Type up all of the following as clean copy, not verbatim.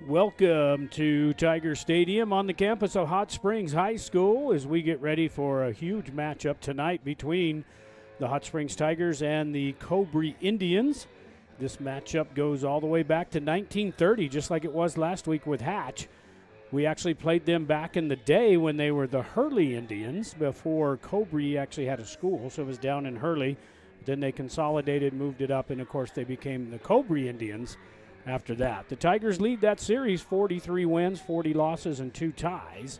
Welcome to Tiger Stadium on the campus of Hot Springs High School as we get ready for a huge matchup tonight between the Hot Springs Tigers and the Cobre Indians. This matchup goes all the way back to 1930, just like it was last week with Hatch. We actually played them back in the day when they were the Hurley Indians before Cobre actually had a school, so it was down in Hurley. Then they consolidated, moved it up, and, of course, they became the Cobre Indians after that. The Tigers lead that series 43 wins, 40 losses, and 2 ties.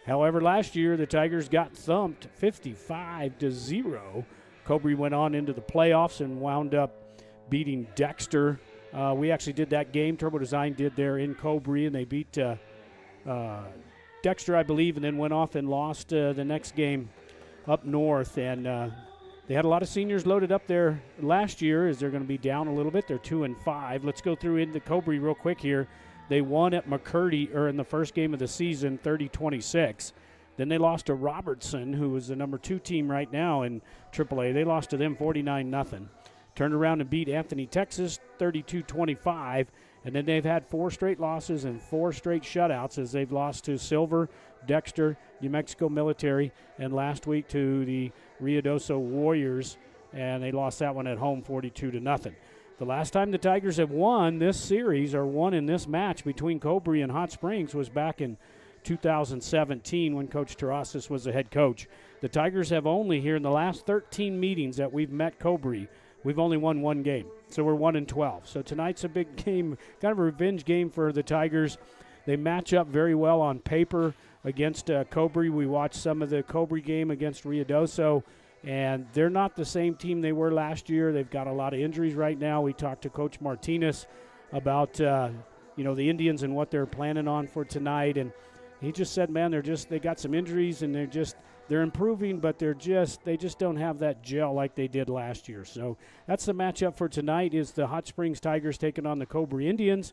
However, last year the Tigers got thumped 55-0. Cobre went on into the playoffs and wound up beating Dexter. We actually did that game. Turbo Design did there in Cobre, and they beat Dexter, I believe, and then went off and lost the next game up north. And they had a lot of seniors loaded up there last year as they're going to be down a little bit. They're 2-5. Let's go through into Cobre real quick here. They won at McCurdy in the first game of the season, 30-26. Then they lost to Robertson, who is the number 2 team right now in AAA. They lost to them 49-0. Turned around and beat Anthony, Texas, 32-25. And then they've had 4 straight losses and 4 straight shutouts as they've lost to Silver, Dexter, New Mexico Military, and last week to the Ruidoso Warriors, and they lost that one at home 42-0. The last time the Tigers have won this series or won in this match between Cobre and Hot Springs was back in 2017 when Coach Terrasas was the head coach. The Tigers have only here in the last 13 meetings that we've met Cobre, we've only won 1 game. So we're 1-12. So tonight's a big game, kind of a revenge game for the Tigers. They match up very well on paper against Cobre. We watched some of the Cobre game against Ruidoso, and they're not the same team they were last year. They've got a lot of injuries right now. We talked to Coach Martinez about the Indians and what they're planning on for tonight, and he just said, man, they got some injuries and they're improving, but they just don't have that gel like they did last year. So that's the matchup for tonight is the Hot Springs Tigers taking on the Cobre Indians.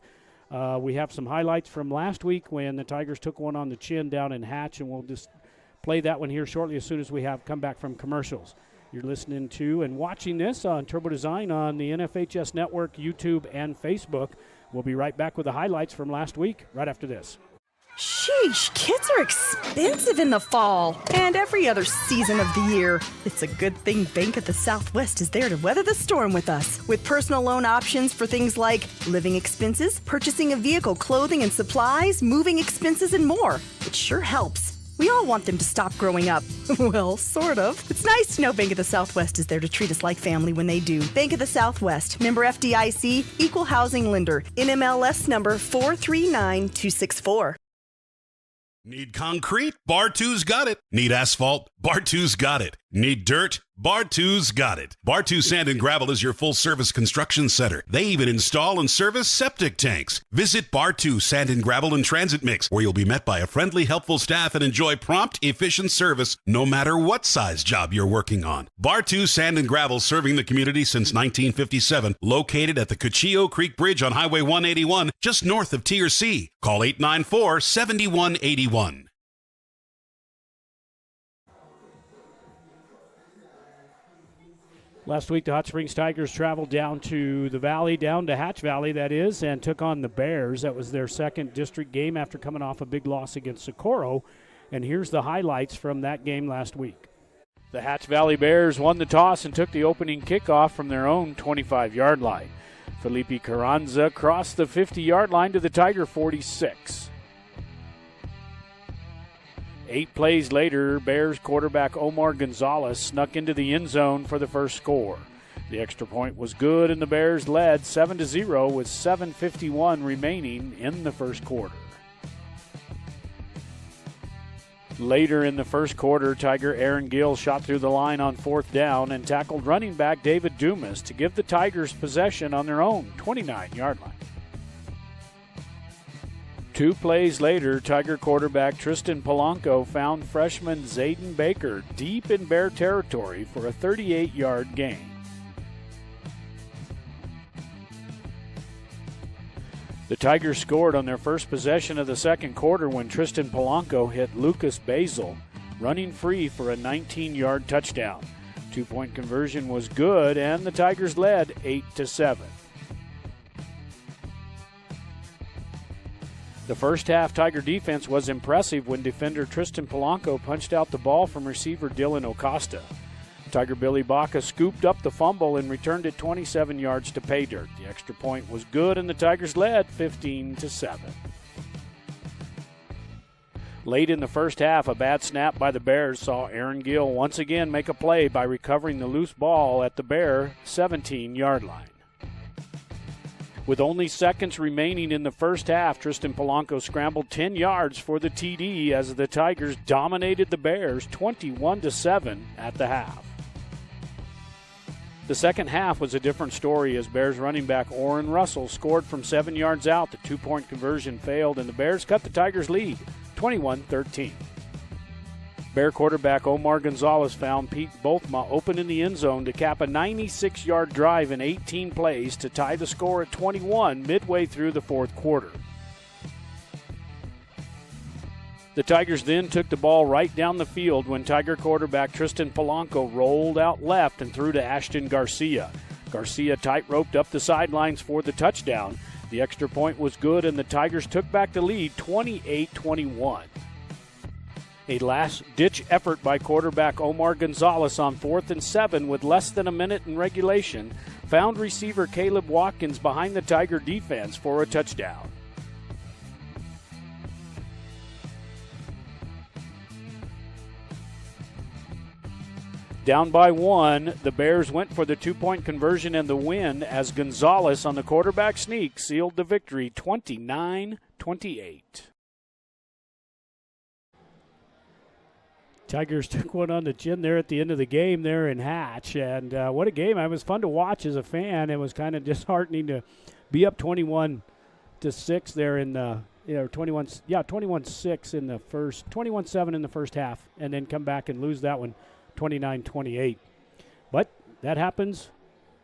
We have some highlights from last week when the Tigers took one on the chin down in Hatch, and we'll just play that one here shortly as soon as we have come back from commercials. You're listening to and watching this on Turbo Design on the NFHS Network, YouTube, and Facebook. We'll be right back with the highlights from last week right after this. Sheesh, kids are expensive in the fall and every other season of the year. It's a good thing Bank of the Southwest is there to weather the storm with us. With personal loan options for things like living expenses, purchasing a vehicle, clothing and supplies, moving expenses, and more. It sure helps. We all want them to stop growing up. Well, sort of. It's nice to know Bank of the Southwest is there to treat us like family when they do. Bank of the Southwest, member FDIC, equal housing lender, NMLS number 439264. Need concrete? Bar 2's got it. Need asphalt? Bar 2's got it. Need dirt? Bar 2's got it. Bar 2 Sand and Gravel is your full-service construction center. They even install and service septic tanks. Visit Bar 2 Sand and Gravel and Transit Mix, where you'll be met by a friendly, helpful staff and enjoy prompt, efficient service no matter what size job you're working on. Bar 2 Sand and Gravel, serving the community since 1957, located at the Cuchillo Creek Bridge on Highway 181, just north of T&C. Call 894-7181. Last week, the Hot Springs Tigers traveled down to the valley, down to Hatch Valley, that is, and took on the Bears. That was their second district game after coming off a big loss against Socorro. And here's the highlights from that game last week. The Hatch Valley Bears won the toss and took the opening kickoff from their own 25-yard line. Felipe Carranza crossed the 50-yard line to the Tiger 46. 8 plays later, Bears quarterback Omar Gonzalez snuck into the end zone for the first score. The extra point was good, and the Bears led 7-0 with 7:51 remaining in the first quarter. Later in the first quarter, Tiger Aaron Gill shot through the line on 4th down and tackled running back David Dumas to give the Tigers possession on their own 29-yard line. 2 plays later, Tiger quarterback Tristan Polanco found freshman Zayden Baker deep in Bear territory for a 38-yard gain. The Tigers scored on their first possession of the second quarter when Tristan Polanco hit Lucas Basil, running free for a 19-yard touchdown. 2-point conversion was good, and the Tigers led 8-7. The first half Tiger defense was impressive when defender Tristan Polanco punched out the ball from receiver Dylan Acosta. Tiger Billy Baca scooped up the fumble and returned it 27 yards to pay dirt. The extra point was good and the Tigers led 15-7. Late in the first half, a bad snap by the Bears saw Aaron Gill once again make a play by recovering the loose ball at the Bear 17-yard line. With only seconds remaining in the first half, Tristan Polanco scrambled 10 yards for the TD as the Tigers dominated the Bears 21-7 at the half. The second half was a different story as Bears running back Orrin Russell scored from 7 yards out. The two-point conversion failed, and the Bears cut the Tigers' lead 21-13. Bear quarterback Omar Gonzalez found Pete Bothma open in the end zone to cap a 96-yard drive in 18 plays to tie the score at 21 midway through the fourth quarter. The Tigers then took the ball right down the field when Tiger quarterback Tristan Polanco rolled out left and threw to Ashton Garcia. Garcia tight-roped up the sidelines for the touchdown. The extra point was good, and the Tigers took back the lead 28-21. A last-ditch effort by quarterback Omar Gonzalez on 4th and 7 with less than a minute in regulation found receiver Caleb Watkins behind the Tiger defense for a touchdown. Down by 1, the Bears went for the two-point conversion and the win as Gonzalez on the quarterback sneak sealed the victory 29-28. Tigers took one on the chin there at the end of the game there in Hatch, and what a game. It was fun to watch as a fan. It was kind of disheartening to be up 21-6 there in the 21-6 in the first, 21-7 in the first half, and then come back and lose that one 29-28. But that happens,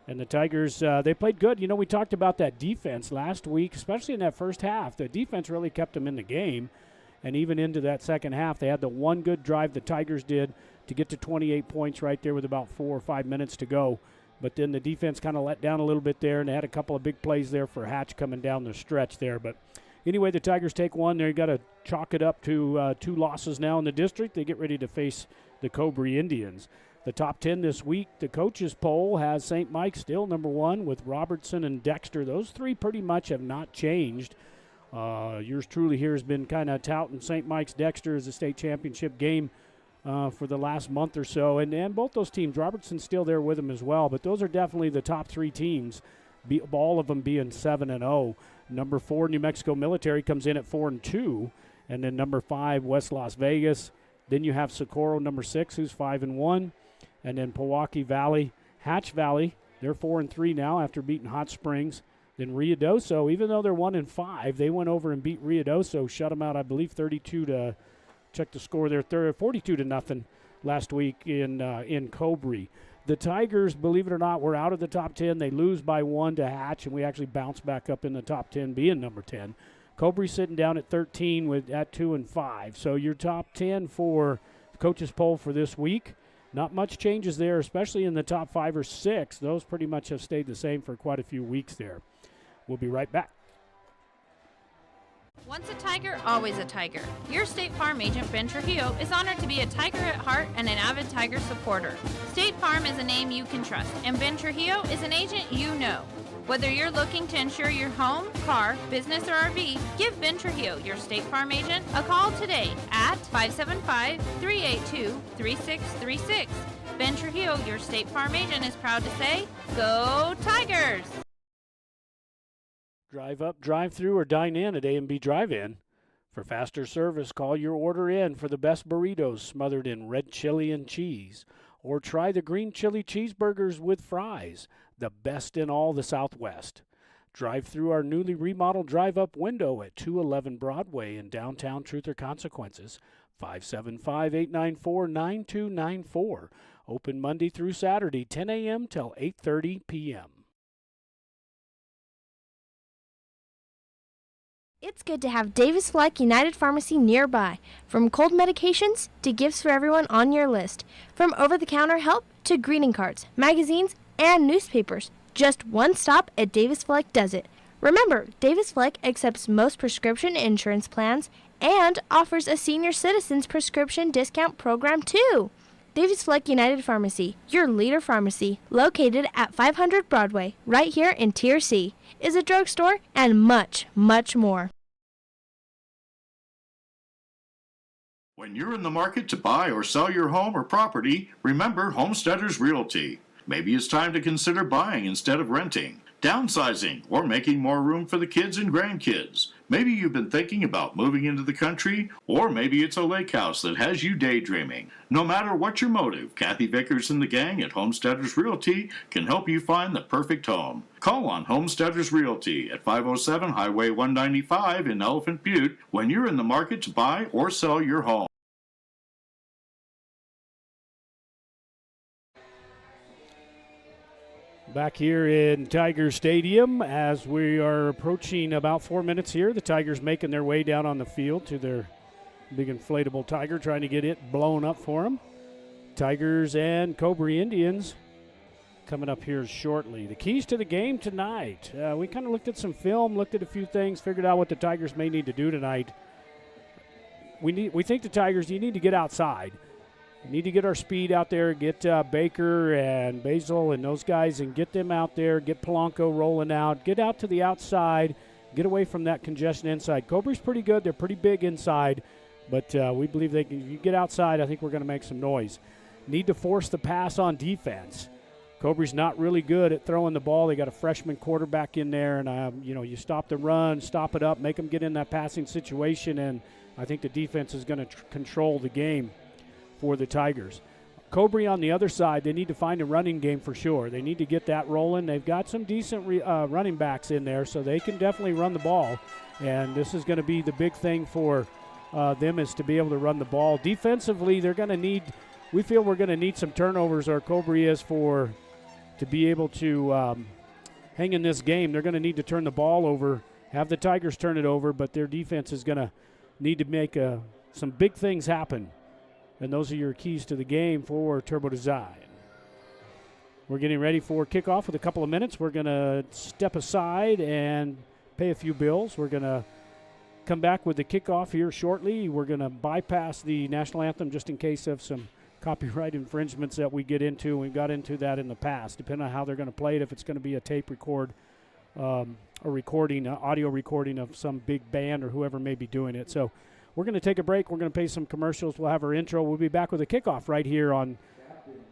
and the Tigers, they played good. You know, we talked about that defense last week, especially in that first half. The defense really kept them in the game. And even into that second half, they had the one good drive the Tigers did to get to 28 points right there with about 4 or 5 minutes to go. But then the defense kind of let down a little bit there, and they had a couple of big plays there for Hatch coming down the stretch there. But anyway, the Tigers take one. They've got to chalk it up to 2 losses now in the district. They get ready to face the Cobre Indians. The top 10 this week, the coaches poll has St. Mike still number 1 with Robertson and Dexter. Those 3 pretty much have not changed. Yours truly here has been kind of touting St. Mike's Dexter as a state championship game for the last month or so. And both those teams, Robertson's still there with them as well. But those are definitely the top 3 teams, all of them being 7-0. Number 4, New Mexico Military comes in at 4-2. And then number 5, West Las Vegas. Then you have Socorro, number 6, who's 5-1. And then Pewaukee Valley, Hatch Valley, they're 4-3 now after beating Hot Springs. Then Ruidoso, even though they're 1-5, they went over and beat Ruidoso, shut them out, I believe, 42 to check the score there, 42-0 last week in Cobre. The Tigers, believe it or not, were out of the top 10. They lose by 1 to Hatch, and we actually bounce back up in the top 10, being number 10. Cobre sitting down at 13 at 2-5. So your top 10 for the coaches poll for this week. Not much changes there, especially in the top 5 or 6. Those pretty much have stayed the same for quite a few weeks there. We'll be right back. Once a Tiger, always a Tiger. Your State Farm agent, Ben Trujillo, is honored to be a Tiger at heart and an avid Tiger supporter. State Farm is a name you can trust, and Ben Trujillo is an agent you know. Whether you're looking to insure your home, car, business, or RV, give Ben Trujillo, your State Farm agent, a call today at 575-382-3636. Ben Trujillo, your State Farm agent, is proud to say, Go Tigers! Drive up, drive through, or dine in at A&B Drive-In. For faster service, call your order in for the best burritos smothered in red chili and cheese. Or try the green chili cheeseburgers with fries, the best in all the Southwest. Drive through our newly remodeled drive-up window at 211 Broadway in downtown Truth or Consequences, 575-894-9294. Open Monday through Saturday, 10 a.m. till 8:30 p.m. It's good to have Davis Fleck United Pharmacy nearby. From cold medications to gifts for everyone on your list. From over-the-counter help to greeting cards, magazines, and newspapers. Just one stop at Davis Fleck does it. Remember, Davis Fleck accepts most prescription insurance plans and offers a senior citizens prescription discount program too. Davis Fleck United Pharmacy, your leader pharmacy, located at 500 Broadway, right here in Tier C, is a drugstore and much, much more. When you're in the market to buy or sell your home or property, remember Homesteaders Realty. Maybe it's time to consider buying instead of renting, downsizing, or making more room for the kids and grandkids. Maybe you've been thinking about moving into the country, or maybe it's a lake house that has you daydreaming. No matter what your motive, Kathy Vickers and the gang at Homesteaders Realty can help you find the perfect home. Call on Homesteaders Realty at 507 Highway 195 in Elephant Butte when you're in the market to buy or sell your home. Back here in Tiger Stadium as we are approaching about 4 minutes here. The Tigers making their way down on the field to their big inflatable Tiger, trying to get it blown up for them. Tigers and Cobre Indians coming up here shortly. The keys to the game tonight. We kind of looked at some film, looked at a few things, figured out what the Tigers may need to do tonight. We think the Tigers, you need to get outside. We need to get our speed out there, get Baker and Basil and those guys and get them out there, get Polanco rolling out, get out to the outside, get away from that congestion inside. Cobre's pretty good. They're pretty big inside, but we believe they can. If you get outside, I think we're going to make some noise. Need to force the pass on defense. Cobre's not really good at throwing the ball. They got a freshman quarterback in there, and you stop the run, stop it up, make them get in that passing situation, and I think the defense is going to control the game for the Tigers. Cobre on the other side, they need to find a running game for sure. They need to get that rolling. They've got some decent running backs in there, so they can definitely run the ball, and this is going to be the big thing for them is to be able to run the ball. Defensively, they're going to need, we feel we're going to need some turnovers, or Cobre is, to be able to hang in this game. They're going to need to turn the ball over, have the Tigers turn it over, but their defense is going to need to make some big things happen. And those are your keys to the game for Turbo Design. We're getting ready for kickoff with a couple of minutes. We're going to step aside and pay a few bills. We're going to come back with the kickoff here shortly. We're going to bypass the national anthem just in case of some copyright infringements that we get into. We've got into that in the past, depending on how they're going to play it, if it's going to be a tape record, a recording, an audio recording of some big band or whoever may be doing it. So we're going to take a break. We're going to pay some commercials. We'll have our intro. We'll be back with a kickoff right here on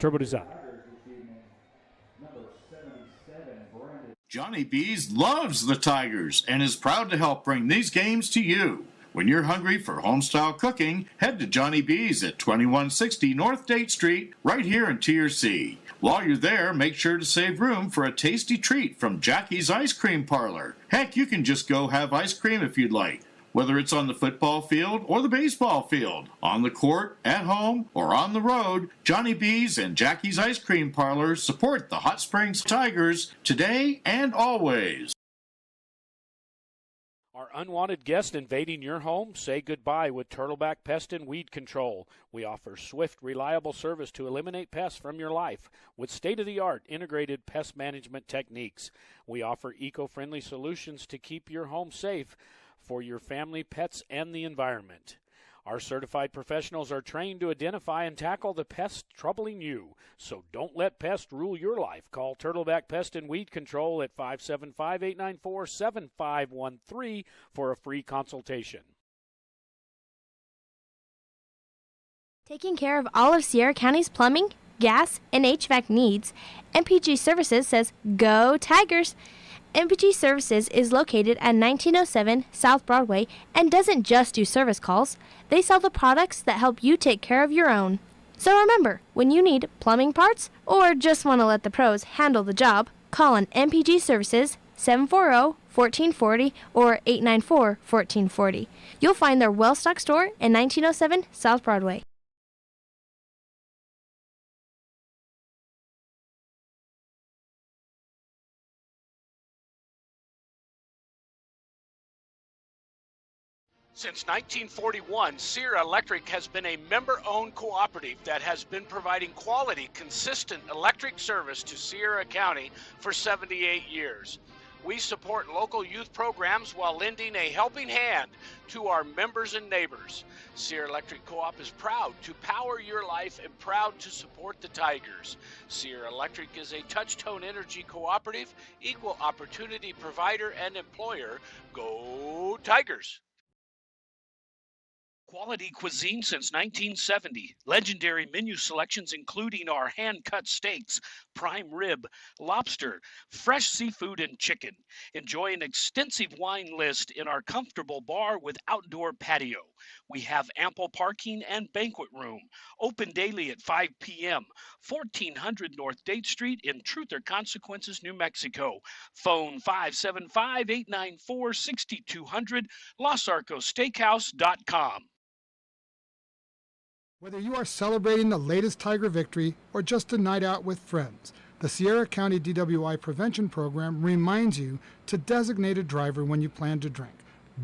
Turbo Design. Johnny B's loves the Tigers and is proud to help bring these games to you. When you're hungry for homestyle cooking, head to Johnny B's at 2160 North Date Street, right here in Tier C. While you're there, make sure to save room for a tasty treat from Jackie's Ice Cream Parlor. Heck, you can just go have ice cream if you'd like. Whether it's on the football field or the baseball field, on the court, at home, or on the road, Johnny B's and Jackie's Ice Cream Parlor support the Hot Springs Tigers today and always. Are unwanted guests invading your home? Say goodbye with Turtleback Pest and Weed Control. We offer swift, reliable service to eliminate pests from your life with state-of-the-art integrated pest management techniques. We offer eco-friendly solutions to keep your home safe for your family, pets, and the environment. Our certified professionals are trained to identify and tackle the pests troubling you. So don't let pests rule your life. Call Turtleback Pest and Weed Control at 575-894-7513 for a free consultation. Taking care of all of Sierra County's plumbing, gas, and HVAC needs, MPG Services says, Go Tigers! MPG Services is located at 1907 South Broadway and doesn't just do service calls. They sell the products that help you take care of your own. So remember, when you need plumbing parts or just want to let the pros handle the job, call on MPG Services 740-1440 or 894-1440. You'll find their well-stocked store in 1907 South Broadway. Since 1941, Sierra Electric has been a member-owned cooperative that has been providing quality, consistent electric service to Sierra County for 78 years. We support local youth programs while lending a helping hand to our members and neighbors. Sierra Electric Co-op is proud to power your life and proud to support the Tigers. Sierra Electric is a touch-tone energy cooperative, equal opportunity provider and employer. Go Tigers! Quality cuisine since 1970. Legendary menu selections including our hand-cut steaks, prime rib, lobster, fresh seafood, and chicken. Enjoy an extensive wine list in our comfortable bar with outdoor patio. We have ample parking and banquet room. Open daily at 5 p.m. 1400 North Date Street in Truth or Consequences, New Mexico. Phone 575-894-6200, LosArcosSteakhouse.com. Whether you are celebrating the latest Tiger victory or just a night out with friends, the Sierra County DWI Prevention Program reminds you to designate a driver when you plan to drink.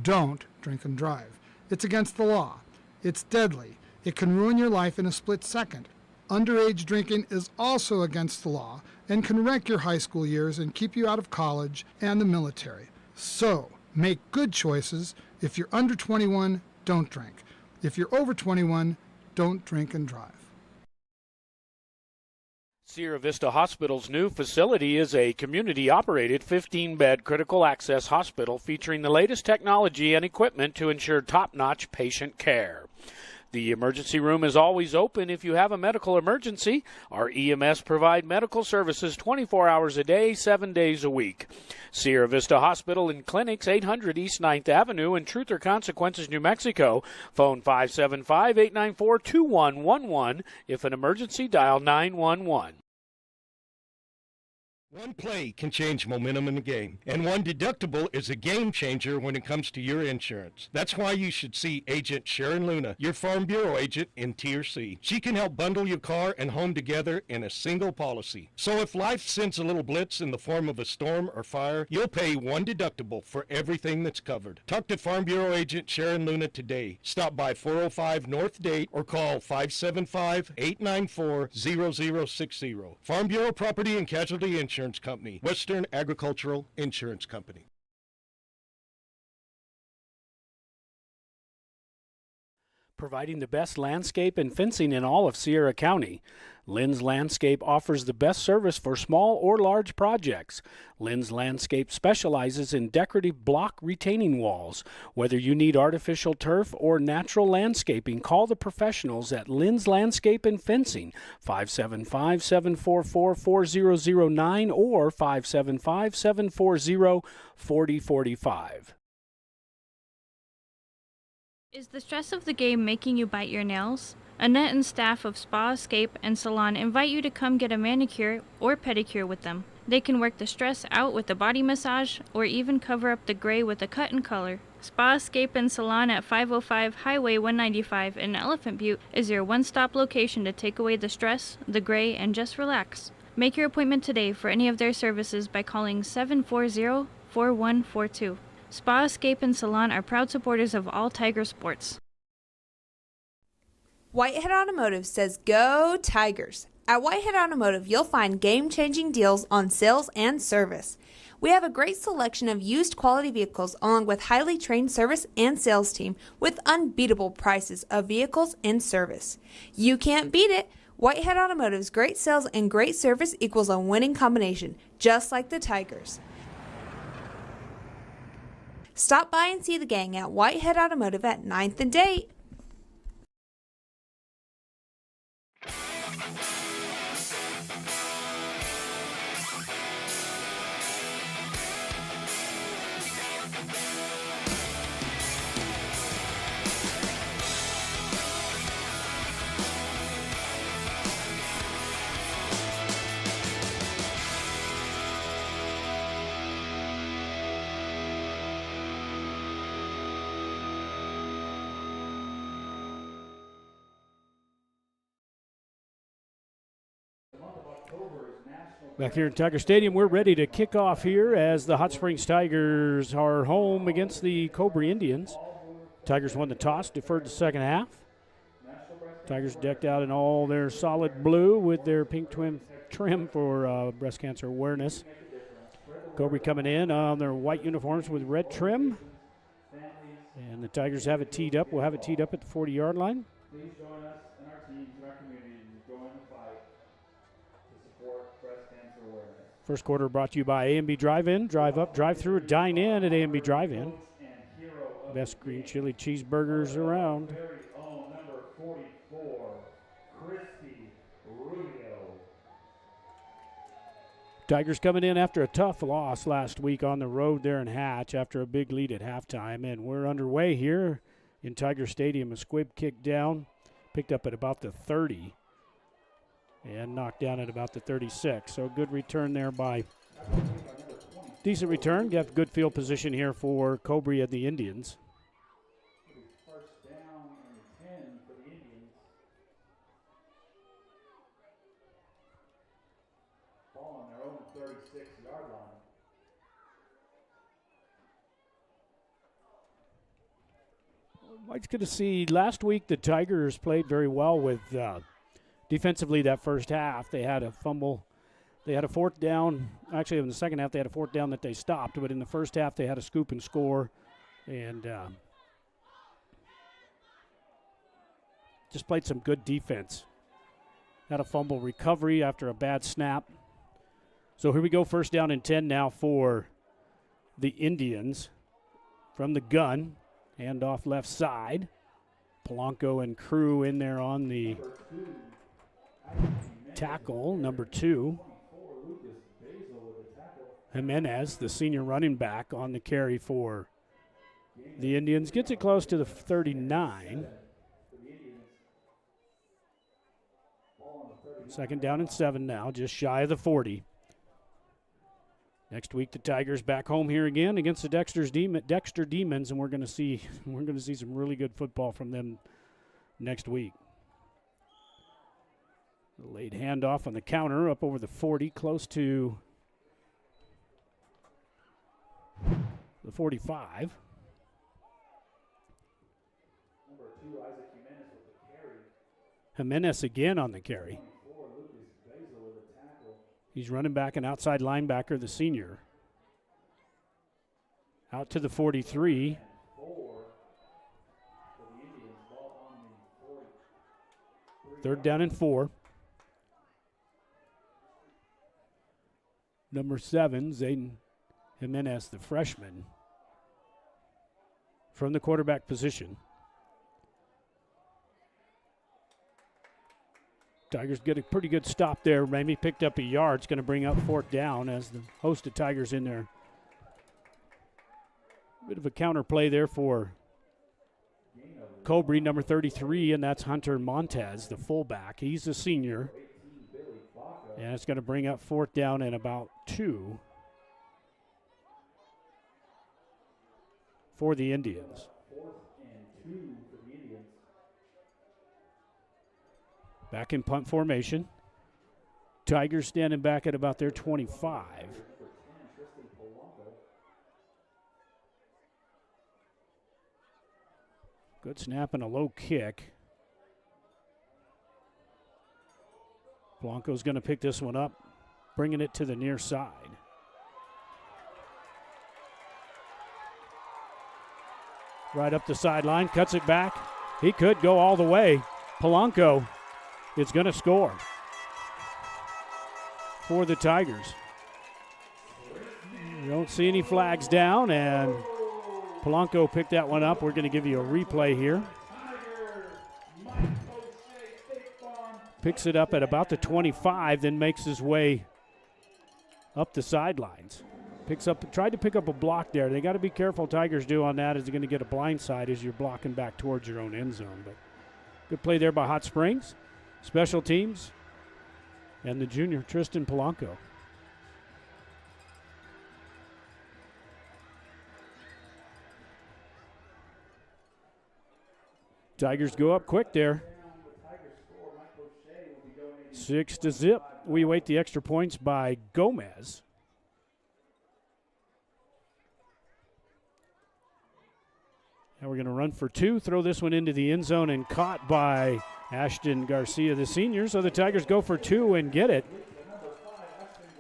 Don't drink and drive. It's against the law. It's deadly. It can ruin your life in a split second. Underage drinking is also against the law and can wreck your high school years and keep you out of college and the military. So, make good choices. If you're under 21, don't drink. If you're over 21, don't drink and drive. Sierra Vista Hospital's new facility is a community-operated 15-bed critical access hospital featuring the latest technology and equipment to ensure top-notch patient care. The emergency room is always open if you have a medical emergency. Our EMS provide medical services 24 hours a day, 7 days a week. Sierra Vista Hospital and Clinics, 800 East 9th Avenue in Truth or Consequences, New Mexico. Phone 575-894-2111. If an emergency, dial 911. One play can change momentum in the game, and one deductible is a game changer when it comes to your insurance. That's why you should see Agent Sharon Luna, your Farm Bureau agent in Tier C. She can help bundle your car and home together in a single policy. So if life sends a little blitz in the form of a storm or fire, you'll pay one deductible for everything that's covered. Talk to Farm Bureau agent Sharon Luna today. Stop by 405 North Date or call 575-894-0060. Farm Bureau Property and Casualty Insurance Company, Western Agricultural Insurance Company. Providing the best landscape and fencing in all of Sierra County. Lynn's Landscape offers the best service for small or large projects. Lynn's Landscape specializes in decorative block retaining walls. Whether you need artificial turf or natural landscaping, call the professionals at Lynn's Landscape and Fencing, 575-744-4009 or 575-740-4045. Is the stress of the game making you bite your nails? Annette and staff of Spa Escape and Salon invite you to come get a manicure or pedicure with them. They can work the stress out with a body massage or even cover up the gray with a cut and color. Spa Escape and Salon at 505 Highway 195 in Elephant Butte is your one-stop location to take away the stress, the gray, and just relax. Make your appointment today for any of their services by calling 740-4142. Spa Escape and Salon are proud supporters of all Tiger sports. Whitehead Automotive says go Tigers. At Whitehead Automotive, you'll find game-changing deals on sales and service. We have a great selection of used quality vehicles along with highly trained service and sales team with unbeatable prices of vehicles and service. You can't beat it. Whitehead Automotive's great sales and great service equals a winning combination, just like the Tigers. Stop by and see the gang at Whitehead Automotive at 9th and Date. Back here at Tiger Stadium, we're ready to kick off here as the Hot Springs Tigers are home against the Cobre Indians. Tigers won the toss, deferred the second half. Tigers decked out in all their solid blue with their pink trim for breast cancer awareness. Cobre coming in on their white uniforms with red trim. And the Tigers have it teed up. We'll have it teed up at the 40-yard line. Please join us and our teams in our community to join the fight to support breast cancer awareness. First quarter brought to you by A&B Drive-In. Drive up, drive through, dine in at A&B Drive-In. Best green chili cheeseburgers around. Very own number 44, Christy Rubio. Tigers coming in after a tough loss last week on the road there in Hatch after a big lead at halftime. And we're underway here in Tiger Stadium. A squib kick down, picked up at about the 30 and knocked down at about the 36. So good return there by, decent return. Got good field position here for Cobre and the Indians. First down and 10 for the Indians. Ball on their own 36-yard line. Mike's going to see last week the Tigers played very well with defensively that first half. They had a fumble. They had a fourth down. Actually, in the second half, they had a fourth down that they stopped. But in the first half, they had a scoop and score. And just played some good defense. Had a fumble recovery after a bad snap. So here we go, first down and 10 now for the Indians from the gun. Hand off left side. Polanco and crew in there on the tackle, number 2. Jimenez, the senior running back, on the carry for the Indians. Gets it close to the 39. Second down and 7 now, just shy of the 40. Next week, the Tigers back home here again against the Dexter Demons, and we're going to see some really good football from them next week. The late handoff on the counter up over the 40, close to the 45. Number 2, Isaac Jimenez with the carry. Jimenez again on the carry. He's running back an outside linebacker, the senior. Out to the 43. Third down and 4. Number 7, Zayden Jimenez, the freshman, from the quarterback position. Tigers get a pretty good stop there. Maybe picked up a yard. It's going to bring up fourth down as the host of Tigers in there. Bit of a counter play there for Cobre, number 33, and that's Hunter Montez, the fullback. He's a senior. And it's going to bring up fourth down and about 2 for the Indians. Back in punt formation. Tigers standing back at about their 25. Good snap and a low kick. Blanco's going to pick this one up, bringing it to the near side. Right up the sideline, cuts it back. He could go all the way. Polanco is going to score for the Tigers. You don't see any flags down, and Polanco picked that one up. We're going to give you a replay here. Picks it up at about the 25, then makes his way up the sidelines. Tried to pick up a block there. They got to be careful, Tigers do on that, as they're going to get a blind side as you're blocking back towards your own end zone. But good play there by Hot Springs. Special teams and the junior, Tristan Polanco. Tigers go up quick there. 6-0. We await the extra points by Gomez. Now we're going to run for 2, throw this one into the end zone, and caught by Ashton Garcia, the senior. So the Tigers go for 2 and get it.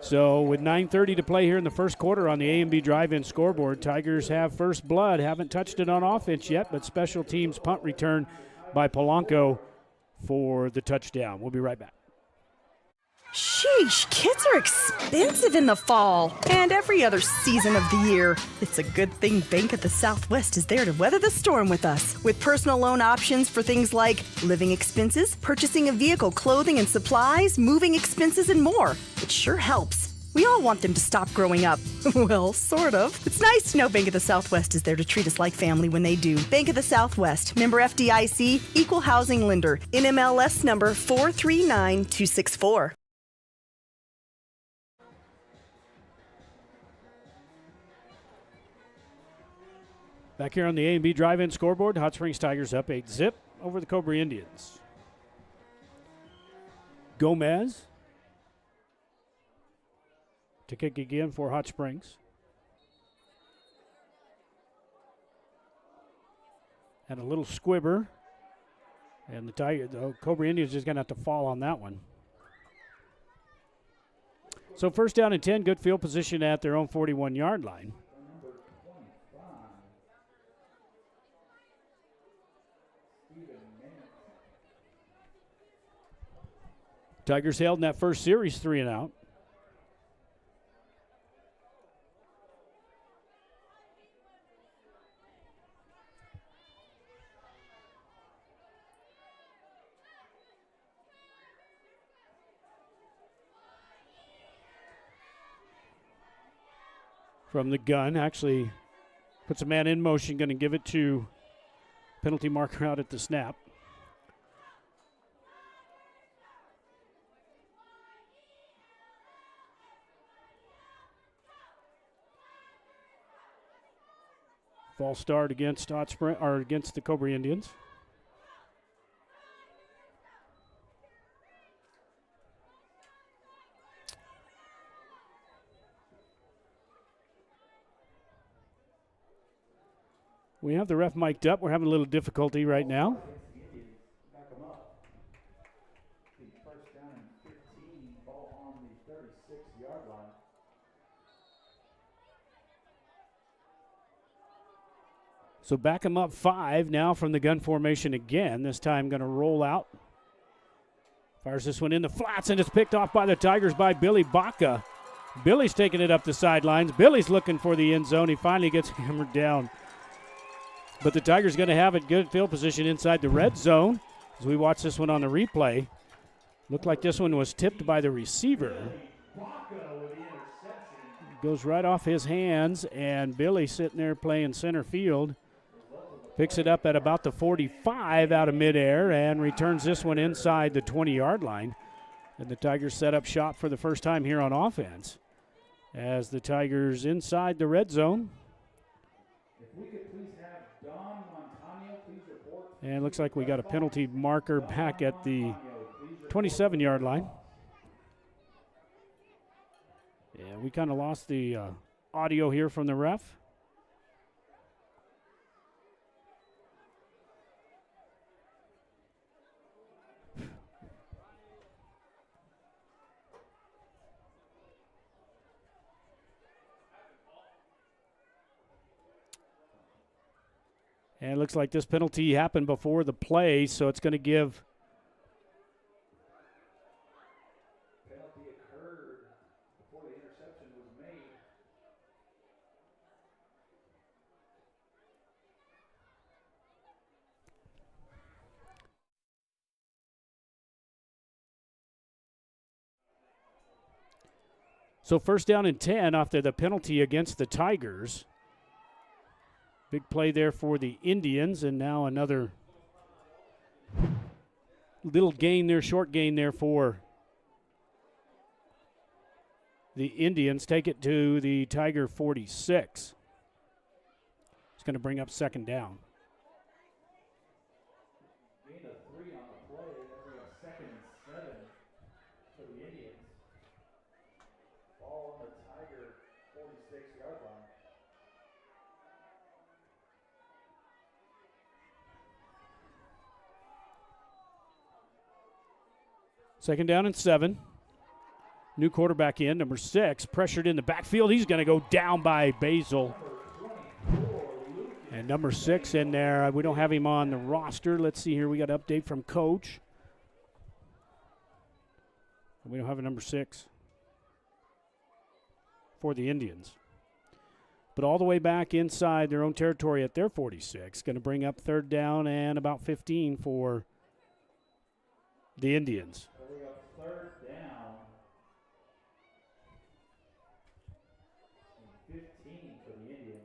So with 9:30 to play here in the first quarter on the A&B drive-in scoreboard, Tigers have first blood. Haven't touched it on offense yet, but special teams punt return by Polanco for the touchdown. We'll be right back. Sheesh, kids are expensive in the fall and every other season of the year. It's a good thing Bank of the Southwest is there to weather the storm with us. With personal loan options for things like living expenses, purchasing a vehicle, clothing and supplies, moving expenses, and more. It sure helps. We all want them to stop growing up. Well, sort of. It's nice to know Bank of the Southwest is there to treat us like family when they do. Bank of the Southwest, member FDIC, equal housing lender, NMLS number 439264. Back here on the A&B drive-in scoreboard, Hot Springs Tigers up 8-zip over the Cobre Indians. Gomez to kick again for Hot Springs. And a little squibber. And the Cobre Indians just going to have to fall on that one. So first down and 10, good field position at their own 41-yard line. Tigers held in that first series 3 and out. From the gun, actually puts a man in motion, going to give it to penalty marker out at the snap. False start against against the Cobre Indians. We have the ref mic'd up. We're having a little difficulty right now. First down and 15, ball on the 36-yard line. So back him up 5 now from the gun formation again. This time going to roll out. Fires this one in the flats, and it's picked off by the Tigers by Billy Baca. Billy's taking it up the sidelines. Billy's looking for the end zone. He finally gets hammered down. But the Tigers going to have a good field position inside the red zone as we watch this one on the replay. Looked like this one was tipped by the receiver. Goes right off his hands, and Billy sitting there playing center field. Picks it up at about the 45 out of midair and returns this one inside the 20-yard line. And the Tigers set up shop for the first time here on offense. As the Tigers inside the red zone. And it looks like we got a penalty marker back at the 27-yard line. Yeah, we kind of lost the audio here from the ref. And it looks like this penalty happened before the play, so it's going to give Penalty occurred before the interception was made. So first down and 10 after the penalty against the Tigers. Big play there for the Indians, and now another little gain there, short gain there for the Indians. Take it to the Tiger 46. It's going to bring up second down. Gain of 3 on the play. That'll bring up 2nd and 7 for the Indians. Ball on the Tiger 46-yard line. Second down and 7. New quarterback in, number 6, pressured in the backfield. He's going to go down by Basil. And number 6 in there. We don't have him on the roster. Let's see here. We got an update from Coach. We don't have a number 6 for the Indians. But all the way back inside their own territory at their 46. Going to bring up 3rd down and about 15 for the Indians. So we got 3rd down and 15 for the Indians.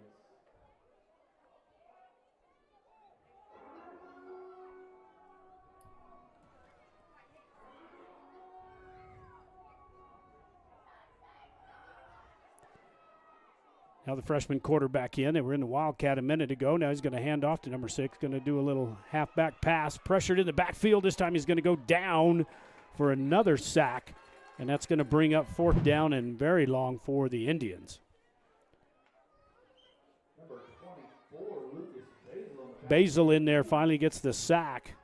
Now the freshman quarterback in. They were in the Wildcat a minute ago. Now he's going to hand off to number 6. Going to do a little halfback pass. Pressured in the backfield. This time he's going to go down for another sack. And that's going to bring up 4th down and very long for the Indians. Number 24, Lucas Basil in there finally gets the sack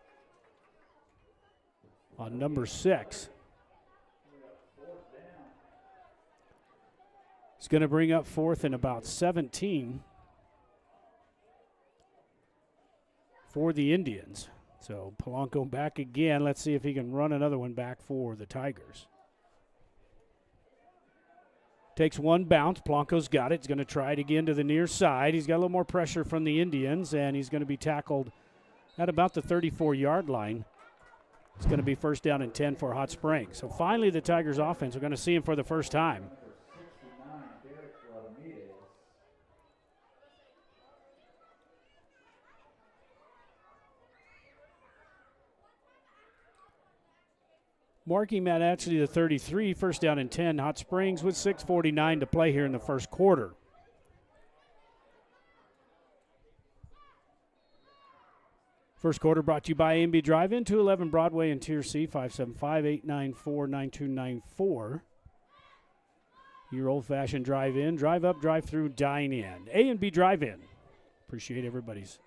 on number 6. It's going to bring up 4th and about 17 for the Indians. So Polanco back again. Let's see if he can run another one back for the Tigers. Takes one bounce. Polanco's got it. He's going to try it again to the near side. He's got a little more pressure from the Indians, and he's going to be tackled at about the 34-yard line. It's going to be 1st down and 10 for Hot Springs. So finally the Tigers offense, we're going to see him for the first time. Marking that actually the 33, 1st down and 10, Hot Springs with 6:49 to play here in the first quarter. First quarter brought to you by A&B Drive-In, 211 Broadway in Tier C, 575-894-9294. Your old-fashioned drive-in, drive-up, drive-through, dine-in. A&B Drive-In. Appreciate everybody's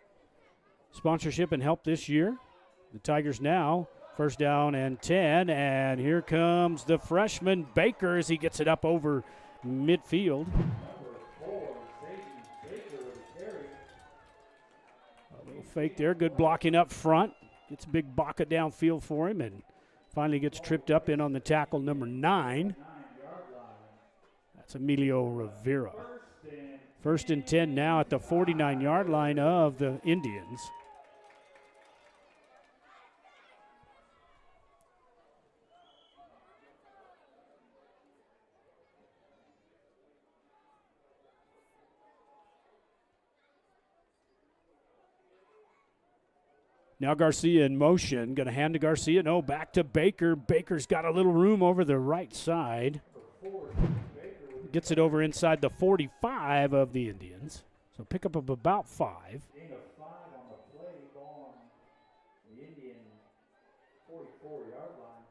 sponsorship and help this year. The Tigers now 1st down and 10, and here comes the freshman Baker as he gets it up over midfield. A little fake there, good blocking up front. Gets a big Baca downfield for him and finally gets tripped up in on the tackle, number 9. That's Emilio Rivera. 1st and 10 now at the 49-yard line of the Indians. Now Garcia in motion, going to hand to Garcia. No, back to Baker. Baker's got a little room over the right side. Gets it over inside the 45 of the Indians. So pick up of about 5. Gain of 5 on the play, ball on the Indian 44-yard line.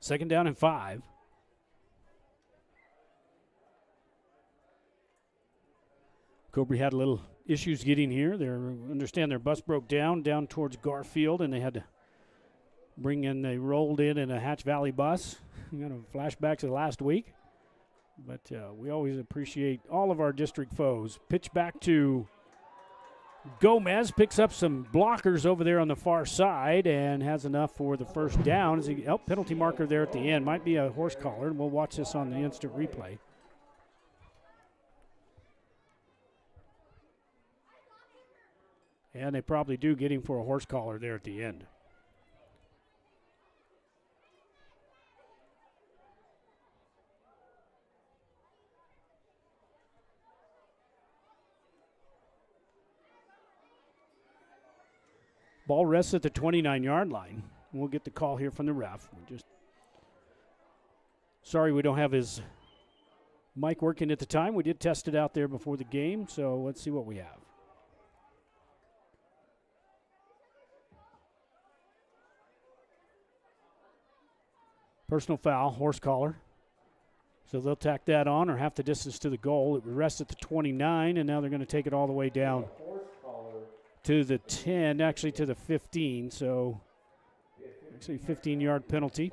Second down and 5. Cobre had a little issues getting here. They understand their bus broke down towards Garfield, and they had to they rolled in a Hatch Valley bus. You know, flashbacks of last week. But we always appreciate all of our district foes. Pitch back to Gomez, picks up some blockers over there on the far side and has enough for the 1st down. Penalty marker there at the end. Might be a horse collar, and we'll watch this on the instant replay. And they probably do get him for a horse collar there at the end. Ball rests at the 29-yard line. We'll get the call here from the ref. Sorry we don't have his mic working at the time. We did test it out there before the game, so let's see what we have. Personal foul, horse collar. So they'll tack that on or half the distance to the goal. It rests at the 29, and now they're going to take it all the way down to the 10, actually to the 15. So actually 15-yard penalty.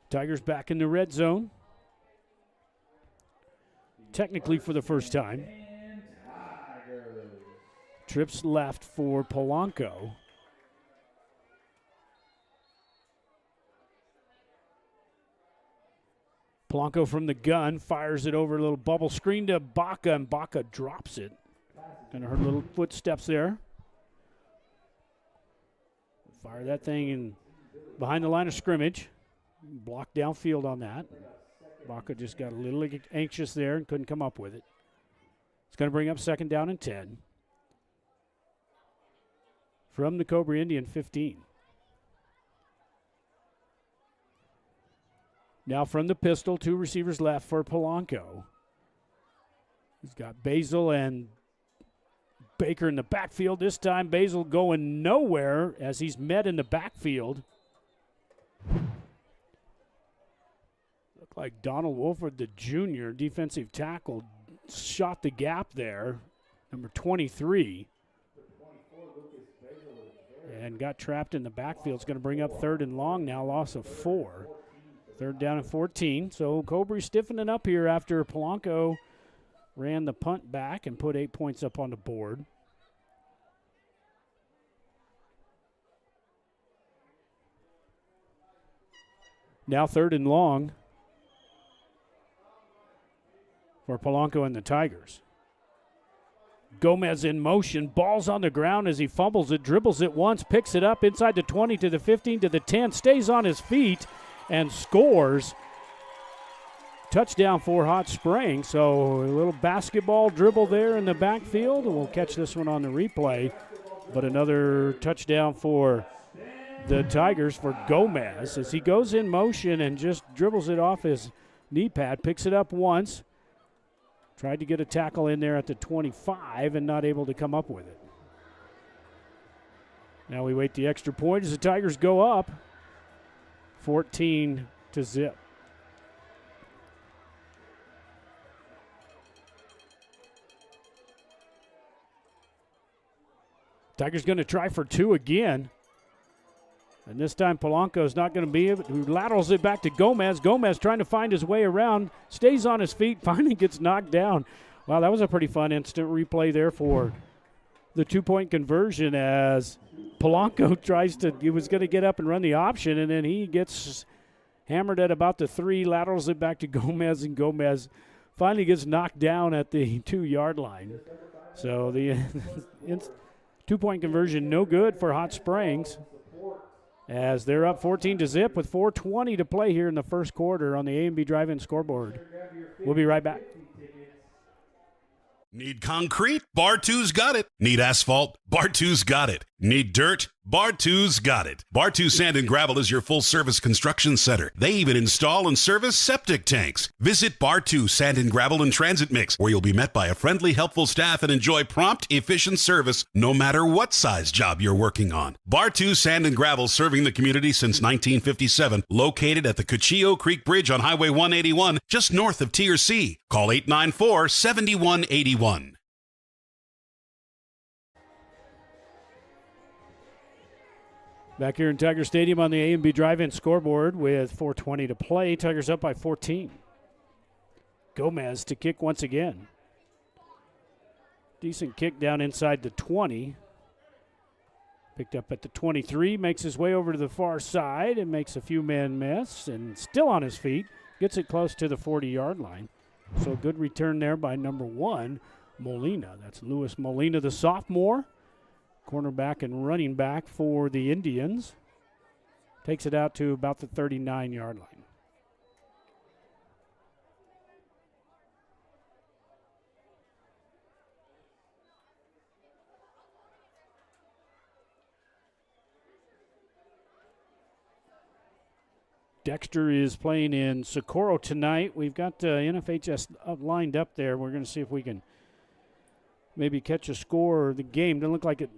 Tigers back in the red zone. Technically for the first time. Trips left for Polanco. Polanco from the gun fires it over a little bubble screen to Baca, and Baca drops it. And her little footsteps there. Fire that thing in behind the line of scrimmage. Block downfield on that. Baca just got a little anxious there and couldn't come up with it. It's going to bring up 2nd down and 10. From the Cobre Indian 15. Now from the pistol, 2 receivers left for Polanco. He's got Basil and Baker in the backfield. This time Basil going nowhere as he's met in the backfield. Looked like Donald Wolford, the junior defensive tackle, shot the gap there. Number 23. And got trapped in the backfield. It's going to bring up 3rd and long now, loss of 4. 3rd down and 14. So Cobre stiffening up here after Polanco ran the punt back and put 8 points up on the board. Now 3rd and long for Polanco and the Tigers. Gomez in motion, ball's on the ground as he fumbles it, dribbles it once, picks it up inside the 20 to the 15 to the 10, stays on his feet and scores. Touchdown for Hot Springs. So a little basketball dribble there in the backfield, and we'll catch this one on the replay. But another touchdown for the Tigers for Gomez as he goes in motion and just dribbles it off his knee pad, picks it up once. Tried to get a tackle in there at the 25 and not able to come up with it. Now we wait the extra point as the Tigers go up 14-0. Tigers going to try for 2 again. And this time Polanco's not going to be able to, laterals it back to Gomez. Gomez trying to find his way around, stays on his feet, finally gets knocked down. Wow, that was a pretty fun instant replay there for the 2-point conversion as Polanco he was going to get up and run the option, and then he gets hammered at about the 3, laterals it back to Gomez, and Gomez finally gets knocked down at the 2-yard line. So the 2-point conversion no good for Hot Springs, as they're up 14-0 with 4:20 to play here in the first quarter on the A&B Drive-In scoreboard. We'll be right back. Need concrete? Bar 2's got it. Need asphalt? Bar 2's got it. Need dirt? Bar 2's got it. Bar 2 Sand and Gravel is your full-service construction center. They even install and service septic tanks. Visit Bar 2 Sand and Gravel and Transit Mix, where you'll be met by a friendly, helpful staff and enjoy prompt, efficient service no matter what size job you're working on. Bar 2 Sand and Gravel, serving the community since 1957, located at the Cuchillo Creek Bridge on Highway 181, just north of Tier C. Call 894-7181. Back here in Tiger Stadium on the A&B Drive-In scoreboard with 4:20 to play. Tigers up by 14. Gomez to kick once again. Decent kick down inside the 20. Picked up at the 23, makes his way over to the far side and makes a few men miss, and still on his feet. Gets it close to the 40-yard line. So good return there by number 1, Molina. That's Luis Molina, the sophomore. Cornerback and running back for the Indians. Takes it out to about the 39-yard line. Dexter is playing in Socorro tonight. We've got NFHS lined up there. We're going to see if we can maybe catch a score or the game. Doesn't look like it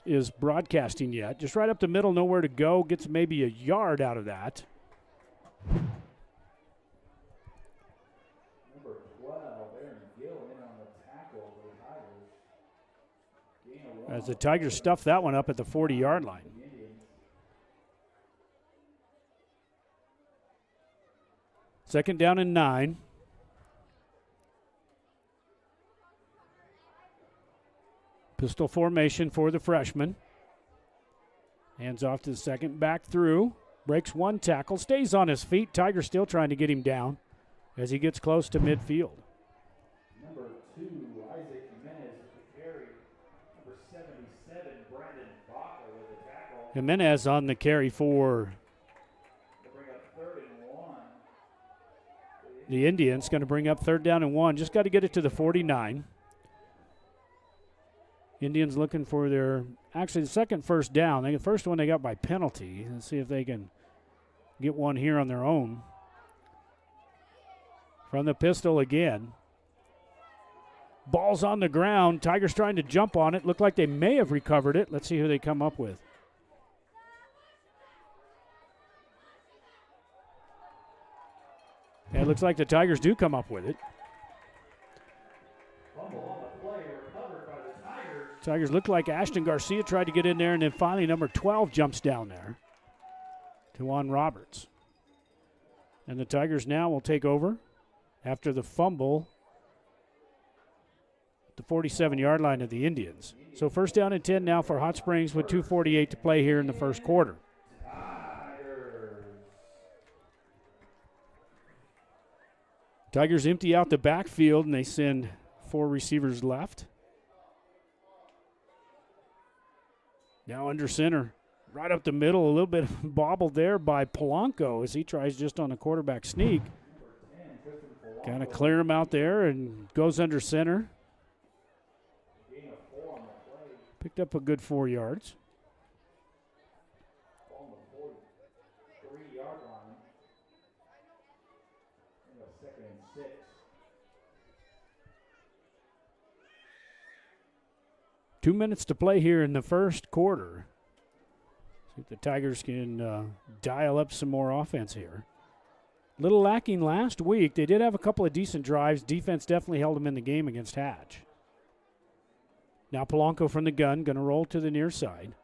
is broadcasting yet. Just right up the middle, nowhere to go. Gets maybe a yard out of that. Number 12, Aaron Gill in on the tackle for the Tigers. as the Tigers stuff that one up at the 40-yard line. Second down and 9. Pistol formation for the freshman. Hands off to the second, back through. Breaks one tackle, stays on his feet. Tigers still trying to get him down as he gets close to midfield. Number 2, Isaac Jimenez with the carry. Number 77, Brandon Baca with the tackle. Jimenez on the carry for Bring up 3rd and 1. the Indians. Going to bring up 3rd down and 1. Just got to get it to the 49. Indians looking for their, actually the second first down. The first one they got by penalty. Let's see if they can get one here on their own. From the pistol again. Ball's on the ground. Tigers trying to jump on it. Looked like they may have recovered it. Let's see who they come up with. And it looks like the Tigers do come up with it. Tigers look like Ashton Garcia tried to get in there, and then finally number 12 jumps down there. Juwan Roberts. And the Tigers now will take over after the fumble at the 47-yard line of the Indians. So first down and 10 now for Hot Springs with 2:48 to play here in the first quarter. Tigers empty out the backfield, and they send 4 receivers left. Now under center, right up the middle, a little bit bobbled there by Polanco as he tries just on a quarterback sneak. Kind of clear him out there and goes under center. Picked up a good 4 yards. 3-yard line. 2nd and 6. Two minutes to play here in the first quarter. See if the Tigers can dial up some more offense here. A little lacking last week. They did have a couple of decent drives. Defense definitely held them in the game against Hatch. Now Polanco from the gun, going to roll to the near side.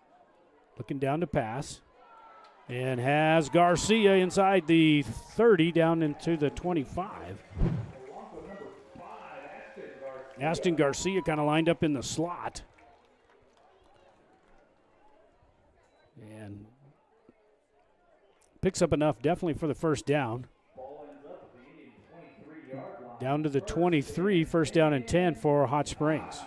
Looking down to pass. And has Garcia inside the 30 down into the 25. Ashton Garcia kind of lined up in the slot. And picks up enough definitely for the first down. Down to the 23, first down and 10 for Hot Springs.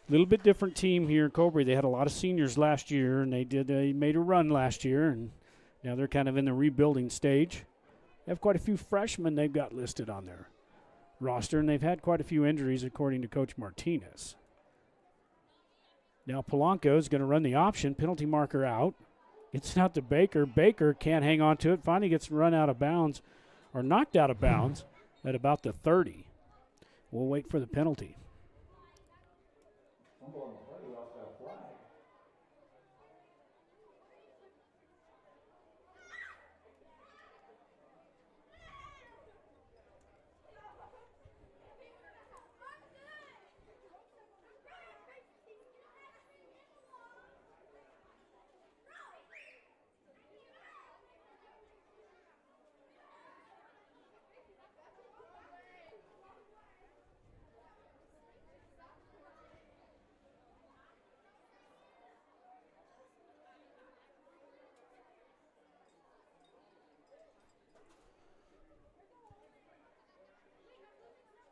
A little bit different team here in Cobre. They had a lot of seniors last year, and they made a run last year, and now they're kind of in the rebuilding stage. They have quite a few freshmen they've got listed on their roster, and they've had quite a few injuries according to Coach Martinez. Now Polanco is going to run the option, penalty marker out. Gets it out to Baker. Baker can't hang on to it. Finally gets run out of bounds, or knocked out of bounds at about the 30. We'll wait for the penalty.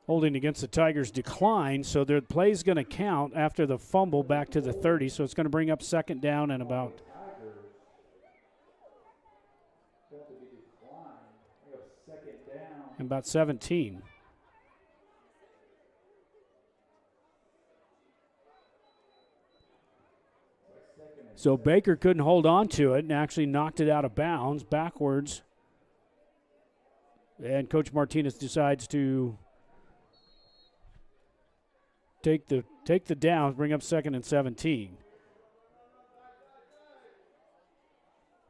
Holding against the Tigers decline, so their play's going to count after the fumble back to the 30, so it's going to bring up second down and about about 17. So Baker couldn't hold on to it and actually knocked it out of bounds backwards. And Coach Martinez decides to take the down, bring up second and 17.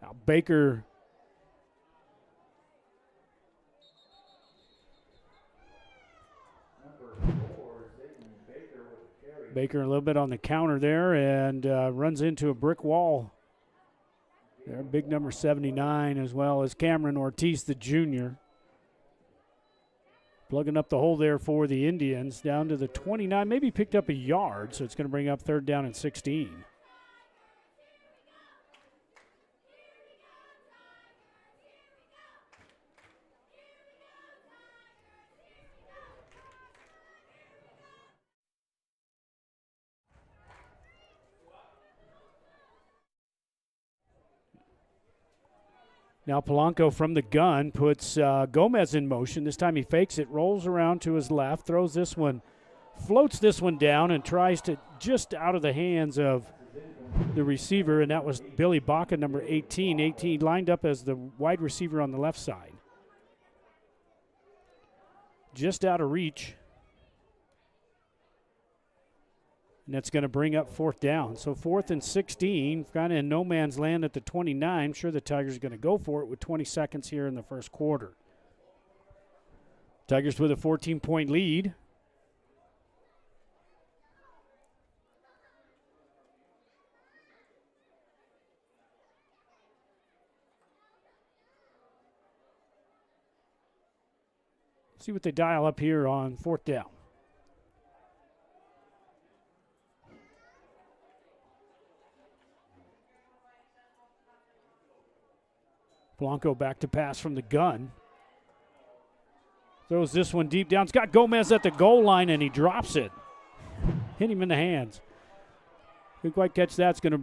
Now Baker Baker a little bit on the counter there and runs into a brick wall. There, big number 79, as well as Cameron Ortiz, the junior. Plugging up the hole there for the Indians down to the 29, maybe picked up a yard, so it's going to bring up 3rd down and 16. Now Polanco from the gun puts Gomez in motion. This time he fakes it, rolls around to his left, throws this one, floats this one down, and tries to just out of the hands of the receiver, and that was Billy Baca, number 18. 18 lined up as the wide receiver on the left side. Just out of reach. And that's going to bring up 4th down. So 4th and 16, kind of in no man's land at the 29. I'm sure the Tigers are going to go for it with 20 seconds here in the first quarter. Tigers with a 14-point lead. See what they dial up here on 4th down. Blanco back to pass from the gun. Throws this one deep down. It's got Gomez at the goal line, and he drops it. Hit him in the hands. Couldn't quite catch that. It's going to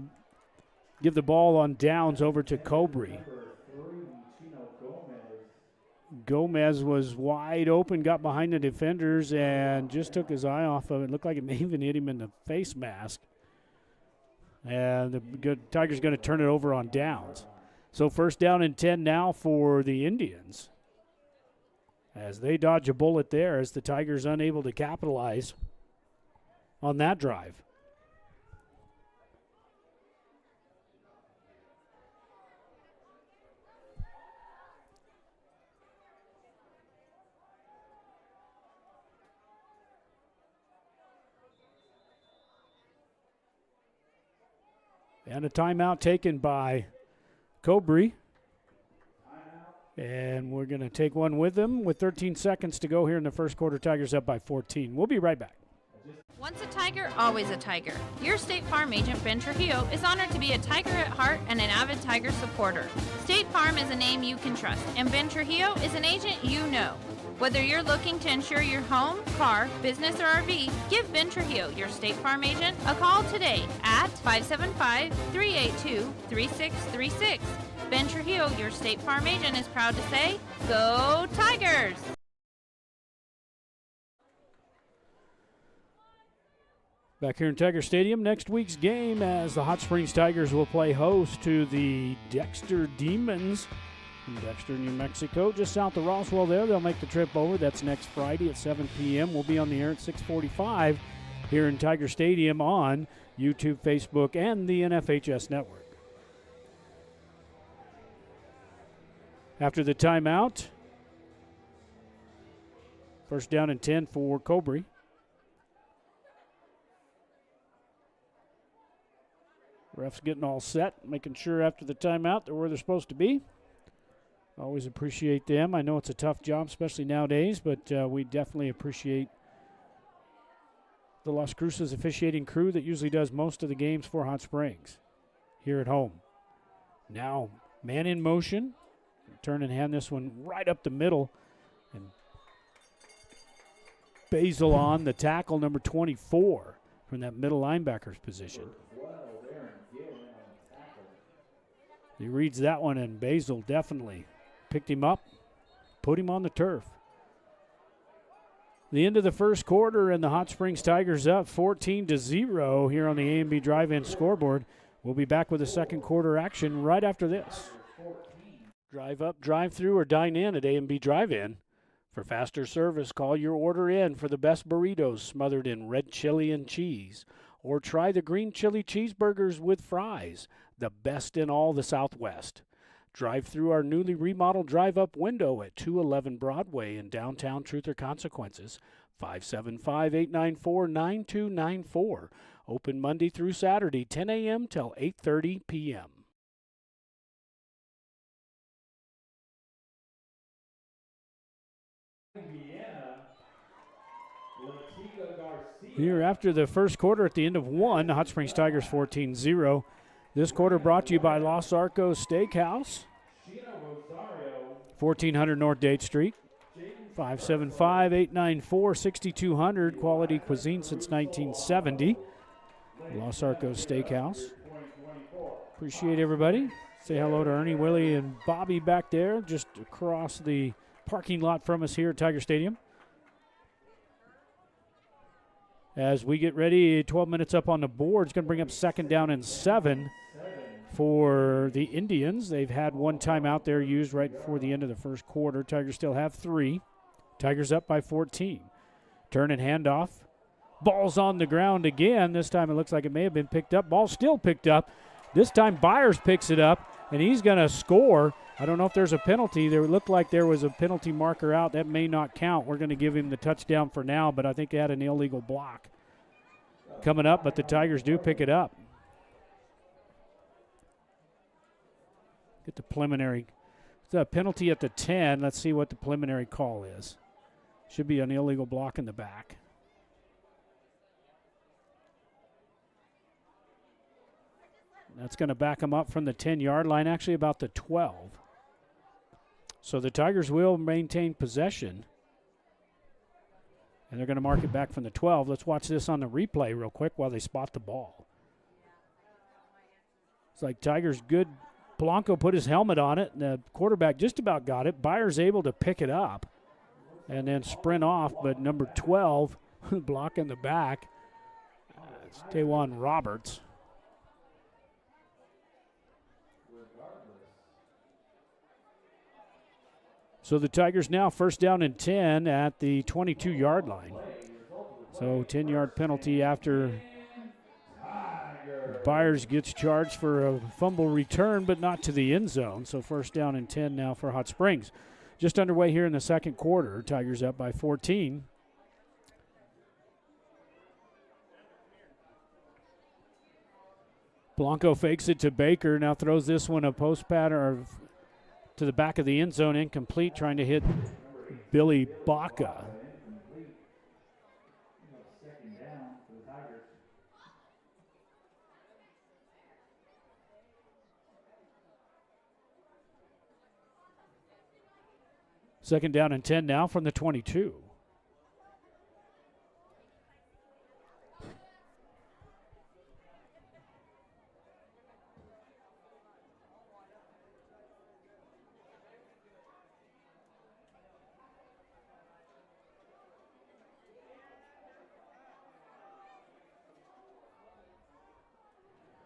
give the ball on downs over to Cobre. Gomez was wide open, got behind the defenders, and just took his eye off of it. Looked like it may even hit him in the face mask. And the Tigers going to turn it over on downs. So 1st down and 10 now for the Indians. As they dodge a bullet there, as the Tigers unable to capitalize on that drive. And a timeout taken by Cobre. And we're going to take one with them with 13 seconds to go here in the first quarter. Tigers up by 14. We'll be right back. Once a Tiger, always a Tiger. Your State Farm agent, Ben Trujillo, is honored to be a Tiger at heart and an avid Tiger supporter. State Farm is a name you can trust, and Ben Trujillo is an agent you know. Whether you're looking to insure your home, car, business, or RV, give Ben Trujillo, your State Farm agent, a call today at 575-382-3636. Ben Trujillo, your State Farm agent, is proud to say, Go Tigers! Back here in Tiger Stadium, next week's game as the Hot Springs Tigers will play host to the Dexter Demons in Dexter, New Mexico, just south of Roswell there. They'll make the trip over. That's next Friday at 7 p.m. We'll be on the air at 6:45 here in Tiger Stadium on YouTube, Facebook, and the NFHS Network. After the timeout, 1st down and 10 for Cobre. Refs getting all set, making sure after the timeout they're where they're supposed to be. Always appreciate them. I know it's a tough job, especially nowadays, but we definitely appreciate the Las Cruces officiating crew that usually does most of the games for Hot Springs here at home. Now, man in motion. Turn and hand this one right up the middle. And Basil on the tackle, number 24, from that middle linebacker's position. He reads that one, and Basil definitely picked him up, put him on the turf. The end of the first quarter, and the Hot Springs Tigers up 14-0 here on the A&B Drive-In scoreboard. We'll be back with the second quarter action right after this. Drive up, drive through, or dine in at A&B Drive-In. For faster service, call your order in for the best burritos smothered in red chili and cheese. Or try the green chili cheeseburgers with fries, the best in all the Southwest. Drive through our newly remodeled drive-up window at 211 Broadway in downtown Truth or Consequences. 575-894-9294. Open Monday through Saturday, 10 a.m. till 8:30 p.m. Here after the first quarter at the end of one, the Hot Springs Tigers 14-0. This quarter brought to you by Los Arcos Steakhouse, 1400 North Date Street. 575-894-6200. Quality cuisine since 1970. Los Arcos Steakhouse. Appreciate everybody. Say hello to Ernie, Willie, and Bobby back there just across the parking lot from us here at Tiger Stadium. As we get ready, 12 minutes up on the board, it's going to bring up second down and 7 for the Indians. They've had one timeout there used right before the end of the first quarter. Tigers still have 3. Tigers up by 14. Turn and handoff. Ball's on the ground again. This time it looks like it may have been picked up. Ball still picked up. This time Byers picks it up, and he's going to score. I don't know if there's a penalty. There looked like there was a penalty marker out. That may not count. We're going to give him the touchdown for now, but I think they had an illegal block coming up, but the Tigers do pick it up. Get the preliminary. It's a penalty at the 10. Let's see what the preliminary call is. Should be an illegal block in the back. That's going to back them up from the 10-yard line, actually about the 12. So the Tigers will maintain possession. And they're going to mark it back from the 12. Let's watch this on the replay real quick while they spot the ball. It's like Tigers good. Polanco put his helmet on it, and the quarterback just about got it. Byers able to pick it up and then sprint off, but number 12 blocking the back. It's Taywan Roberts. So the Tigers now first down and 10 at the 22-yard line. So 10-yard penalty after Byers gets charged for a fumble return, but not to the end zone. So first down and 10 now for Hot Springs. Just underway here in the second quarter. Tigers up by 14. Blanco fakes it to Baker. Now throws this one a post pattern to the back of the end zone, incomplete, trying to hit Billy Baca. Second down and 10 now from the 22.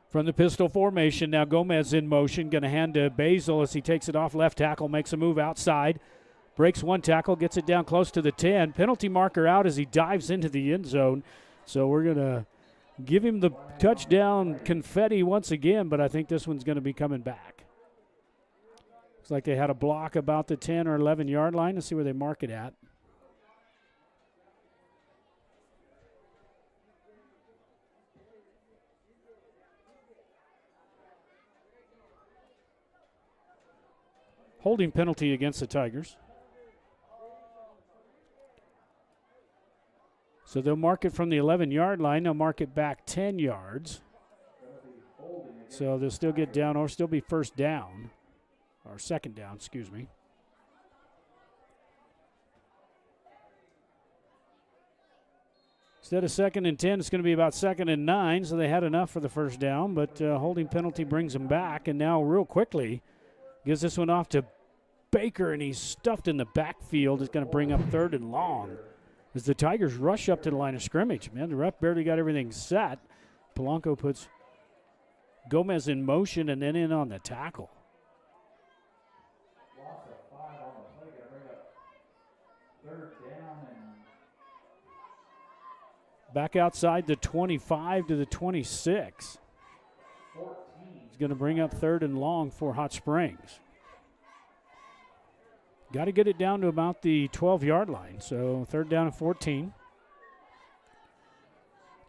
From the pistol formation, now Gomez in motion, going to hand to Basil as he takes it off left tackle, makes a move outside, breaks one tackle, gets it down close to the 10. Penalty marker out as he dives into the end zone. So we're going to give him the touchdown confetti once again, but I think this one's going to be coming back. Looks like they had a block about the 10 or 11-yard line. Let's see where they mark it at. Holding penalty against the Tigers. So they'll mark it from the 11-yard line. They'll mark it back 10 yards. So they'll still get down or still be first down. Or second down, excuse me. Instead of second and 10, it's going to be about second and 9. So they had enough for the first down, but holding penalty brings them back. And now real quickly, gives this one off to Baker, and he's stuffed in the backfield. It's going to bring up third and long as the Tigers rush up to the line of scrimmage. Man, the ref barely got everything set. Polanco puts Gomez in motion and then in on the tackle. Back outside the 25 to the 26. He's going to bring up third and long for Hot Springs. Got to get it down to about the 12-yard line. So third down and 14.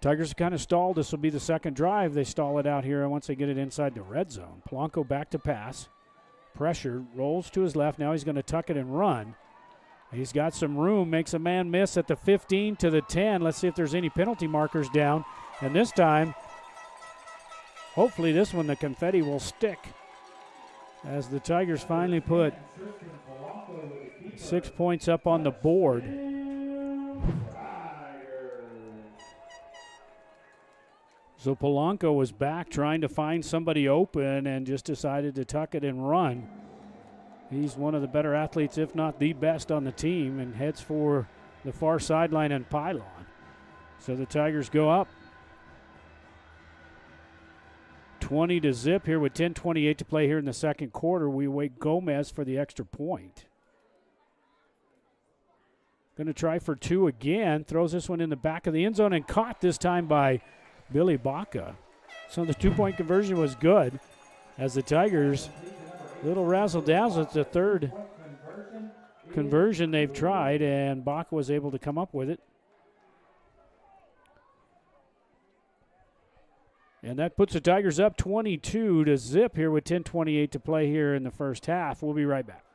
Tigers are kind of stalled. This will be the second drive. They stall it out here once they get it inside the red zone. Polanco back to pass. Pressure, rolls to his left. Now he's going to tuck it and run. He's got some room, makes a man miss at the 15 to the 10. Let's see if there's any penalty markers down. And this time, hopefully this one, the confetti will stick as the Tigers finally put 6 points up on the board. So Polanco was back trying to find somebody open and just decided to tuck it and run. He's one of the better athletes, if not the best on the team, and heads for the far sideline and pylon. So the Tigers go up 20-0 here with 10:28 to play here in the second quarter. We await Gomez for the extra point. Going to try for two again. Throws this one in the back of the end zone and caught this time by Billy Baca. So the two-point conversion was good as the Tigers, little razzle-dazzle. It's the third conversion they've tried, and Baca was able to come up with it. And that puts the Tigers up 22-0 here with 10:28 to play here in the first half. We'll be right back.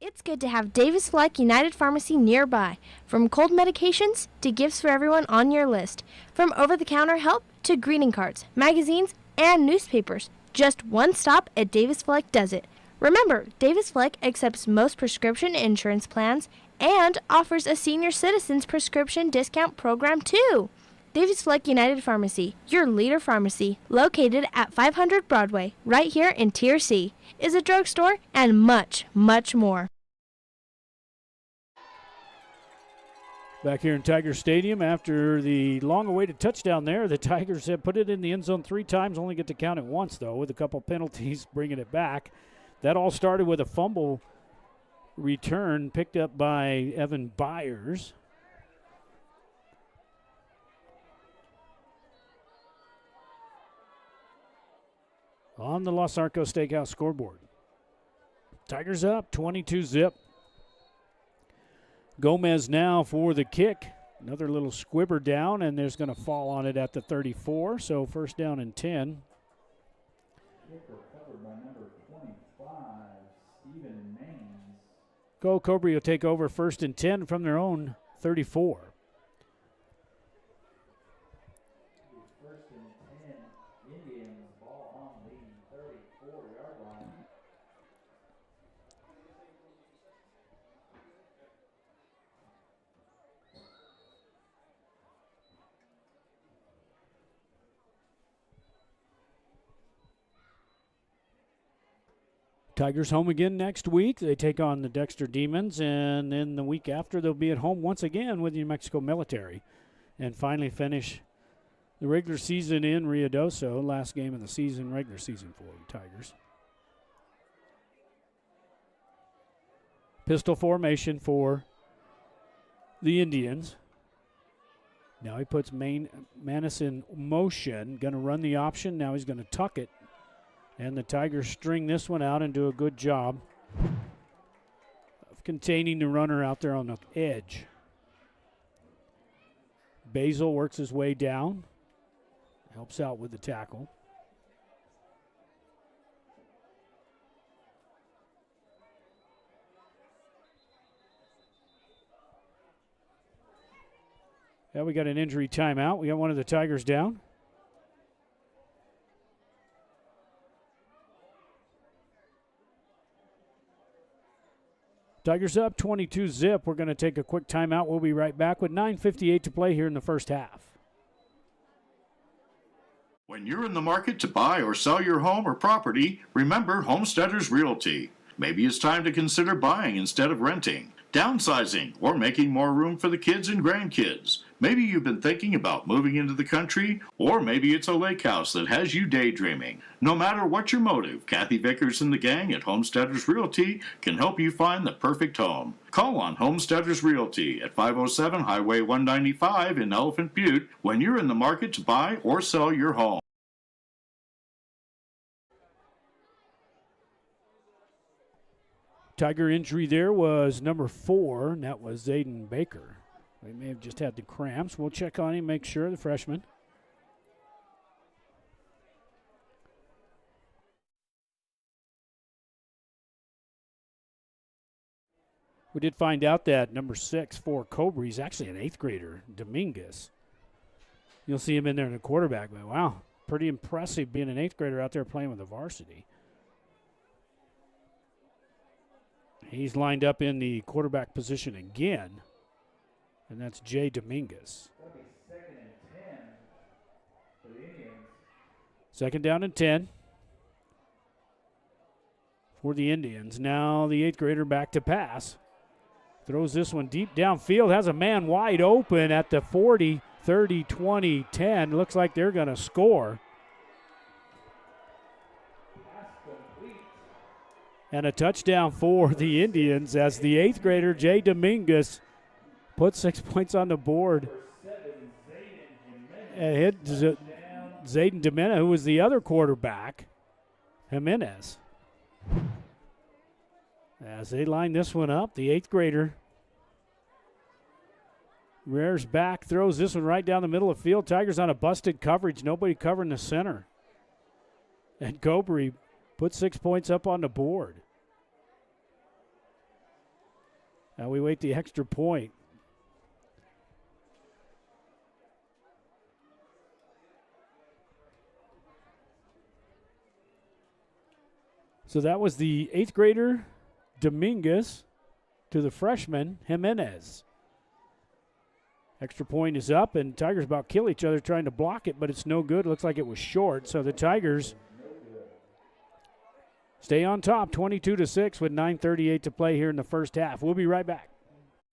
It's good to have Davis Fleck United Pharmacy nearby. From cold medications to gifts for everyone on your list. From over-the-counter help to greeting cards, magazines, and newspapers. Just one stop at Davis Fleck does it. Remember, Davis Fleck accepts most prescription insurance plans and offers a senior citizens prescription discount program too. Davis Fleck United Pharmacy, your leader pharmacy, located at 500 Broadway, right here in Tier C, is a drugstore and much, much more. Back here in Tiger Stadium after the long-awaited touchdown there, the Tigers have put it in the end zone 3 times, only get to count it once, though, with a couple penalties bringing it back. That all started with a fumble return picked up by Evan Byers. On the Los Arcos Steakhouse scoreboard. Tigers up 22-0. Gomez now for the kick. Another little squibber down, and there's going to fall on it at the 34. So first down and 10. Cobre will take over first and 10 from their own 34. First and 10, Indians, ball on the 34-yard line. Tigers home again next week. They take on the Dexter Demons, and then the week after they'll be at home once again with New Mexico Military and finally finish the regular season in Ruidoso, last game of the season, regular season for the Tigers. Pistol formation for the Indians. Now he puts Manis in motion, going to run the option. Now he's going to tuck it. And the Tigers string this one out and do a good job of containing the runner out there on the edge. Basil works his way down, helps out with the tackle. Yeah, we got an injury timeout. We got one of the Tigers down. Tigers up 22-0. We're going to take a quick timeout. We'll be right back with 9:58 to play here in the first half. When you're in the market to buy or sell your home or property, remember Homesteaders Realty. Maybe it's time to consider buying instead of renting, downsizing, or making more room for the kids and grandkids. Maybe you've been thinking about moving into the country, or maybe it's a lake house that has you daydreaming. No matter what your motive, Kathy Vickers and the gang at Homesteaders Realty can help you find the perfect home. Call on Homesteaders Realty at 507 Highway 195 in Elephant Butte when you're in the market to buy or sell your home. Tiger injury there was number 4, and that was Zayden Baker. He may have just had the cramps. We'll check on him, make sure, the freshman. We did find out that number 6 for Cobre is actually an 8th grader, Dominguez. You'll see him in there in the quarterback. But wow, pretty impressive being an 8th grader out there playing with the varsity. He's lined up in the quarterback position again, and that's Jay Dominguez. That'll be 2nd and 10 for the Indians. 2nd down and 10 for the Indians. Now the 8th grader back to pass. Throws this one deep downfield, has a man wide open at the 40, 30, 20, 10. Looks like they're going to score. And a touchdown for the Indians as the 8th grader, Jay Dominguez, put 6 points on the board. And hit Zayden Jimenez, who was the other quarterback, Jimenez. As they line this one up, the 8th grader rears back, throws this one right down the middle of the field. Tigers on a busted coverage, nobody covering the center. And Cobre put 6 points up on the board. Now we wait the extra point. So that was the 8th grader, Dominguez, to the freshman, Jimenez. Extra point is up, and Tigers about kill each other trying to block it, but it's no good. Looks like it was short, so the Tigers stay on top, 22-6 with 9:38 to play here in the first half. We'll be right back.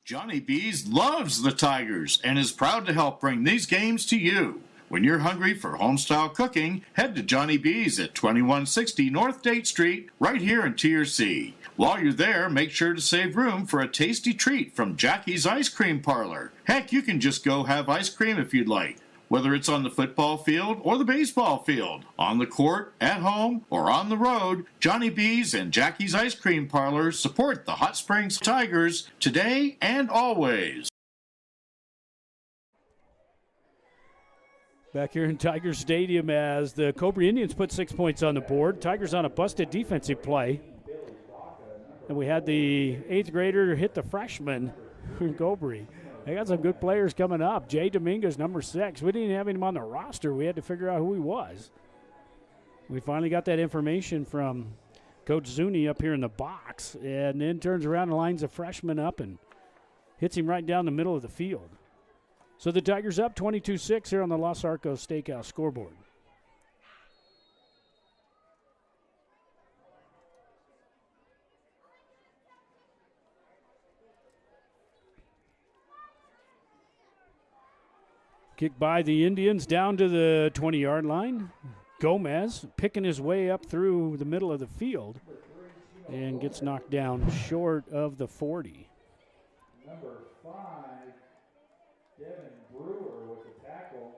Johnny B's loves the Tigers and is proud to help bring these games to you. When you're hungry for homestyle cooking, head to Johnny B's at 2160 North Date Street, right here in Tier C. While you're there, make sure to save room for a tasty treat from Jackie's Ice Cream Parlor. Heck, you can just go have ice cream if you'd like. Whether it's on the football field or the baseball field, on the court, at home, or on the road, Johnny B's and Jackie's Ice Cream Parlor support the Hot Springs Tigers today and always. Back here in Tiger Stadium as the Cobre Indians put 6 points on the board. Tigers on a busted defensive play. And we had the 8th grader hit the freshman in Cobre. They got some good players coming up. Jay Dominguez, number 6. We didn't have him on the roster. We had to figure out who he was. We finally got that information from Coach Zuni up here in the box, and then turns around and lines a freshman up and hits him right down the middle of the field. So the Tigers up 22-6 here on the Los Arcos Steakhouse scoreboard. Kick by the Indians down to the 20-yard line. Gomez picking his way up through the middle of the field and gets knocked down short of the 40. Number 5, Devin Brewer with the tackle.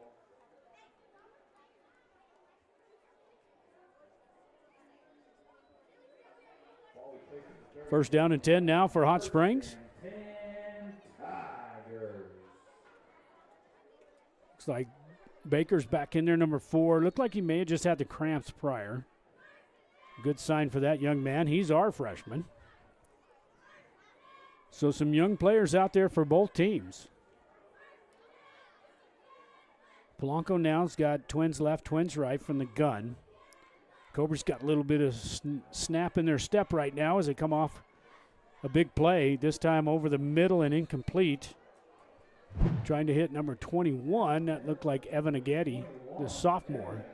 First down and 10 now for Hot Springs. 10 Tigers. Looks like Baker's back in there, number 4. Looked like he may have just had the cramps prior. Good sign for that young man. He's our freshman. So some young players out there for both teams. Polanco now's got twins left, twins right from the gun. Cobre's got a little bit of snap in their step right now as they come off a big play, this time over the middle and incomplete. Trying to hit number 21. That looked like Evan Agati, the sophomore.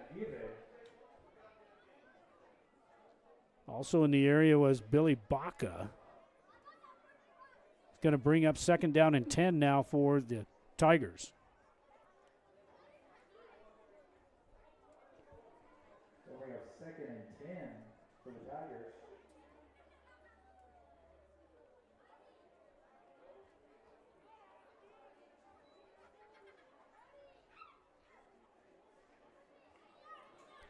Also in the area was Billy Baca. He's going to bring up second down and 10 now for the Tigers. So we have 2nd and 10 for the Tigers.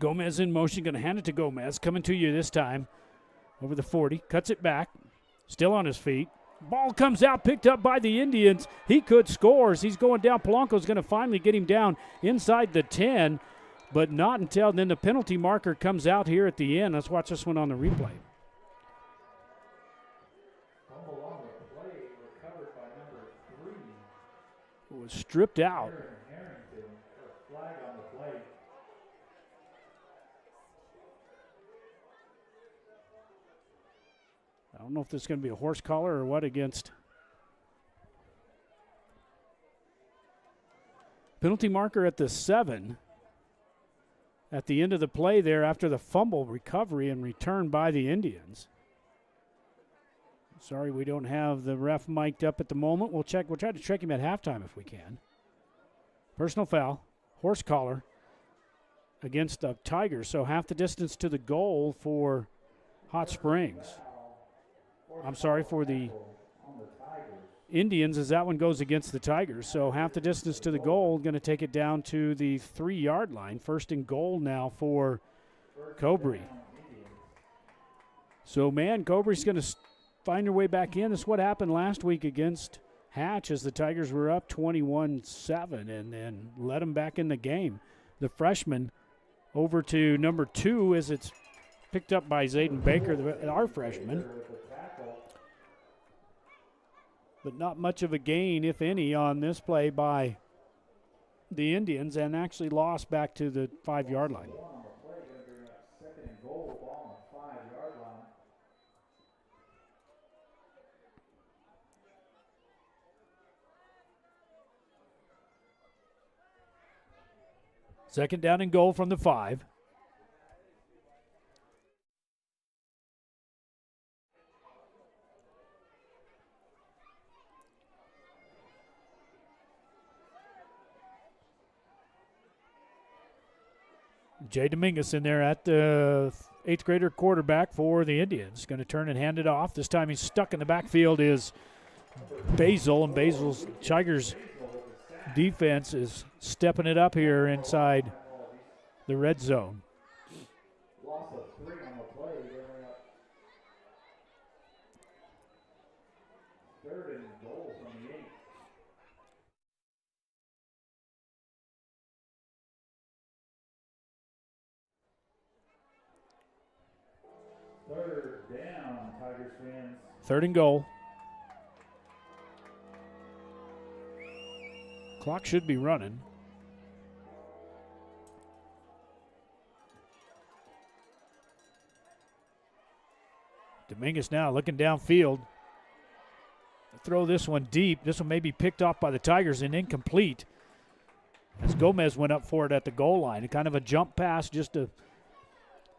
Gomez in motion, going to hand it to Gomez. Coming to you this time over the 40. Cuts it back. Still on his feet. Ball comes out, picked up by the Indians. He could score. He's going down. Polanco's going to finally get him down inside the 10, but not until then the penalty marker comes out here at the end. Let's watch this one on the replay. Fumble on the play, recovered by number 3. It was stripped out. Harrington for a flag on the play. I don't know if this is going to be a horse collar or what against. Penalty marker at the 7. At the end of the play there after the fumble recovery and return by the Indians. Sorry we don't have the ref mic'd up at the moment. We'll check. We'll try to check him at halftime if we can. Personal foul, horse collar against the Tigers. So half the distance to the goal for Hot Springs. I'm sorry, for the Indians, as that one goes against the Tigers. So half the distance to the goal, going to take it down to the 3-yard line. First and goal now for Cobre. So, man, Cobre's going to find their way back in. This is what happened last week against Hatch as the Tigers were up 21-7 and then let them back in the game. The freshman over to number 2 as it's picked up by Zayden Baker, our freshman. But not much of a gain, if any, on this play by the Indians, and actually lost back to the 5-yard line. Second and goal, ball on the 5-yard line. Second down and goal from the 5. Jay Dominguez in there at the 8th grader quarterback for the Indians. Going to turn and hand it off. This time he's stuck in the backfield is Basil, and Basil's Tigers defense is stepping it up here inside the red zone. Loss of 3 on the play. They bring up 3rd and goal from the 8. Third down, Tigers fans. 3rd and goal. Clock should be running. Dominguez now looking downfield. Throw this one deep. This one may be picked off by the Tigers and incomplete as Gomez went up for it at the goal line. Kind of a jump pass just to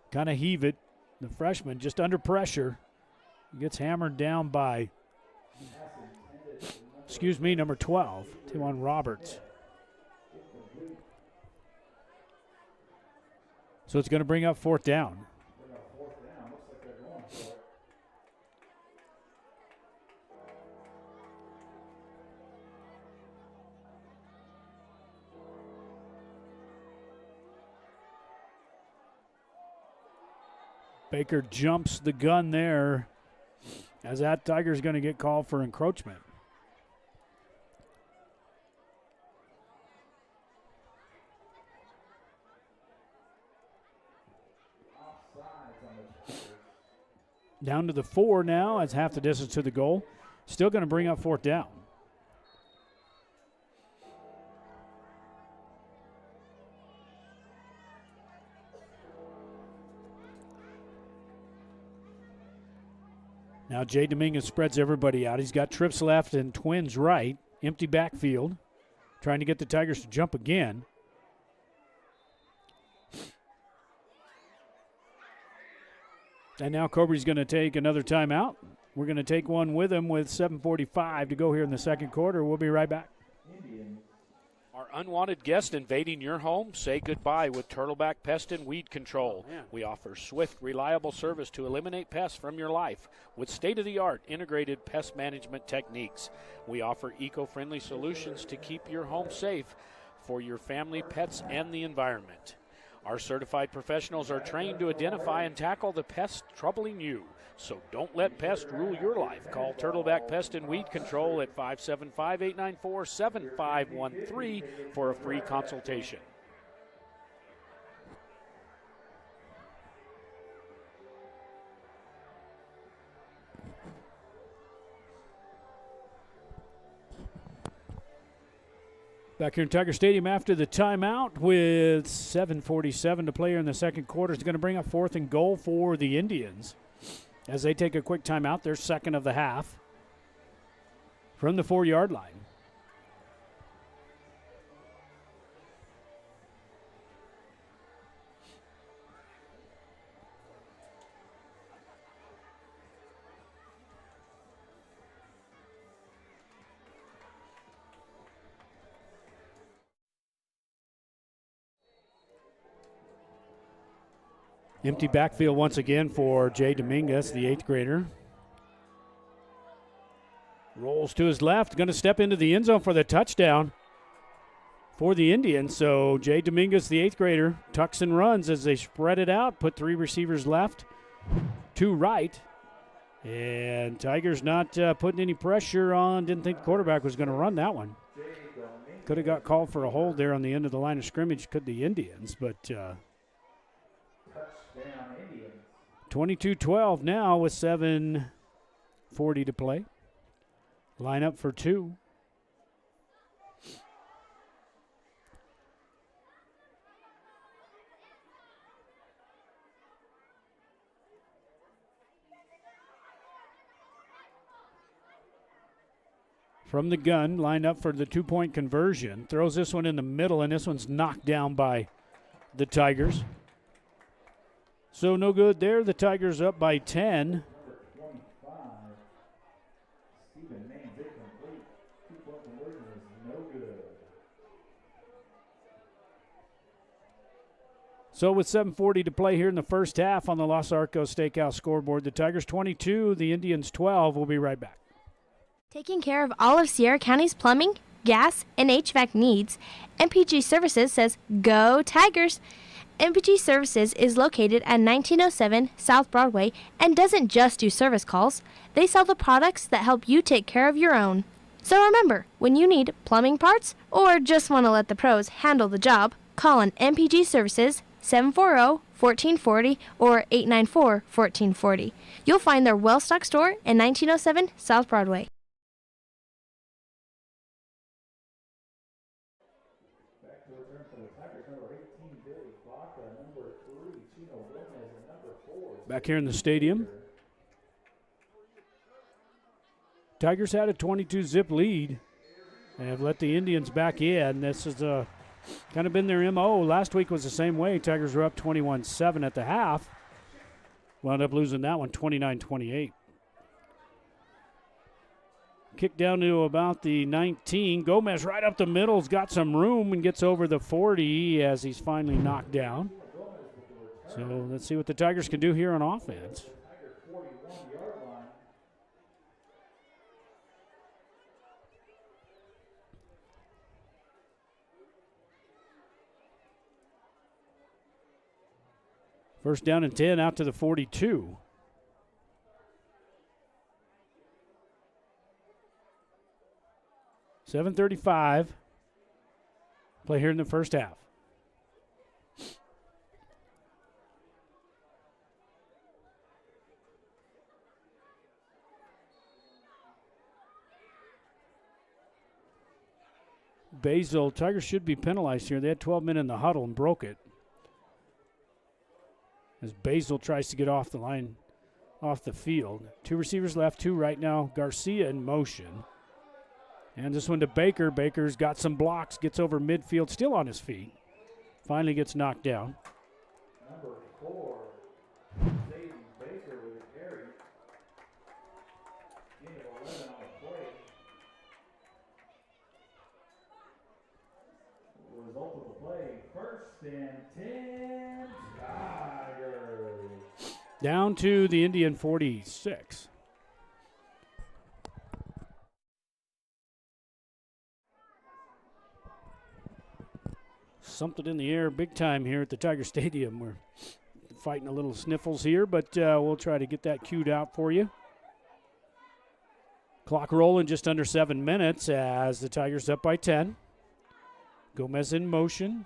kind of heave it. The freshman just under pressure. Gets hammered down by, number 12, Timon Roberts. So it's going to bring up 4th down. Baker jumps the gun there as that Tiger's going to get called for encroachment. Down to the 4 now as half the distance to the goal. Still going to bring up 4th down. Now Jay Dominguez spreads everybody out. He's got trips left and twins right. Empty backfield. Trying to get the Tigers to jump again. And now Cobre's going to take another timeout. We're going to take one with him with 7:45 to go here in the second quarter. We'll be right back. Are unwanted guests invading your home? Say goodbye with Turtleback Pest and Weed Control. We offer swift, reliable service to eliminate pests from your life with state-of-the-art integrated pest management techniques. We offer eco-friendly solutions to keep your home safe for your family, pets, and the environment. Our certified professionals are trained to identify and tackle the pests troubling you. So don't let pests rule your life. Call Turtleback Pest and Weed Control at 575-894-7513 for a free consultation. Back here in Tiger Stadium after the timeout with 7:47 to play here in the second quarter. It's going to bring up 4th and goal for the Indians as they take a quick timeout. They're second of the half from the 4-yard line. Empty backfield once again for Jay Dominguez, the 8th grader. Rolls to his left, going to step into the end zone for the touchdown for the Indians. So Jay Dominguez, the 8th grader, tucks and runs as they spread it out, put 3 receivers left, 2 right. And Tigers not putting any pressure on, didn't think the quarterback was going to run that one. Could have got called for a hold there on the end of the line of scrimmage, could the Indians, but 22-12 now with 7:40 to play. Line up for 2. From the gun, line up for the 2-point conversion. Throws this one in the middle, and this one's knocked down by the Tigers. So no good there. The Tigers up by 10. So with 7:40 to play here in the first half on the Los Arcos Steakhouse scoreboard, the Tigers 22, the Indians 12. We'll be right back. Taking care of all of Sierra County's plumbing, gas, and HVAC needs, MPG Services says, Go Tigers! MPG Services is located at 1907 South Broadway and doesn't just do service calls. They sell the products that help you take care of your own. So remember, when you need plumbing parts or just want to let the pros handle the job, call on MPG Services 740-1440 or 894-1440. You'll find their well-stocked store in 1907 South Broadway. Back here in the stadium. Tigers had a 22-zip lead and have let the Indians back in. This has kind of been their MO. Last week was the same way. Tigers were up 21-7 at the half. Wound up losing that one 29-28. Kick down to about the 19. Gomez right up the middle's got some room and gets over the 40 as he's finally knocked down. So let's see what the Tigers can do here on offense. First down and 10 out to the 42. .35 play here in the first half. Basil, Tigers should be penalized here. They had 12 men in the huddle and broke it. As Basil tries to get off the line, off the field. 2 receivers left, 2 right now. Garcia in motion. And this one to Baker. Baker's got some blocks, gets over midfield, still on his feet. Finally gets knocked down. Number 4, Zayden Baker with a carry. Gain of 11 on the play. The result of the play, first and 10, Tigers. Down to the Indian 46. Something in the air big time here at the Tiger Stadium. We're fighting a little sniffles here, but we'll try to get that cued out for you. Clock rolling just under 7 minutes as the Tigers up by 10. Gomez in motion.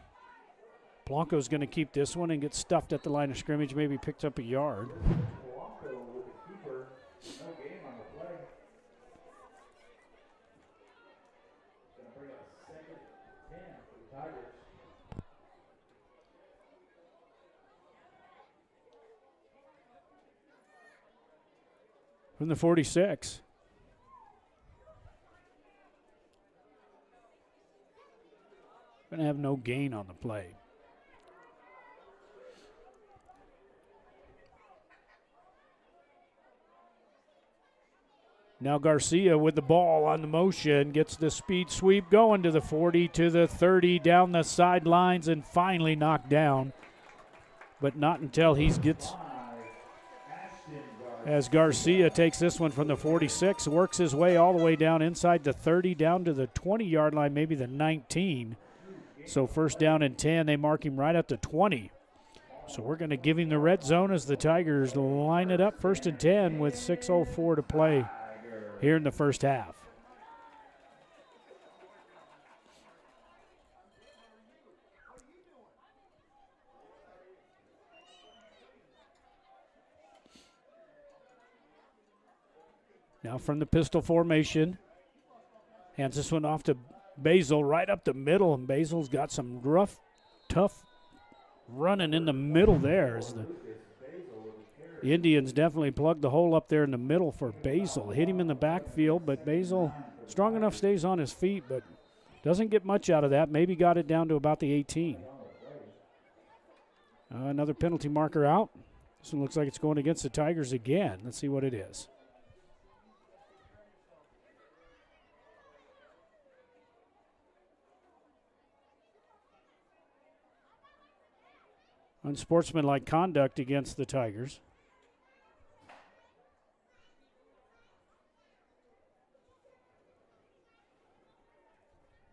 Blanco's going to keep this one and get stuffed at the line of scrimmage, maybe picked up a yard. Blanco with the keeper. No game on the play. Going to bring up 2nd and 10 for the Tigers. From the 46. Going to have no gain on the play. Now Garcia with the ball on the motion, gets the speed sweep going to the 40, to the 30, down the sidelines, and finally knocked down. But not until he gets, as Garcia takes this one from the 46, works his way all the way down inside the 30, down to the 20-yard line, maybe the 19. So first down and 10, they mark him right at the 20. So we're going to give him the red zone as the Tigers line it up 1st and 10 with 6:04 to play here in the first half. Now from the pistol formation, hands this one off to Basil right up the middle, and Basil's got some rough, tough running in the middle there. As the Indians definitely plugged the hole up there in the middle for Basil. Hit him in the backfield, but Basil strong enough, stays on his feet, but doesn't get much out of that. Maybe got it down to about the 18. Another penalty marker out. This one looks like it's going against the Tigers again. Let's see what it is. Unsportsmanlike conduct against the Tigers.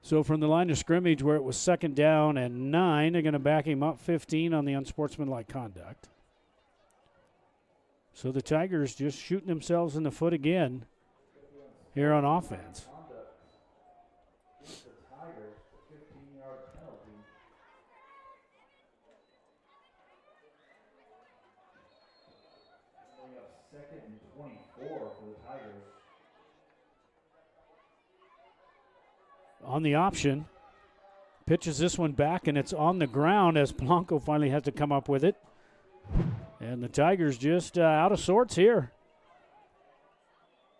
So from the line of scrimmage where it was 2nd down and 9, they're going to back him up 15 on the unsportsmanlike conduct. So the Tigers just shooting themselves in the foot again here on offense. Second and 24 for the Tigers. On the option, pitches this one back, and it's on the ground as Blanco finally has to come up with it. And the Tigers just out of sorts here.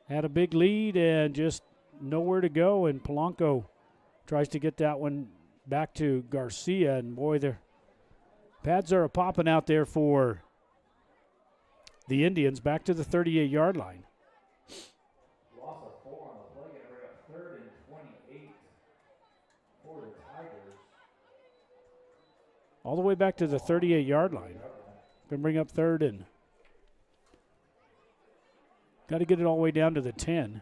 Had a big lead and just nowhere to go, and Polanco tries to get that one back to Garcia, and boy, their pads are popping out there for the Indians, back to the 38-yard line. Loss of 4 on the play, and bring up 3rd and 28 for the Tigers. All the way back to the 38-yard line. Can bring up 3rd and got to get it all the way down to the 10.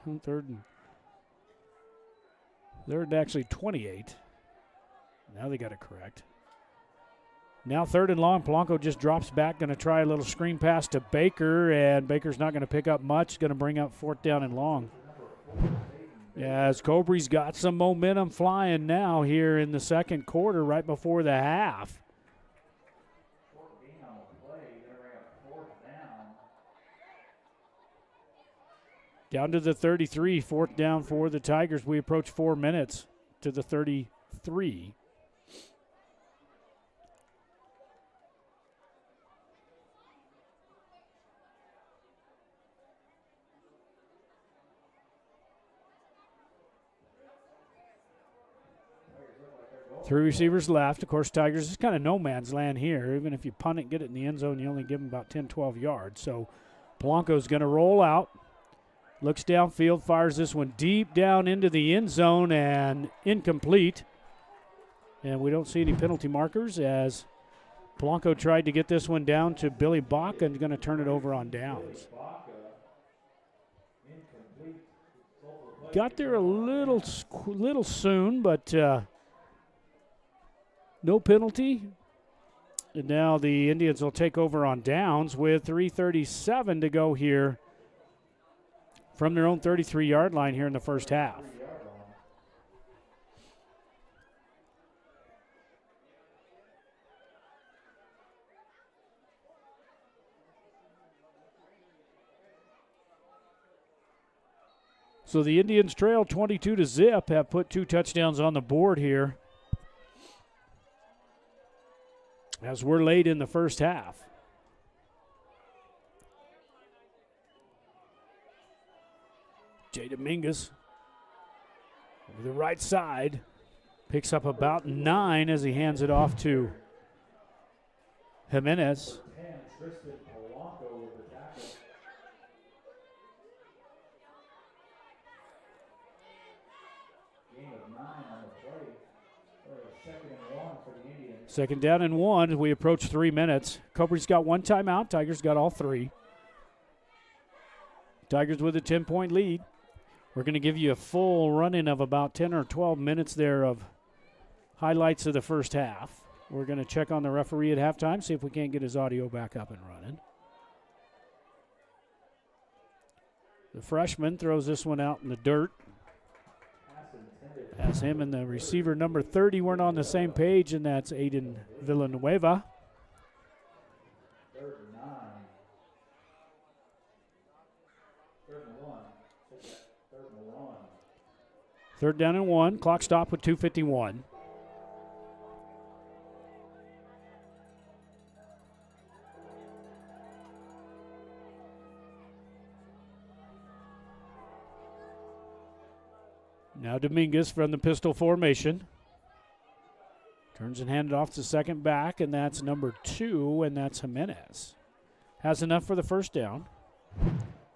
3rd and actually 28. Now they got it correct. Now 3rd and long. Polanco just drops back, going to try a little screen pass to Baker, and Baker's not going to pick up much. Going to bring up 4th down and long. As Cobre's got some momentum flying now here in the second quarter, right before the half. Down to the 33, 4th down for the Tigers. We approach 4 minutes to the 33. Three receivers left. Of course, Tigers is kind of no man's land here. Even if you punt it, get it in the end zone, you only give them about 10, 12 yards. So Polanco's going to roll out. Looks downfield, fires this one deep down into the end zone and incomplete. And we don't see any penalty markers as Polanco tried to get this one down to Billy Baca and going to turn it over on downs. Got there a little soon, but No penalty. And now the Indians will take over on downs with 3:37 to go here from their own 33-yard line here in the first half. So the Indians trail 22-0, have put 2 touchdowns on the board here as we're late in the first half. Jay Dominguez over the right side picks up about 9 as he hands it off to Jimenez. Second down and 1. We approach 3 minutes. Cobre's got 1 timeout. Tigers got all 3. Tigers with a 10-point lead. We're going to give you a full run-in of about 10 or 12 minutes there of highlights of the first half. We're going to check on the referee at halftime, see if we can't get his audio back up and running. The freshman throws this one out in the dirt. As him and the receiver number 30 weren't on the same page, and that's Aiden Villanueva. Third down and 1. Clock stop with 2:51. Now Dominguez from the pistol formation. Turns and hands it off to second back, and that's number 2, and that's Jimenez. Has enough for the first down.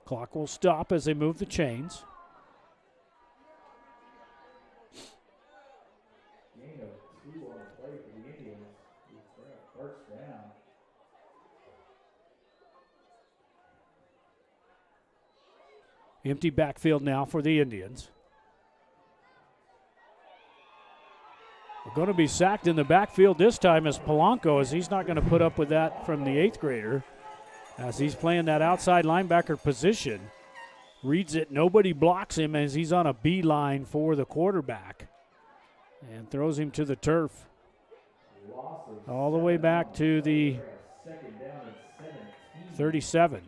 Clock will stop as they move the chains. Gain of 2 on the play for the Indians. First down. Empty backfield now for the Indians. We're going to be sacked in the backfield this time as Polanco, as he's not going to put up with that from the 8th grader, as he's playing that outside linebacker position. Reads it, nobody blocks him as he's on a beeline for the quarterback and throws him to the turf. All the way back to the 37.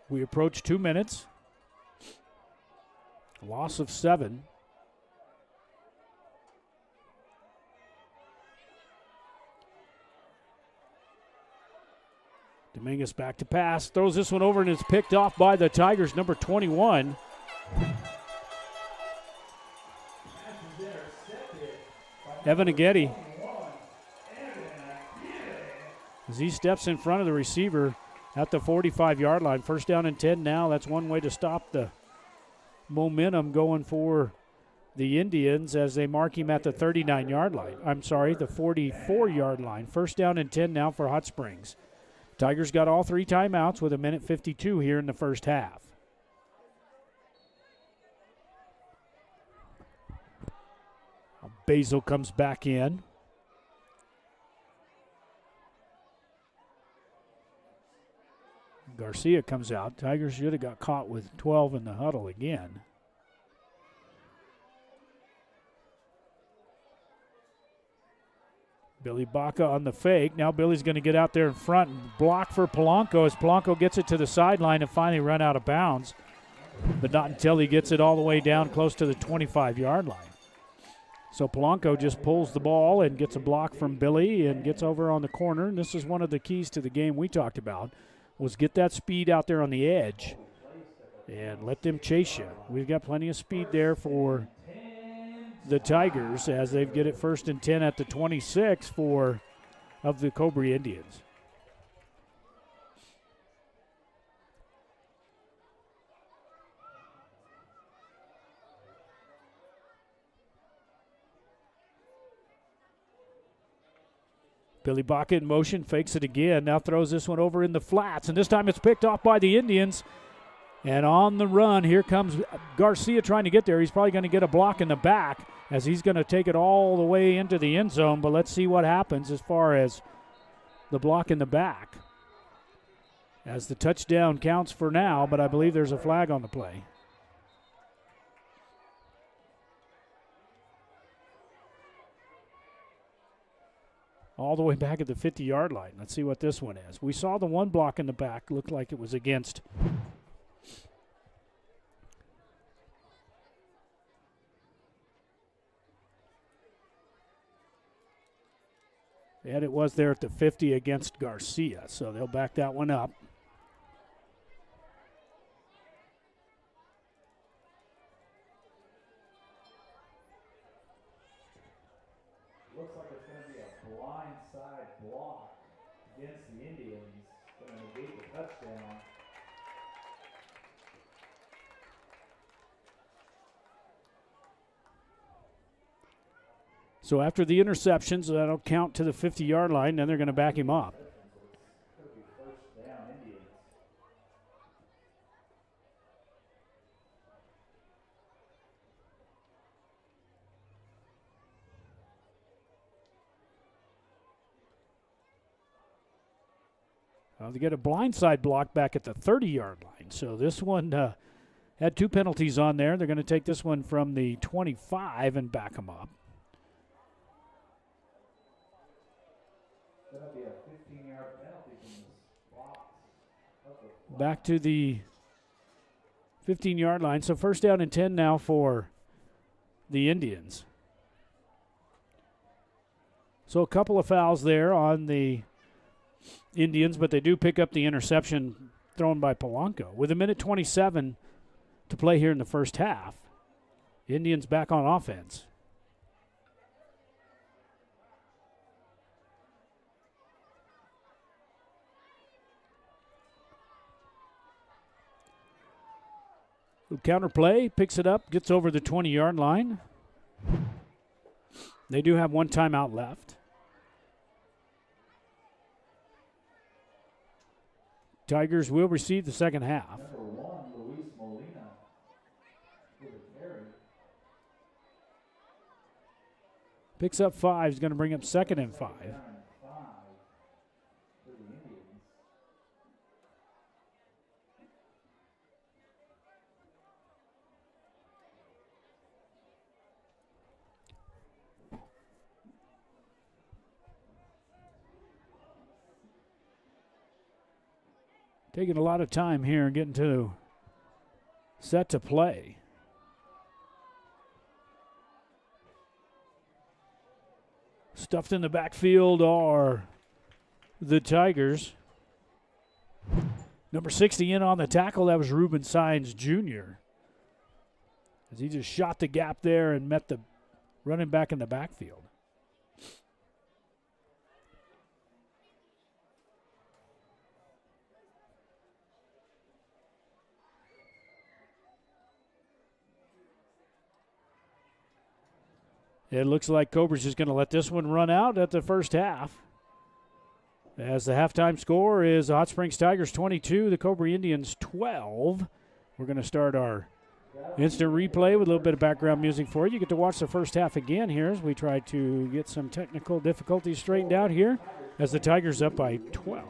We approach 2 minutes. Loss of 7. Dominguez back to pass, throws this one over, and it's picked off by the Tigers, number 21. Evan Agetti. As he steps in front of the receiver at the 45-yard line. First down and 10 now. That's one way to stop the momentum going for the Indians as they mark him at the 39-yard line. I'm sorry, the 44-yard line. First down and 10 now for Hot Springs. Tigers got all 3 timeouts with 1:52 here in the first half. Basil comes back in. Garcia comes out. Tigers should have got caught with 12 in the huddle again. Billy Baca on the fake. Now Billy's going to get out there in front and block for Polanco as Polanco gets it to the sideline and finally run out of bounds. But not until he gets it all the way down close to the 25-yard line. So Polanco just pulls the ball and gets a block from Billy and gets over on the corner. And this is one of the keys to the game we talked about, was get that speed out there on the edge and let them chase you. We've got plenty of speed there for the Tigers as they get it 1st and 10 at the 26 of the Cobre Indians. Billy Baca in motion, fakes it again, now throws this one over in the flats, and this time it's picked off by the Indians. And on the run, here comes Garcia trying to get there. He's probably going to get a block in the back as he's going to take it all the way into the end zone, but let's see what happens as far as the block in the back. As the touchdown counts for now, but I believe there's a flag on the play. All the way back at the 50-yard line. Let's see what this one is. We saw the one block in the back. Looked like it was against and it was there at the 50 against Garcia, so they'll back that one up. Looks like it's going to be a blind side block against the Indians. Going to negate the touchdown. So after the interceptions, that'll count to the 50-yard line, then they're going to back him up. First down, Indians. They get a blindside block back at the 30-yard line. So this one had 2 penalties on there. They're going to take this one from the 25 and back him up. That'll be a 15-yard penalty from the spot. Back to the 15-yard line. So first down and 10 now for the Indians. So a couple of fouls there on the Indians, but they do pick up the interception thrown by Polanco. With 1:27 to play here in the first half, Indians back on offense. Counter play, picks it up, gets over the 20-yard line. They do have one timeout left. Tigers will receive the second half. Number 1, Luis Molina with a carry. Picks up 5, is going to bring up second and 5. Down and 5 for the Indians. Taking a lot of time here getting to set to play. Stuffed in the backfield are the Tigers. Number 60 in on the tackle, that was Ruben Saenz Jr. As he just shot the gap there and met the running back in the backfield. It looks like Cobra's just going to let this one run out at the first half. As the halftime score is Hot Springs Tigers 22, the Cobre Indians 12. We're going to start our instant replay with a little bit of background music for you. You get to watch the first half again here as we try to get some technical difficulties straightened out here as the Tigers up by 12.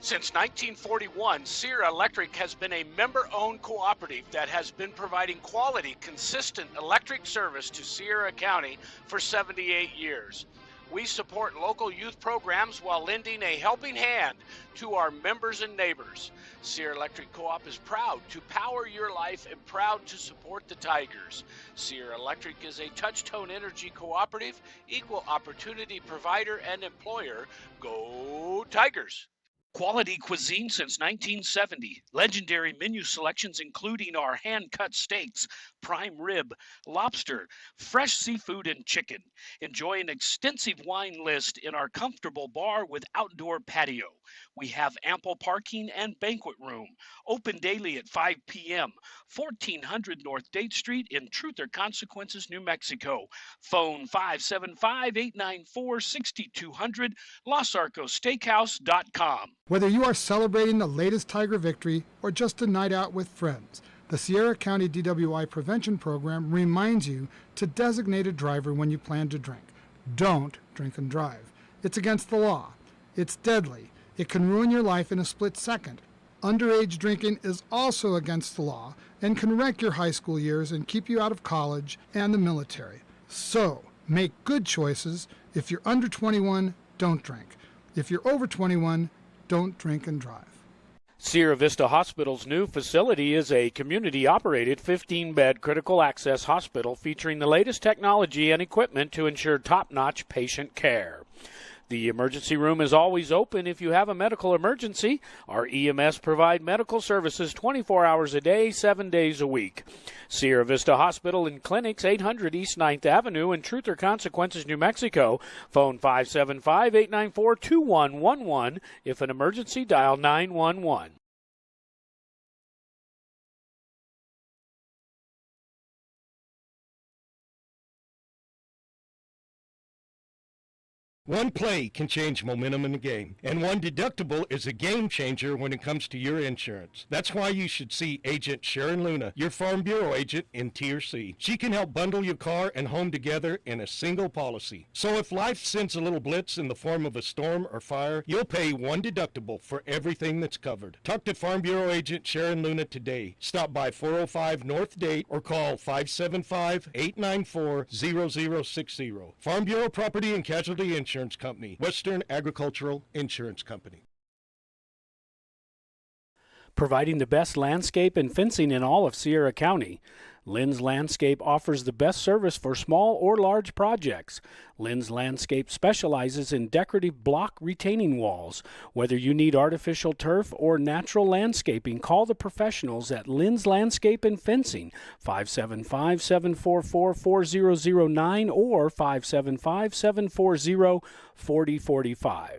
Since 1941, Sierra Electric has been a member-owned cooperative that has been providing quality, consistent electric service to Sierra County for 78 years. We support local youth programs while lending a helping hand to our members and neighbors. Sierra Electric Co-op is proud to power your life and proud to support the Tigers. Sierra Electric is a touch-tone energy cooperative, equal opportunity provider and employer. Go Tigers! Quality cuisine since 1970. Legendary menu selections including our hand-cut steaks, prime rib, lobster, fresh seafood, and chicken. Enjoy an extensive wine list in our comfortable bar with outdoor patio. We have ample parking and banquet room. Open daily at 5 p.m. 1400 North Date Street in Truth or Consequences, New Mexico. Phone 575-894-6200, LosArcosSteakhouse.com. Whether you are celebrating the latest Tiger victory or just a night out with friends, the Sierra County DWI Prevention Program reminds you to designate a driver when you plan to drink. Don't drink and drive. It's against the law. It's deadly. It can ruin your life in a split second. Underage drinking is also against the law and can wreck your high school years and keep you out of college and the military. So, make good choices. If you're under 21, don't drink. If you're over 21, don't drink and drive. Sierra Vista Hospital's new facility is a community-operated 15-bed critical access hospital featuring the latest technology and equipment to ensure top-notch patient care. The emergency room is always open if you have a medical emergency. Our EMS provide medical services 24 hours a day, 7 days a week. Sierra Vista Hospital and Clinics, 800 East 9th Avenue in Truth or Consequences, New Mexico. Phone 575-894-2111. If an emergency, dial 911. One play can change momentum in the game, and one deductible is a game changer when it comes to your insurance. That's why you should see Agent Sharon Luna, your Farm Bureau agent in Tier C. She can help bundle your car and home together in a single policy. So if life sends a little blitz in the form of a storm or fire, you'll pay one deductible for everything that's covered. Talk to Farm Bureau agent Sharon Luna today. Stop by 405 North Date or call 575-894-0060. Farm Bureau Property and Casualty Insurance Company, Western Agricultural Insurance Company. Providing the best landscape and fencing in all of Sierra County. Lynn's Landscape offers the best service for small or large projects. Lynn's Landscape specializes in decorative block retaining walls. Whether you need artificial turf or natural landscaping, call the professionals at Lynn's Landscape and Fencing, 575-744-4009 or 575-740-4045.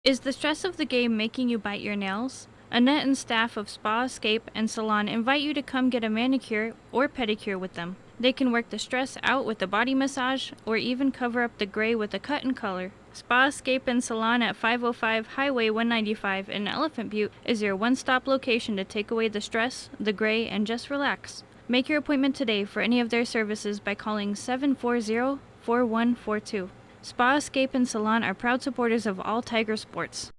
Is the stress of the game making you bite your nails? Annette and staff of Spa, Escape, and Salon invite you to come get a manicure or pedicure with them. They can work the stress out with a body massage or even cover up the gray with a cut and color. Spa, Escape, and Salon at 505 Highway 195 in Elephant Butte is your one-stop location to take away the stress, the gray, and just relax. Make your appointment today for any of their services by calling 740-4142. Spa, Escape, and Salon are proud supporters of all Tiger sports.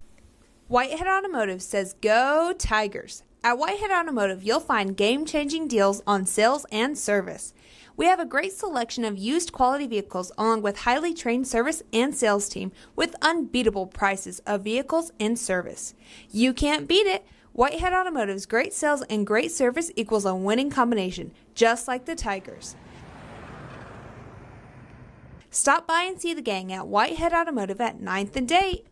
Whitehead Automotive says go Tigers. At Whitehead Automotive, you'll find game-changing deals on sales and service. We have a great selection of used quality vehicles along with highly trained service and sales team with unbeatable prices of vehicles and service. You can't beat it. Whitehead Automotive's great sales and great service equals a winning combination, just like the Tigers. Stop by and see the gang at Whitehead Automotive at 9th and Date.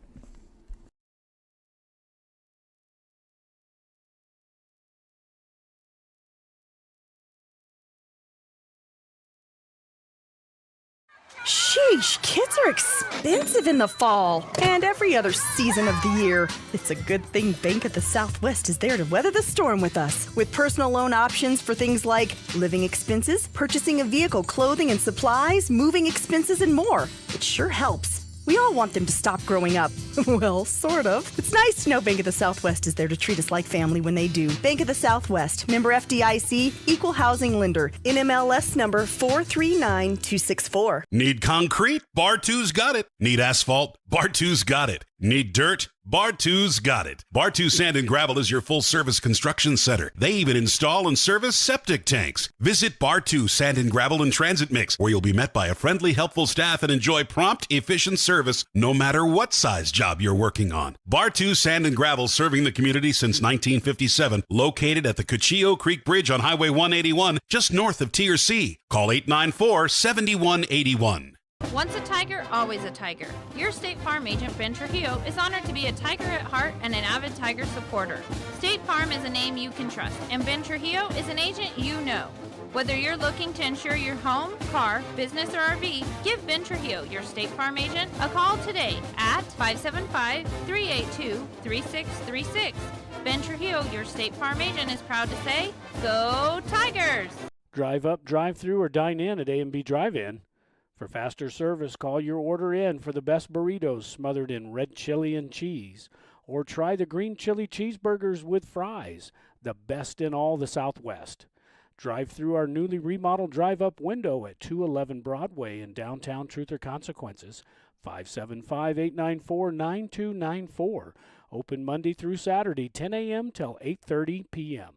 Sheesh, kids are expensive in the fall and every other season of the year. It's a good thing Bank of the Southwest is there to weather the storm with us. With personal loan options for things like living expenses, purchasing a vehicle, clothing and supplies, moving expenses, and more. It sure helps. We all want them to stop growing up. Well, sort of. It's nice to know Bank of the Southwest is there to treat us like family when they do. Bank of the Southwest, member FDIC, equal housing lender, NMLS number 439264. Need concrete? Bar2's got it. Need asphalt? Bar2's got it. Need dirt? Bar2's got it. Bar2 Sand and Gravel is your full-service construction center. They even install and service septic tanks. Visit Bar2 Sand and Gravel and Transit Mix, where you'll be met by a friendly, helpful staff and enjoy prompt, efficient service no matter what size job you're working on. Bar2 Sand and Gravel, serving the community since 1957, located at the Cuchillo Creek Bridge on Highway 181, just north of Tier C. Call 894-7181. Once a Tiger, always a Tiger. Your State Farm agent, Ben Trujillo, is honored to be a Tiger at heart and an avid Tiger supporter. State Farm is a name you can trust, and Ben Trujillo is an agent you know. Whether you're looking to insure your home, car, business, or RV, give Ben Trujillo, your State Farm agent, a call today at 575-382-3636. Ben Trujillo, your State Farm agent, is proud to say, Go Tigers! Drive up, drive through, or dine in at A&B Drive-In. For faster service, call your order in for the best burritos smothered in red chili and cheese. Or try the green chili cheeseburgers with fries, the best in all the Southwest. Drive through our newly remodeled drive-up window at 211 Broadway in downtown Truth or Consequences, 575-894-9294. Open Monday through Saturday, 10 a.m. till 8:30 p.m.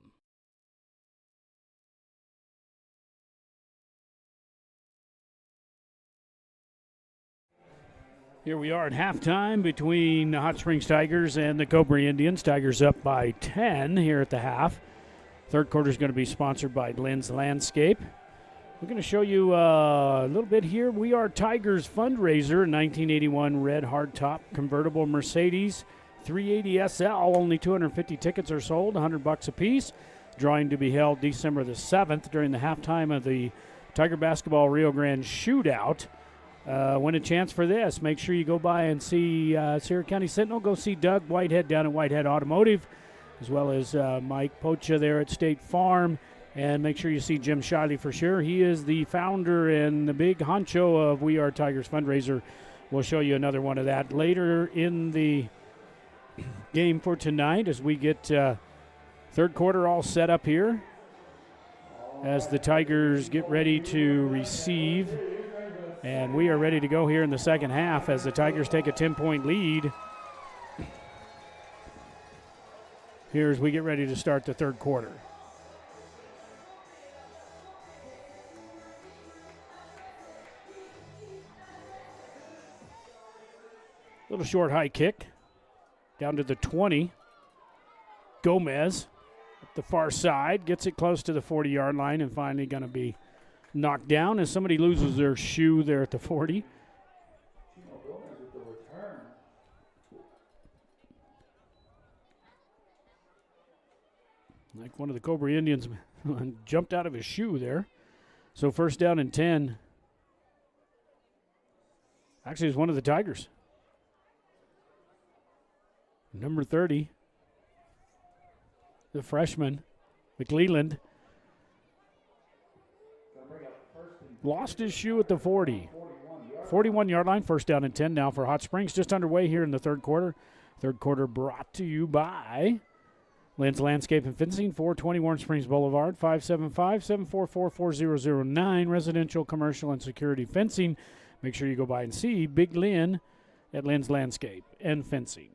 Here we are at halftime between the Hot Springs Tigers and the Cobre Indians. Tigers up by 10 here at the half. Third quarter is going to be sponsored by Lynn's Landscape. We're going to show you a little bit here. We Are Tigers fundraiser, 1981 red hardtop convertible Mercedes 380 SL. Only 250 tickets are sold, $100 a piece. Drawing to be held December the 7th during the halftime of the Tiger Basketball Rio Grande Shootout. Win a chance for this. Make sure you go by and see Sierra County Sentinel. Go see Doug Whitehead down at Whitehead Automotive, as well as Mike Pocha there at State Farm. And make sure you see Jim Shiley for sure. He is the founder and the big honcho of We Are Tigers fundraiser. We'll show you another one of that later in the game for tonight as we get third quarter all set up here as the Tigers get ready to receive. And we are ready to go here in the second half as the Tigers take a 10-point lead. Here as we get ready to start the third quarter. Little short high kick down to the 20. Gomez up the far side gets it close to the 40-yard line and finally going to be knocked down as somebody loses their shoe there at the 40. Like one of the Cobre Indians jumped out of his shoe there. So first down and 10. Actually, it's one of the Tigers. Number 30, the freshman, McLeland. Lost his shoe at the 40. 41-yard line, first down and 10 now for Hot Springs. Just underway here in the third quarter. Third quarter brought to you by Lynn's Landscape and Fencing, 420 Warren Springs Boulevard, 575-744-4009. Residential, commercial, and security fencing. Make sure you go by and see Big Lynn at Lynn's Landscape and Fencing.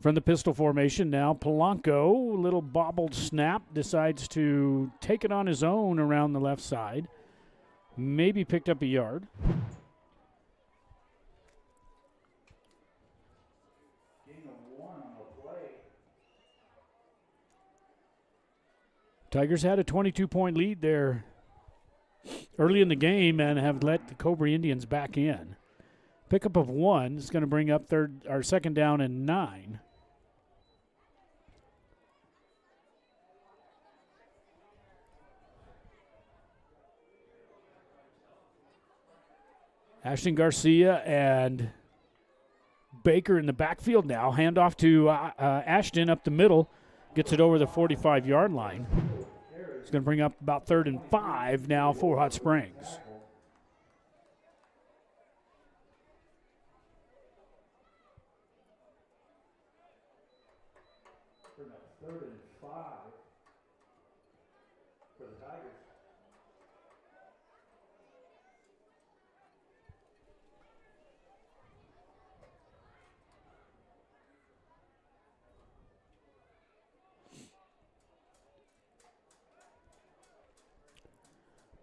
From the pistol formation now, Polanco, little bobbled snap, decides to take it on his own around the left side. Maybe picked up a yard. Tigers had a 22-point lead there early in the game and have let the Cobre Indians back in. Pickup of 1 is going to bring up second down and 9. Ashton Garcia and Baker in the backfield now. Handoff to Ashton up the middle. Gets it over the 45-yard line. It's going to bring up about 3rd and 5 now for Hot Springs. Third and 5 for the Tigers.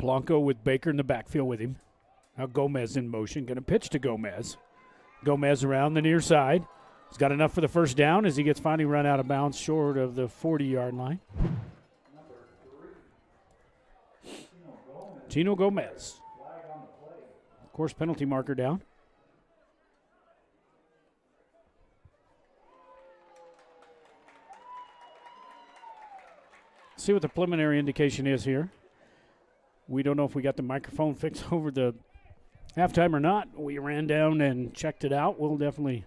Polanco with Baker in the backfield with him. Now Gomez in motion, going to pitch to Gomez. Gomez around the near side. He's got enough for the first down as he gets finally run out of bounds short of the 40-yard line. Tino Gomez. Of course, penalty marker down. See what the preliminary indication is here. We don't know if we got the microphone fixed over the halftime or not. We ran down and checked it out. We'll definitely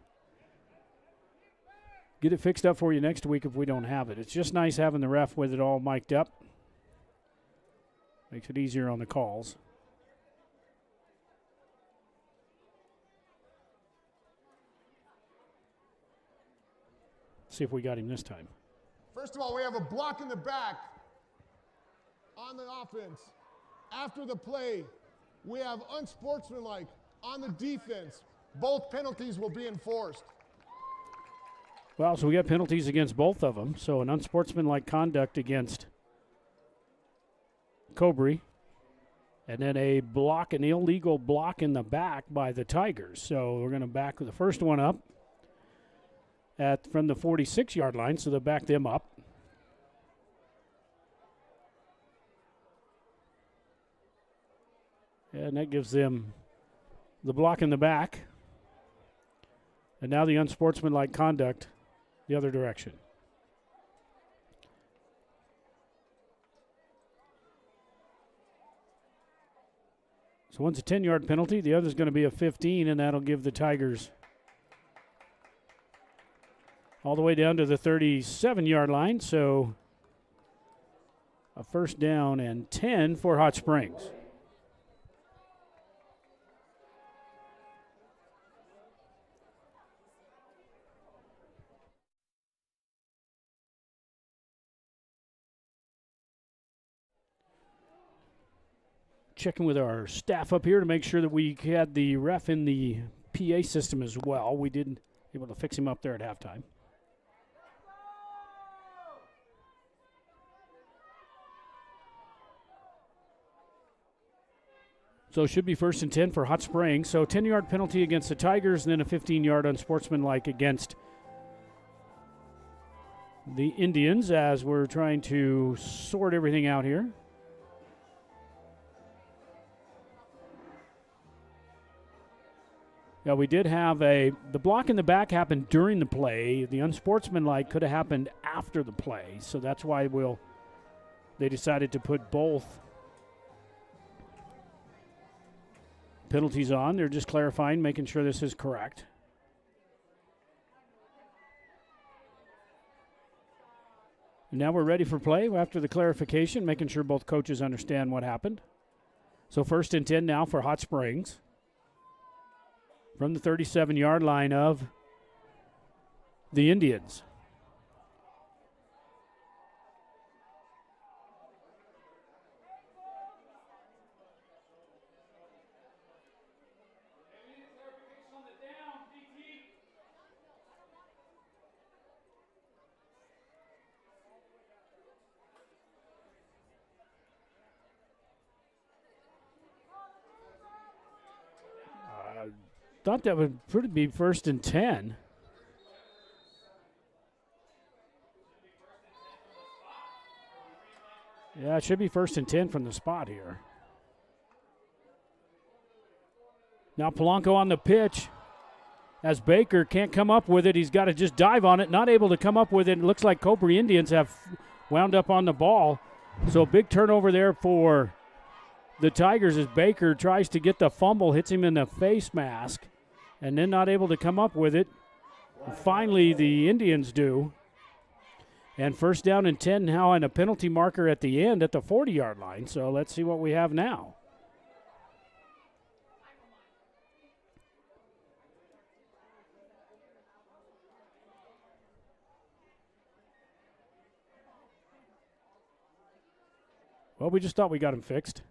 get it fixed up for you next week if we don't have it. It's just nice having the ref with it all mic'd up. Makes it easier on the calls. See if we got him this time. First of all, we have a block in the back on the offense. After the play, we have unsportsmanlike on the defense. Both penalties will be enforced. Well, so we got penalties against both of them. So an unsportsmanlike conduct against Cobre, and then a block, an illegal block in the back by the Tigers. So we're going to back the first one up from the 46-yard line, so they'll back them up. And that gives them the block in the back. And now the unsportsmanlike conduct the other direction. So one's a 10-yard penalty, the other's going to be a 15, and that'll give the Tigers all the way down to the 37-yard line. So a first down and 10 for Hot Springs. Checking with our staff up here to make sure that we had the ref in the PA system as well. We did able to fix him up there at halftime. So it should be first and 10 for Hot Springs. So 10-yard penalty against the Tigers and then a 15-yard unsportsmanlike against the Indians as we're trying to sort everything out here. Yeah, we did have the block in the back happened during the play. The unsportsmanlike could have happened after the play. So that's why they decided to put both penalties on. They're just clarifying, making sure this is correct. And now we're ready for play after the clarification, making sure both coaches understand what happened. So first and 10 now for Hot Springs. From the 37-yard line of the Indians. Thought that would be first and 10. Yeah, it should be first and 10 from the spot here. Now Polanco on the pitch as Baker can't come up with it. He's got to just dive on it, not able to come up with it. It looks like Cobre Indians have wound up on the ball. So a big turnover there for the Tigers as Baker tries to get the fumble, hits him in the face mask, and then not able to come up with it. Finally, the Indians do. And first down and 10 now, and a penalty marker at the end at the 40-yard line. So let's see what we have now. Well, we just thought we got him fixed.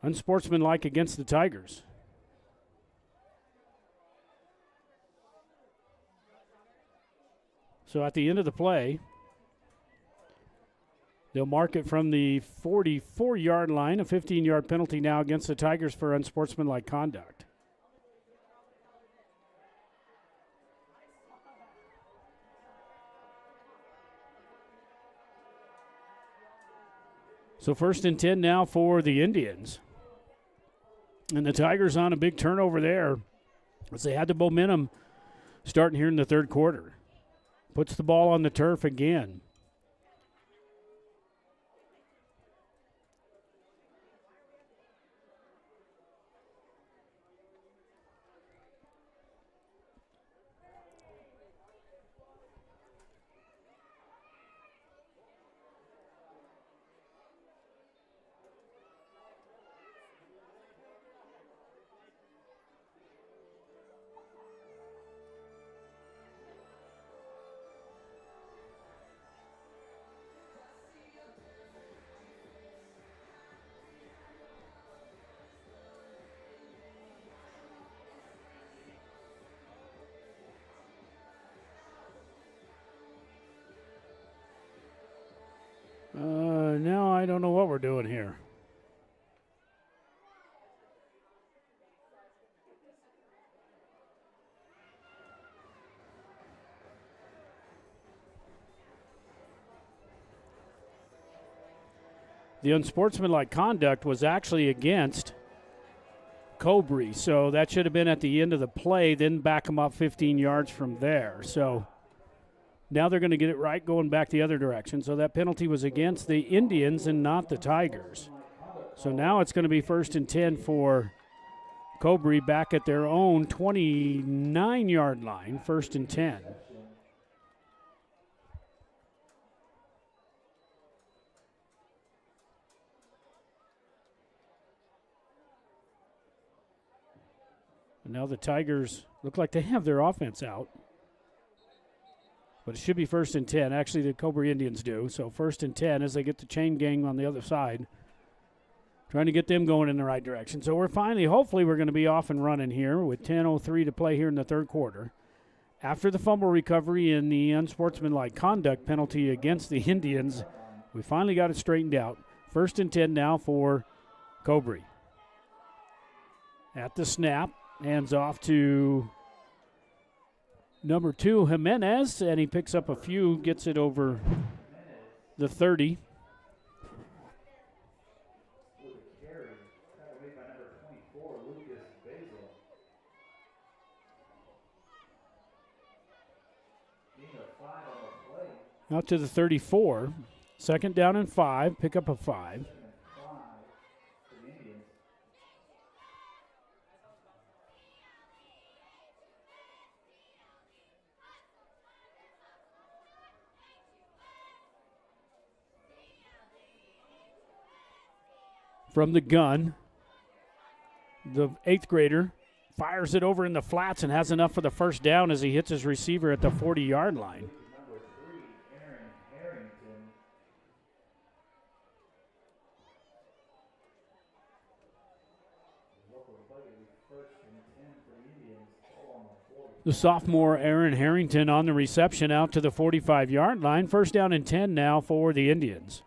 Unsportsmanlike against the Tigers. So at the end of the play, They'll mark it from the 44-yard line, a 15-yard penalty now against the Tigers for unsportsmanlike conduct. So 1st and 10 now for the Indians. And the Tigers on a big turnover there as they had the momentum starting here in the third quarter. Puts the ball on the turf again. Now I don't know what we're doing here. The unsportsmanlike conduct was actually against Cobre, so that should have been at the end of the play, then back them up 15 yards from there. So now they're going to get it right going back the other direction. So that penalty was against the Indians and not the Tigers. So now it's going to be 1st and 10 for Cobre back at their own 29-yard line, 1st and 10. And now the Tigers look like they have their offense out. But it should be 1st and 10. Actually, the Cobre Indians do. So 1st and 10 as they get the chain gang on the other side. Trying to get them going in the right direction. So we're finally, hopefully we're going to be off and running here with 10:03 to play here in the third quarter. After the fumble recovery and the unsportsmanlike conduct penalty against the Indians, we finally got it straightened out. 1st and 10 now for Cobre. At the snap, hands off to number 2, Jimenez, and he picks up a few, gets it over the 30. Out to the 34. 2nd down and 5, pick up a 5. From the gun, the 8th grader fires it over in the flats and has enough for the 1st down as he hits his receiver at the 40-yard line. The sophomore Aaron Harrington on the reception out to the 45-yard line. 1st down and 10 now for the Indians.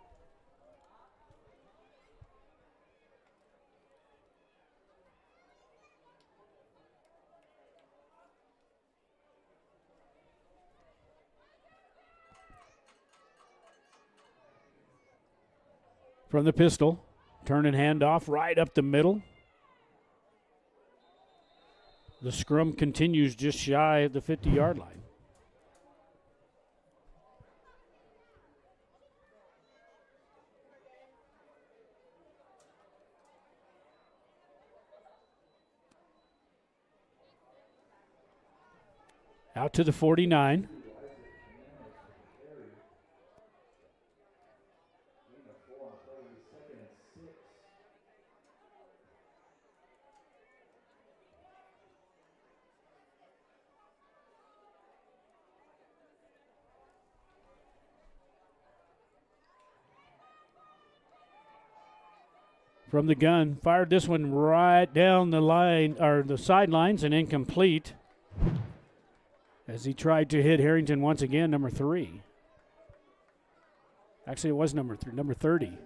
From the pistol, turn and hand off right up the middle. The scrum continues just shy of the 50-yard line. Out to the 49. From the gun, fired this one right down the line, or the sidelines, and incomplete as he tried to hit Harrington once again, number 3. Actually, it was number 30.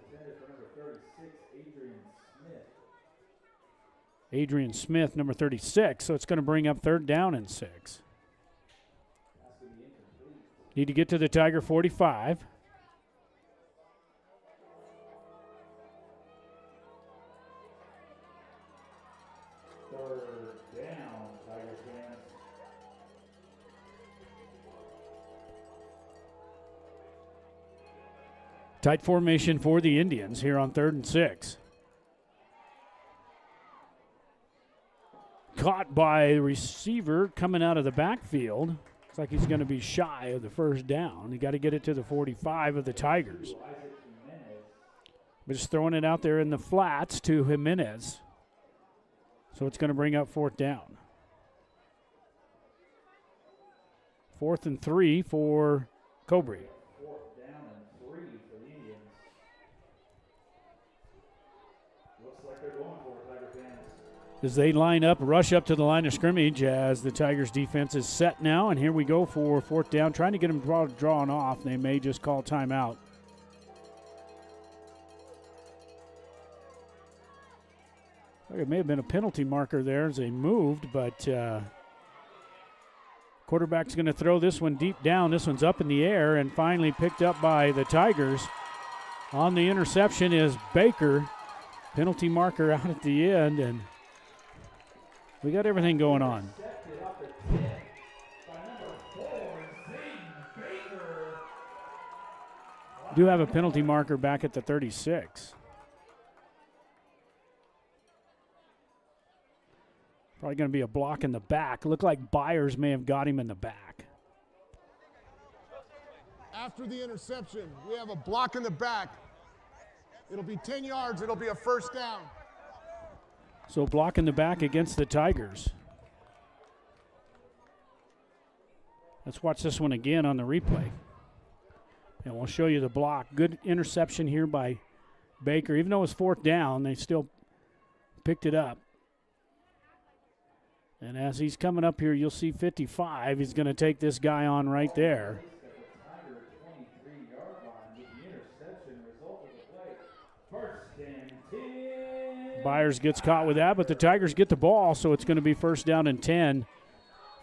Adrian Smith, number 36. So it's going to bring up 3rd down and 6. Need to get to the Tiger 45. Tight formation for the Indians here on 3rd and 6. Caught by the receiver coming out of the backfield. Looks like he's going to be shy of the 1st down. You got to get it to the 45 of the Tigers. But just throwing it out there in the flats to Jimenez. So it's going to bring up 4th down. 4th and 3 for Cobre. As they line up, rush up to the line of scrimmage as the Tigers defense is set now. And here we go for 4th down, trying to get them drawn off. They may just call timeout. It may have been a penalty marker there as they moved, but quarterback's going to throw this one deep down. This one's up in the air and finally picked up by the Tigers. On the interception is Baker. Penalty marker out at the end, and we got everything going on. Do have a penalty marker back at the 36. Probably going to be a block in the back. Looked like Byers may have got him in the back. After the interception, we have a block in the back. It'll be 10 yards. It'll be a 1st down. So block in the back against the Tigers. Let's watch this one again on the replay. And we'll show you the block. Good interception here by Baker. Even though it was 4th down, they still picked it up. And as he's coming up here, you'll see 55. He's going to take this guy on right there. Byers gets caught with that, but the Tigers get the ball, so it's going to be 1st down and 10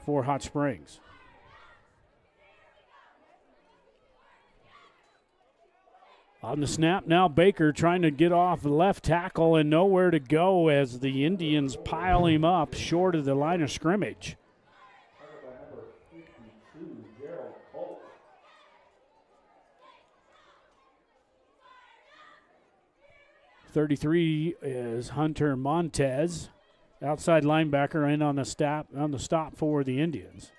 for Hot Springs. On the snap now, Baker trying to get off the left tackle and nowhere to go as the Indians pile him up short of the line of scrimmage. 33 is Hunter Montez, outside linebacker, in on the stop for the Indians.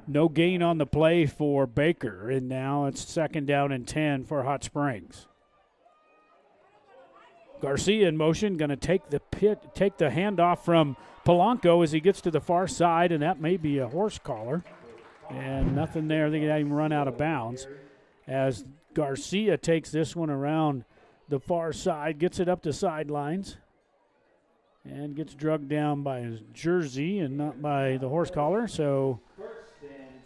No gain on the play for Baker, and now it's 2nd down and 10 for Hot Springs. Garcia in motion, going to take the handoff from Polanco as he gets to the far side, and that may be a horse collar. And nothing there. They got him run out of bounds as Garcia takes this one around the far side, gets it up the sidelines, and gets drugged down by his jersey and not by the horse collar. So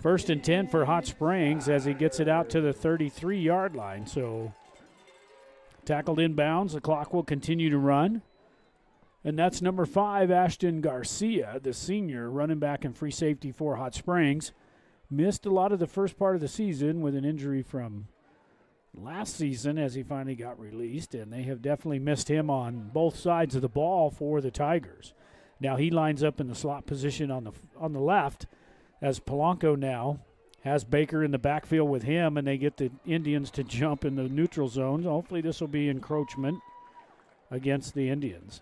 1st and 10 for Hot Springs as he gets it out to the 33-yard line. So tackled inbounds. The clock will continue to run. And that's number 5, Ashton Garcia, the senior, running back and free safety for Hot Springs. Missed a lot of the first part of the season with an injury from last season as he finally got released, and they have definitely missed him on both sides of the ball for the Tigers. Now he lines up in the slot position on the left as Polanco now has Baker in the backfield with him, and they get the Indians to jump in the neutral zone. Hopefully this will be encroachment against the Indians.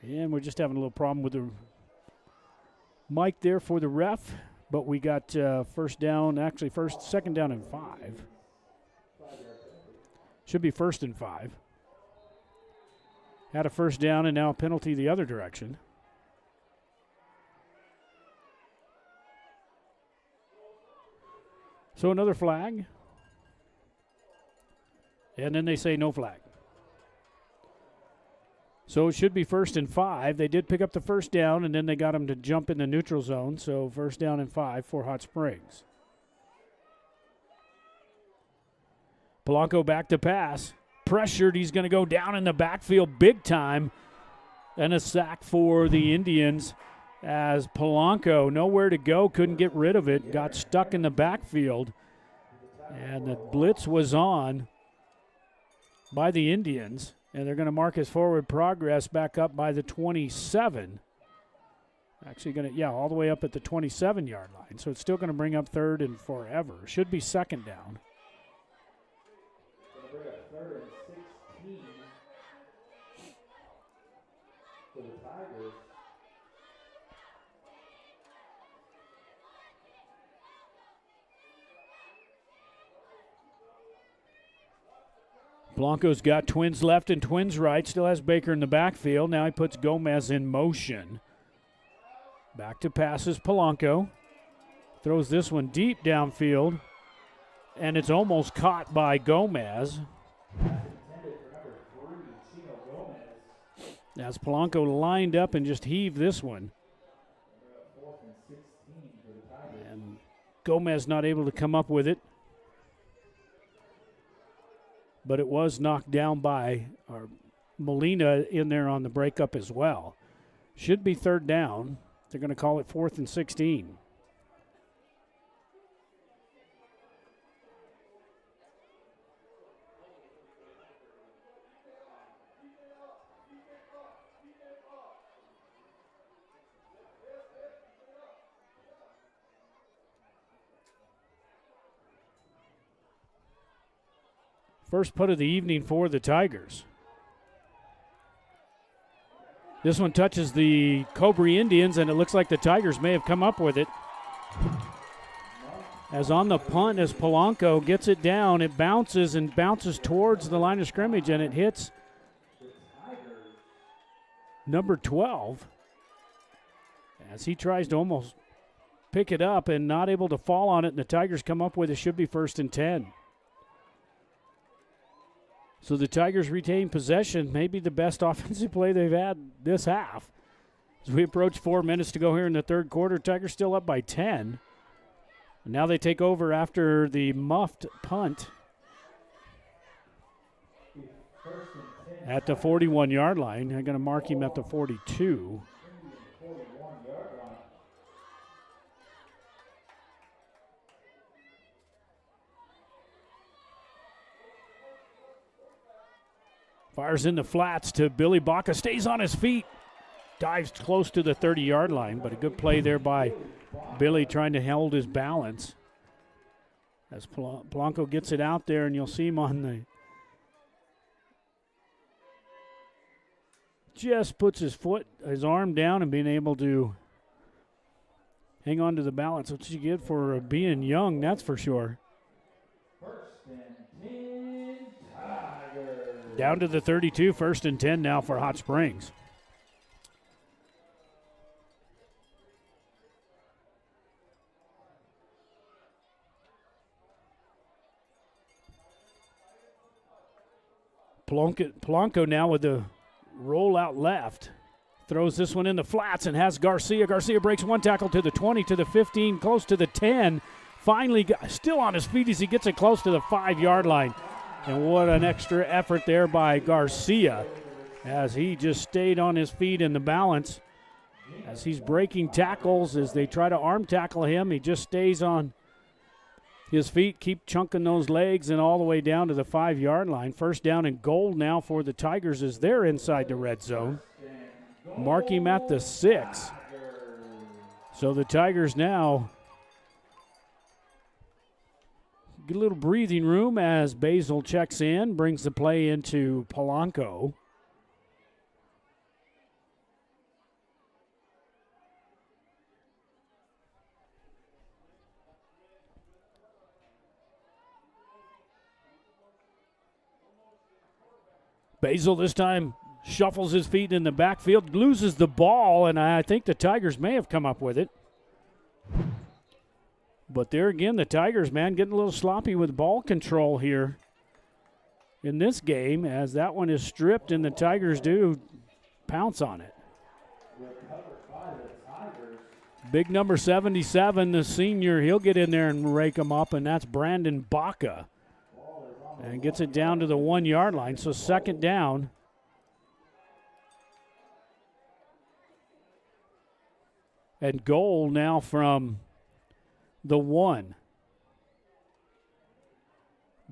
And we're just having a little problem with the mic there for the ref, but we got 1st down, actually 2nd down and 5. Should be 1st and 5. Had a 1st down and now a penalty the other direction. So another flag. And then they say no flag. So it should be 1st and 5. They did pick up the first down, and then they got them to jump in the neutral zone. So 1st down and 5 for Hot Springs. Polanco back to pass. Pressured. He's going to go down in the backfield big time. And a sack for the Indians as Polanco, nowhere to go, couldn't get rid of it, got stuck in the backfield. And the blitz was on by the Indians. And they're going to mark his forward progress back up by the 27. Actually going to, all the way up at the 27-yard line. So it's still going to bring up 3rd and forever. Should be 2nd down. Going to bring up 3rd and 16 for the Tigers. Blanco's got twins left and twins right. Still has Baker in the backfield. Now he puts Gomez in motion. Back to passes Polanco. Throws this one deep downfield. And it's almost caught by Gomez. As Polanco lined up and just heaved this one. And Gomez not able to come up with it. But it was knocked down by Molina in there on the breakup as well. Should be 3rd down. They're going to call it 4th and 16. First putt of the evening for the Tigers. This one touches the Cobre Indians, and it looks like the Tigers may have come up with it. As on the punt, as Polanco gets it down, it bounces and bounces towards the line of scrimmage, and it hits number 12. As he tries to almost pick it up and not able to fall on it, and the Tigers come up with it. Should be 1st and 10. So the Tigers retain possession, maybe the best offensive play they've had this half. As we approach 4 minutes to go here in the 3rd quarter, Tigers still up by 10. And now they take over after the muffed punt at the 41-yard line. I'm going to mark him at the 42. Fires in the flats to Billy Baca. Stays on his feet. Dives close to the 30-yard line, but a good play there by Billy trying to hold his balance. As Polanco gets it out there, and you'll see him on the... Just puts his arm down and being able to hang on to the balance. What you get for being young, that's for sure. Down to the 32, 1st and 10 now for Hot Springs. Polanco now with the rollout left. Throws this one in the flats and has Garcia. Garcia breaks one tackle to the 20, to the 15, close to the 10. Finally, still on his feet as he gets it close to the 5-yard line. And what an extra effort there by Garcia as he just stayed on his feet in the balance. As he's breaking tackles, as they try to arm tackle him, he just stays on his feet, keep chunking those legs, and all the way down to the 5-yard line. 1st down and goal now for the Tigers as they're inside the red zone. Mark him at the 6. So the Tigers now get a little breathing room as Basil checks in, brings the play into Polanco. Basil this time shuffles his feet in the backfield, loses the ball, and I think the Tigers may have come up with it. But there again, the Tigers, man, getting a little sloppy with ball control here in this game as that one is stripped, and the Tigers do pounce on it. Big number 77, the senior, he'll get in there and rake them up, and that's Brandon Baca. And gets it down to the 1 yard line, so second down. And goal now from the 1.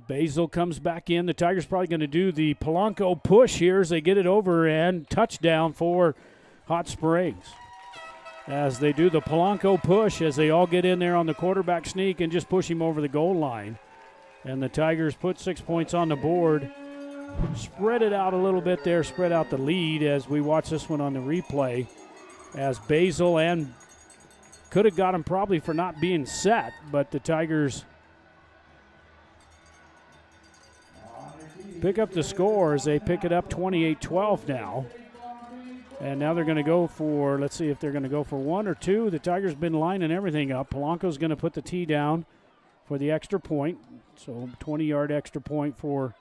Basil comes back in. The Tigers probably going to do the Polanco push here as they get it over, and touchdown for Hot Springs. As they do the Polanco push, as they all get in there on the quarterback sneak and just push him over the goal line. And the Tigers put 6 points on the board. Spread it out a little bit there, spread out the lead as we watch this one on the replay. As Basil and could have got him probably for not being set, but the Tigers pick up the score as they pick it up 28-12 now. And now they're going to go for, let's see if they're going to go for 1 or 2. The Tigers been lining everything up. Polanco's going to put the tee down for the extra point. So 20-yard extra point for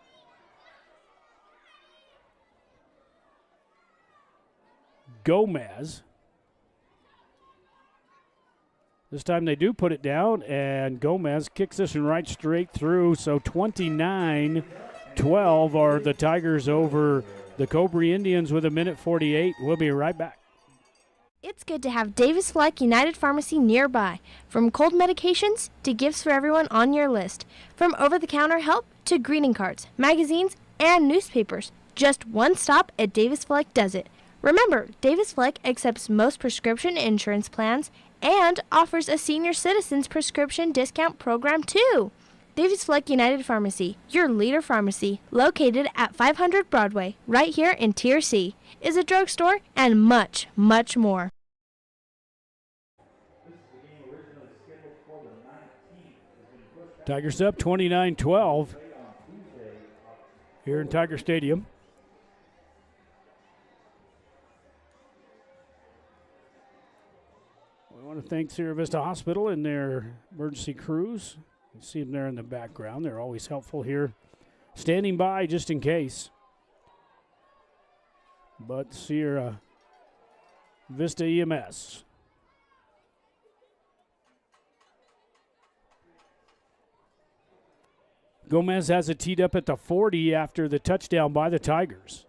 Gomez. This time they do put it down, and Gomez kicks this one right straight through. So 29-12 are the Tigers over the Cobre Indians with 1:48. We'll be right back. It's good to have Davis Fleck United Pharmacy nearby. From cold medications to gifts for everyone on your list. From over-the-counter help to greeting cards, magazines, and newspapers. Just one stop at Davis Fleck does it. Remember, Davis Fleck accepts most prescription insurance plans and offers a senior citizens prescription discount program too. Davis Fleck United Pharmacy, your leader pharmacy, located at 500 Broadway, right here in Tier C, is a drugstore and much, much more. Tigers up 29-12 here in Tiger Stadium. We want to thank Sierra Vista Hospital and their emergency crews. You see them there in the background. They're always helpful here, standing by just in case. But Sierra Vista EMS. Gomez has it teed up at the 40 after the touchdown by the Tigers.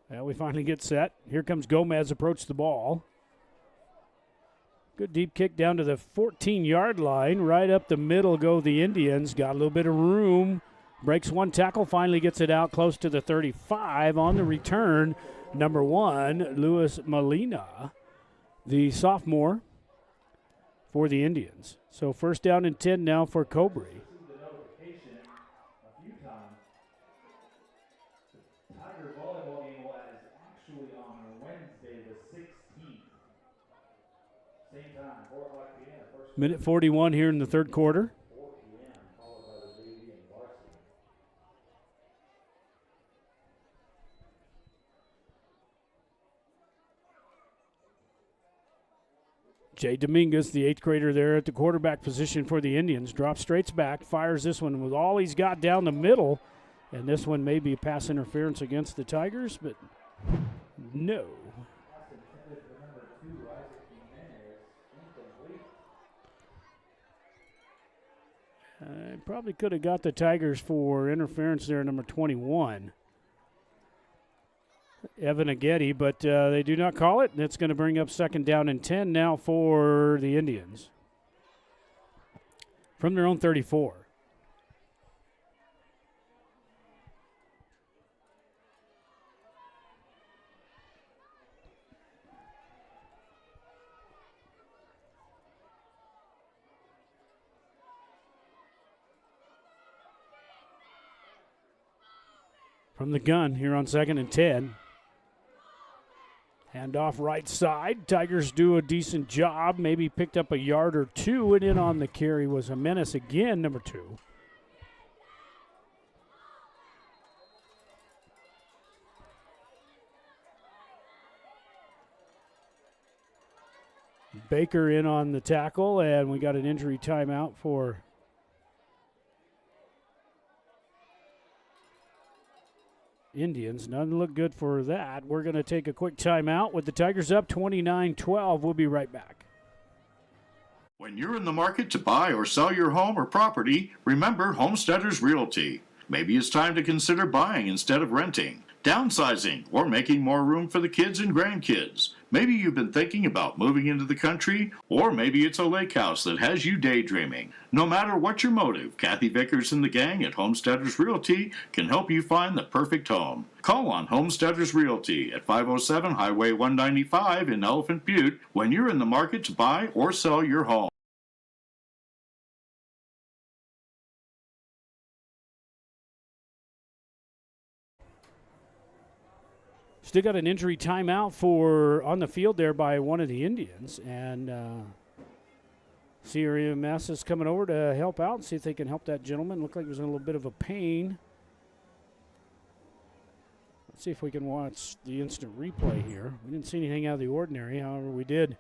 And we finally get set. Here comes Gomez, approach the ball. Good deep kick down to the 14-yard line. Right up the middle go the Indians. Got a little bit of room. Breaks one tackle, finally gets it out close to the 35. On the return, number 1, Luis Molina, the sophomore for the Indians. So first down and 10 now for Cobre. Minute 41 here in the third quarter. Jay Dominguez, the 8th grader there at the quarterback position for the Indians, drops straight back, fires this one with all he's got down the middle. And this one may be pass interference against the Tigers, but no. Probably could have got the Tigers for interference there, number 21, Evan Aghetti, but they do not call it. That's going to bring up second down and 10 now for the Indians from their own 34. From the gun here on second and 10. Handoff right side. Tigers do a decent job. Maybe picked up a yard or two, and in on the carry was Jimenez again, number 2. Baker in on the tackle, and we got an injury timeout for Indians. Doesn't look good for that. We're going to take a quick timeout with the Tigers up 29-12. We'll be right back. When you're in the market to buy or sell your home or property, remember Homesteaders Realty. Maybe it's time to consider buying instead of renting, downsizing, or making more room for the kids and grandkids. Maybe you've been thinking about moving into the country, or maybe it's a lake house that has you daydreaming. No matter what your motive, Kathy Vickers and the gang at Homesteaders Realty can help you find the perfect home. Call on Homesteaders Realty at 507 Highway 195 in Elephant Butte when you're in the market to buy or sell your home. Still got an injury timeout for on the field there by one of the Indians, and CRMS is coming over to help out and see if they can help that gentleman. Looked like he was in a little bit of a pain. Let's see if we can watch the instant replay here. We didn't see anything out of the ordinary, however we did.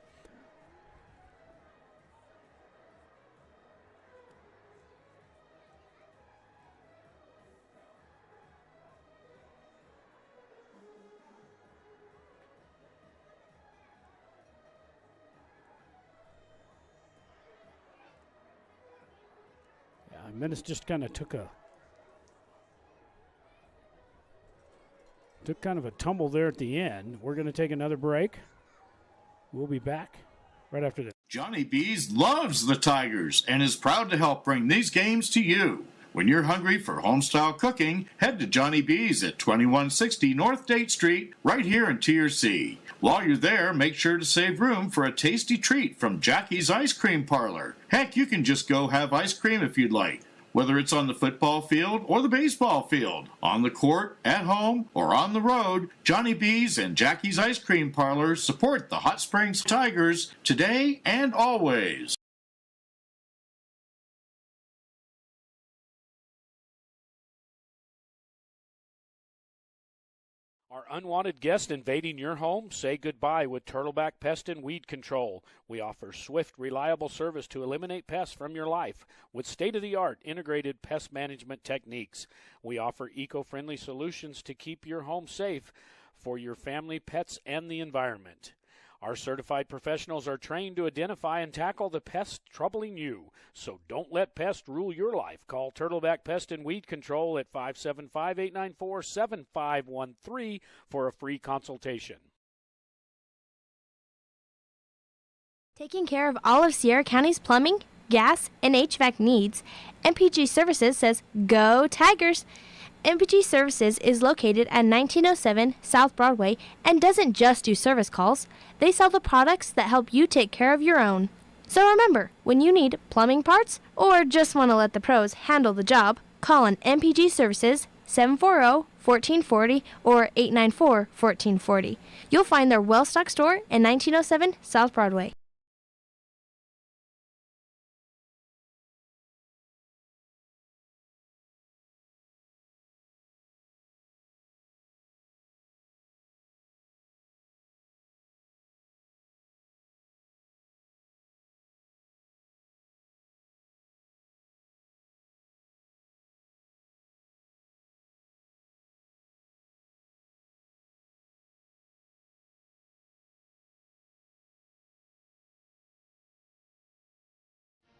Menace just kind of took kind of a tumble there at the end. We're going to take another break. We'll be back right after this. Johnny B's loves the Tigers and is proud to help bring these games to you. When you're hungry for homestyle cooking, head to Johnny B's at 2160 North Date Street, right here in Tier C. While you're there, make sure to save room for a tasty treat from Jackie's Ice Cream Parlor. Heck, you can just go have ice cream if you'd like. Whether it's on the football field or the baseball field, on the court, at home, or on the road, Johnny B's and Jackie's Ice Cream Parlor support the Hot Springs Tigers today and always. Are unwanted guests invading your home? Say goodbye with Turtleback Pest and Weed Control. We offer swift, reliable service to eliminate pests from your life with state-of-the-art integrated pest management techniques. We offer eco-friendly solutions to keep your home safe for your family, pets, and the environment. Our certified professionals are trained to identify and tackle the pests troubling you. So don't let pests rule your life. Call Turtleback Pest and Weed Control at 575-894-7513 for a free consultation. Taking care of all of Sierra County's plumbing, gas, and HVAC needs, MPG Services says, Go Tigers! MPG Services is located at 1907 South Broadway and doesn't just do service calls. They sell the products that help you take care of your own. So remember, when you need plumbing parts or just want to let the pros handle the job, call on MPG Services 740-1440 or 894-1440. You'll find their well-stocked store in 1907 South Broadway.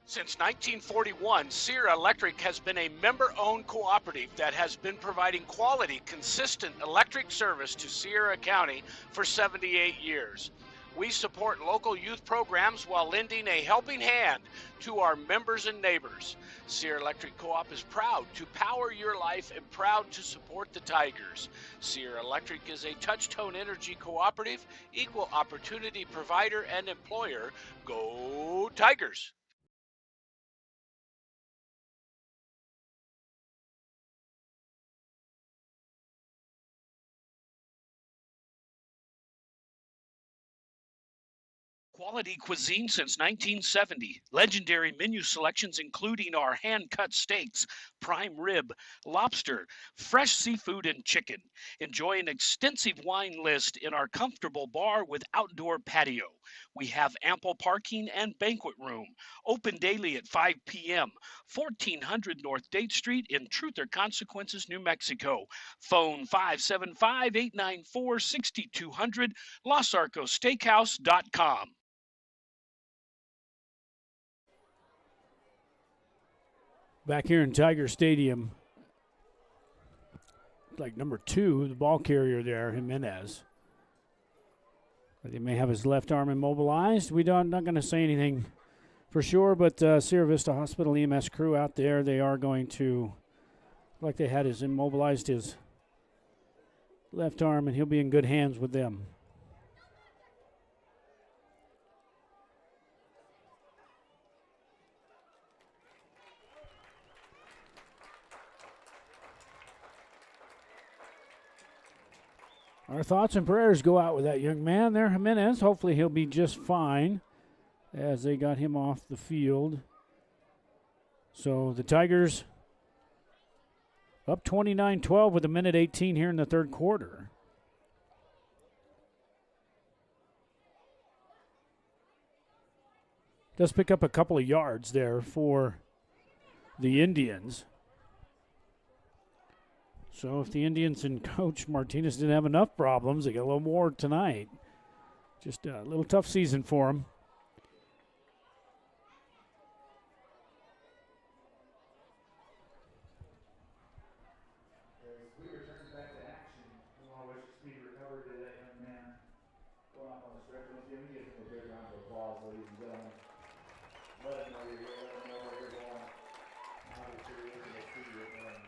Since 1941, Sierra Electric has been a member-owned cooperative that has been providing quality, consistent electric service to Sierra County for 78 years. We support local youth programs while lending a helping hand to our members and neighbors. Sierra Electric Co-op is proud to power your life and proud to support the Tigers. Sierra Electric is a touch-tone energy cooperative, equal opportunity provider and employer. Go Tigers! Quality cuisine since 1970. Legendary menu selections including our hand-cut steaks, prime rib, lobster, fresh seafood, and chicken. Enjoy an extensive wine list in our comfortable bar with outdoor patio. We have ample parking and banquet room. Open daily at 5 p.m. 1400 North Date Street in Truth or Consequences, New Mexico. Phone 575-894-6200, LosArcosSteakhouse.com. Back here in Tiger Stadium, like number 2, the ball carrier there, Jimenez. But he may have his left arm immobilized. Not going to say anything for sure, but Sierra Vista Hospital EMS crew out there, they are going to, like they had his immobilized his left arm, and he'll be in good hands with them. Our thoughts and prayers go out with that young man there, Jimenez. Hopefully he'll be just fine as they got him off the field. So the Tigers up 29-12 with 1:18 here in the third quarter. Does pick up a couple of yards there for the Indians. So if the Indians and Coach Martinez didn't have enough problems, they got a little more tonight. Just a little tough season for them. As we return back to action, we want to wish a speedy recovery to that young man going off on the stretcher. Once again, we give him a big round of applause, ladies and gentlemen. Let him know you're here. Let him know where you're going. Obviously, we're going to see you again.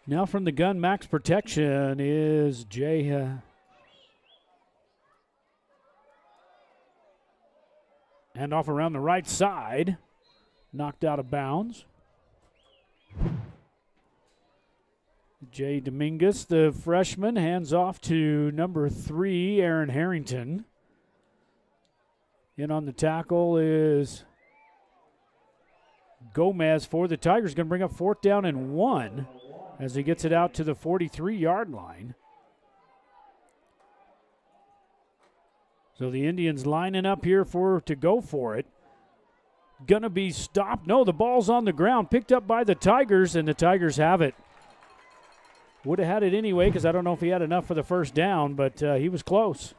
Now from the gun, max protection is Jay. Hand off around the right side. Knocked out of bounds. Jay Dominguez, the freshman, hands off to number 3, Aaron Harrington. In on the tackle is Gomez for the Tigers. Going to bring up 4th down and 1. As he gets it out to the 43-yard line. So the Indians lining up here to go for it. Gonna be stopped. No, the ball's on the ground. Picked up by the Tigers, and the Tigers have it. Would have had it anyway because I don't know if he had enough for the first down, but he was close.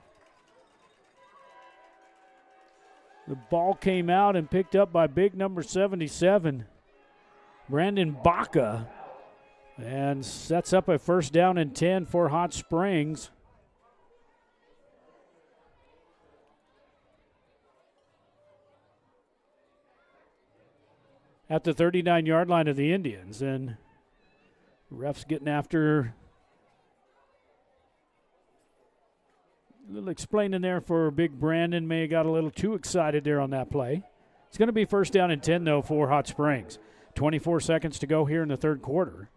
The ball came out and picked up by big number 77, Brandon Baca. And sets up a 1st down and 10 for Hot Springs. At the 39-yard line of the Indians. And refs getting after. A little explaining there for big Brandon. May have got a little too excited there on that play. It's going to be 1st down and 10, though, for Hot Springs. 24 seconds to go here in the third quarter.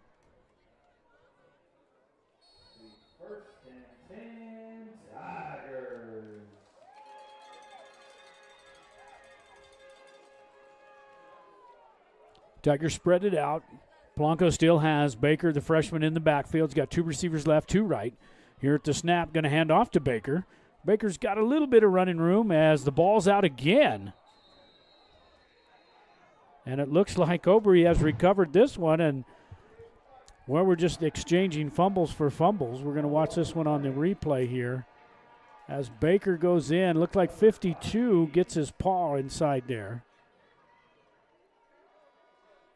Tigers spread it out. Blanco still has Baker, the freshman, in the backfield. He's got 2 receivers left, 2 right. Here at the snap, going to hand off to Baker. Baker's got a little bit of running room as the ball's out again. And it looks like Cobre has recovered this one. And well, we're just exchanging fumbles for fumbles. We're going to watch this one on the replay here. As Baker goes in, looked like 52 gets his paw inside there.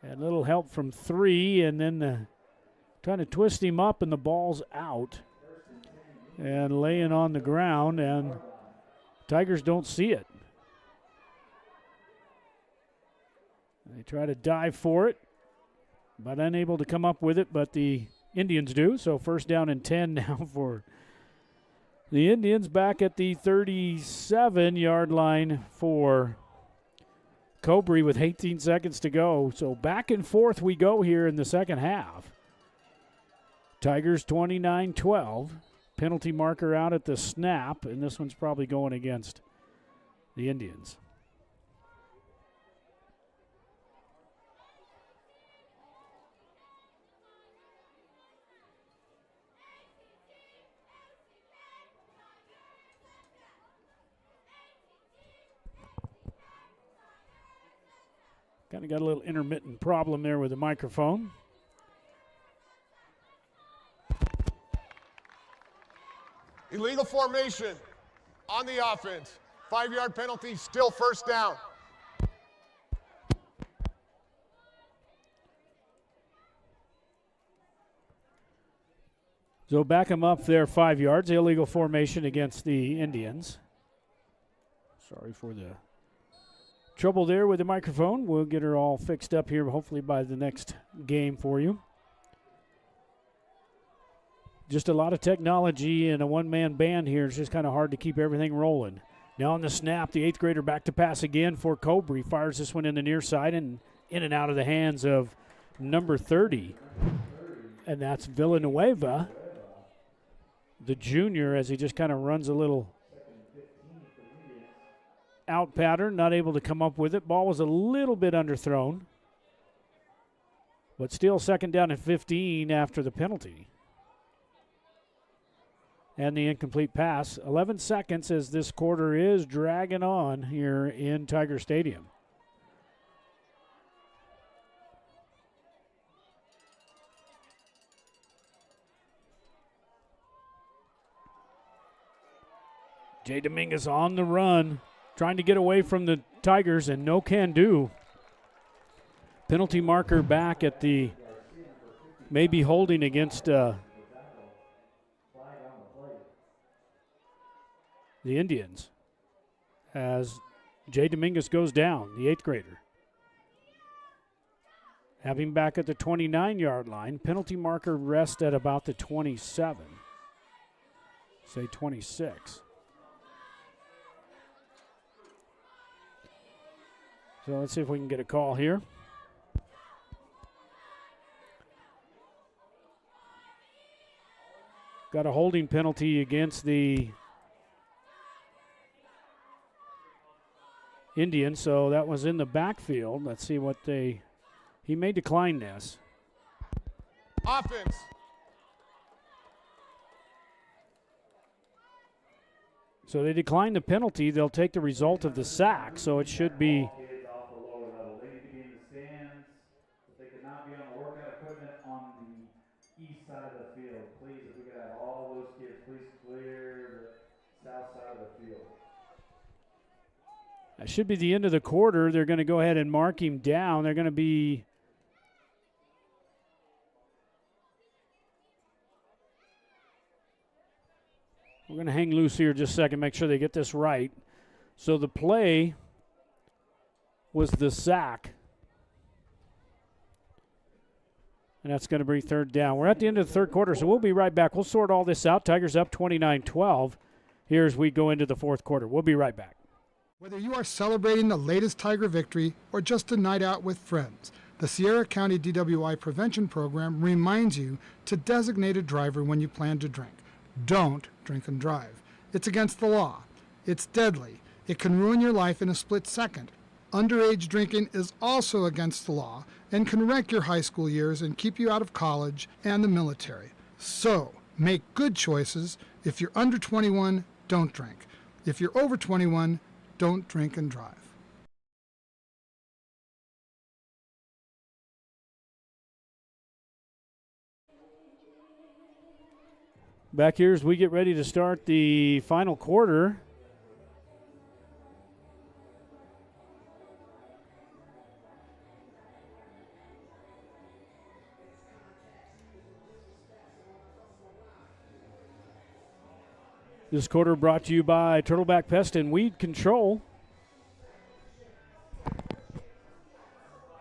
And a little help from 3, and then trying to twist him up, and the ball's out. And laying on the ground, and Tigers don't see it. They try to dive for it, but unable to come up with it, but the Indians do. So 1st down and 10 now for the Indians, back at the 37-yard line for Cobre with 18 seconds to go. So back and forth we go here in the second half. Tigers 29-12. Penalty marker out at the snap, and this one's probably going against the Indians. Kind of got a little intermittent problem there with the microphone. Illegal formation on the offense. 5-yard penalty, still first down. So back him up there 5 yards. Illegal formation against the Indians. Sorry for the trouble there with the microphone. We'll get her all fixed up here hopefully by the next game for you. Just a lot of technology and a one-man band here. It's just kind of hard to keep everything rolling. Now on the snap, the 8th grader back to pass again for Cobre. Fires this one in the near side and in and out of the hands of number 30. And that's Villanueva, the junior, as he just kind of runs a little out pattern, not able to come up with it. Ball was a little bit underthrown, but still second down and 15 after the penalty. And the incomplete pass. 11 seconds as this quarter is dragging on here in Tiger Stadium. Jay Dominguez on the run, trying to get away from the Tigers, and no can do. Penalty marker back at the maybe holding against the Indians as Jay Dominguez goes down, the 8th grader. Having back at the 29-yard line, penalty marker rest at about the 27, say 26. So let's see if we can get a call here. Got a holding penalty against the Indians, so that was in the backfield. Let's see what he may decline this. Offense. So they decline the penalty. They'll take the result of the sack, so it should be that should be the end of the quarter. They're going to go ahead and mark him down. They're going to be we're going to hang loose here just a second, make sure they get this right. So the play was the sack. And that's going to be third down. We're at the end of the third quarter, so we'll be right back. We'll sort all this out. Tigers up 29-12 here as we go into the fourth quarter. We'll be right back. Whether you are celebrating the latest Tiger victory or just a night out with friends, the Sierra County DWI Prevention Program reminds you to designate a driver when you plan to drink. Don't drink and drive. It's against the law. It's deadly. It can ruin your life in a split second. Underage drinking is also against the law and can wreck your high school years and keep you out of college and the military. So, make good choices. If you're under 21, don't drink. If you're over 21, don't drink and drive. Back here as we get ready to start the final quarter. This quarter brought to you by Turtleback Pest and Weed Control.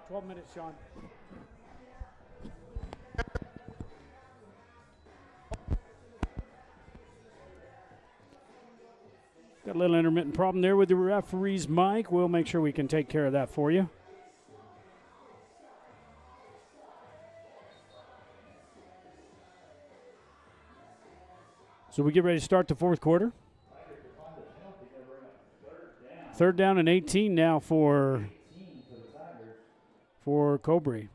12 minutes, Sean. Got a little intermittent problem there with the referee's mic. We'll make sure we can take care of that for you. So we get ready to start the fourth quarter. Third down and 18 now for Cobre.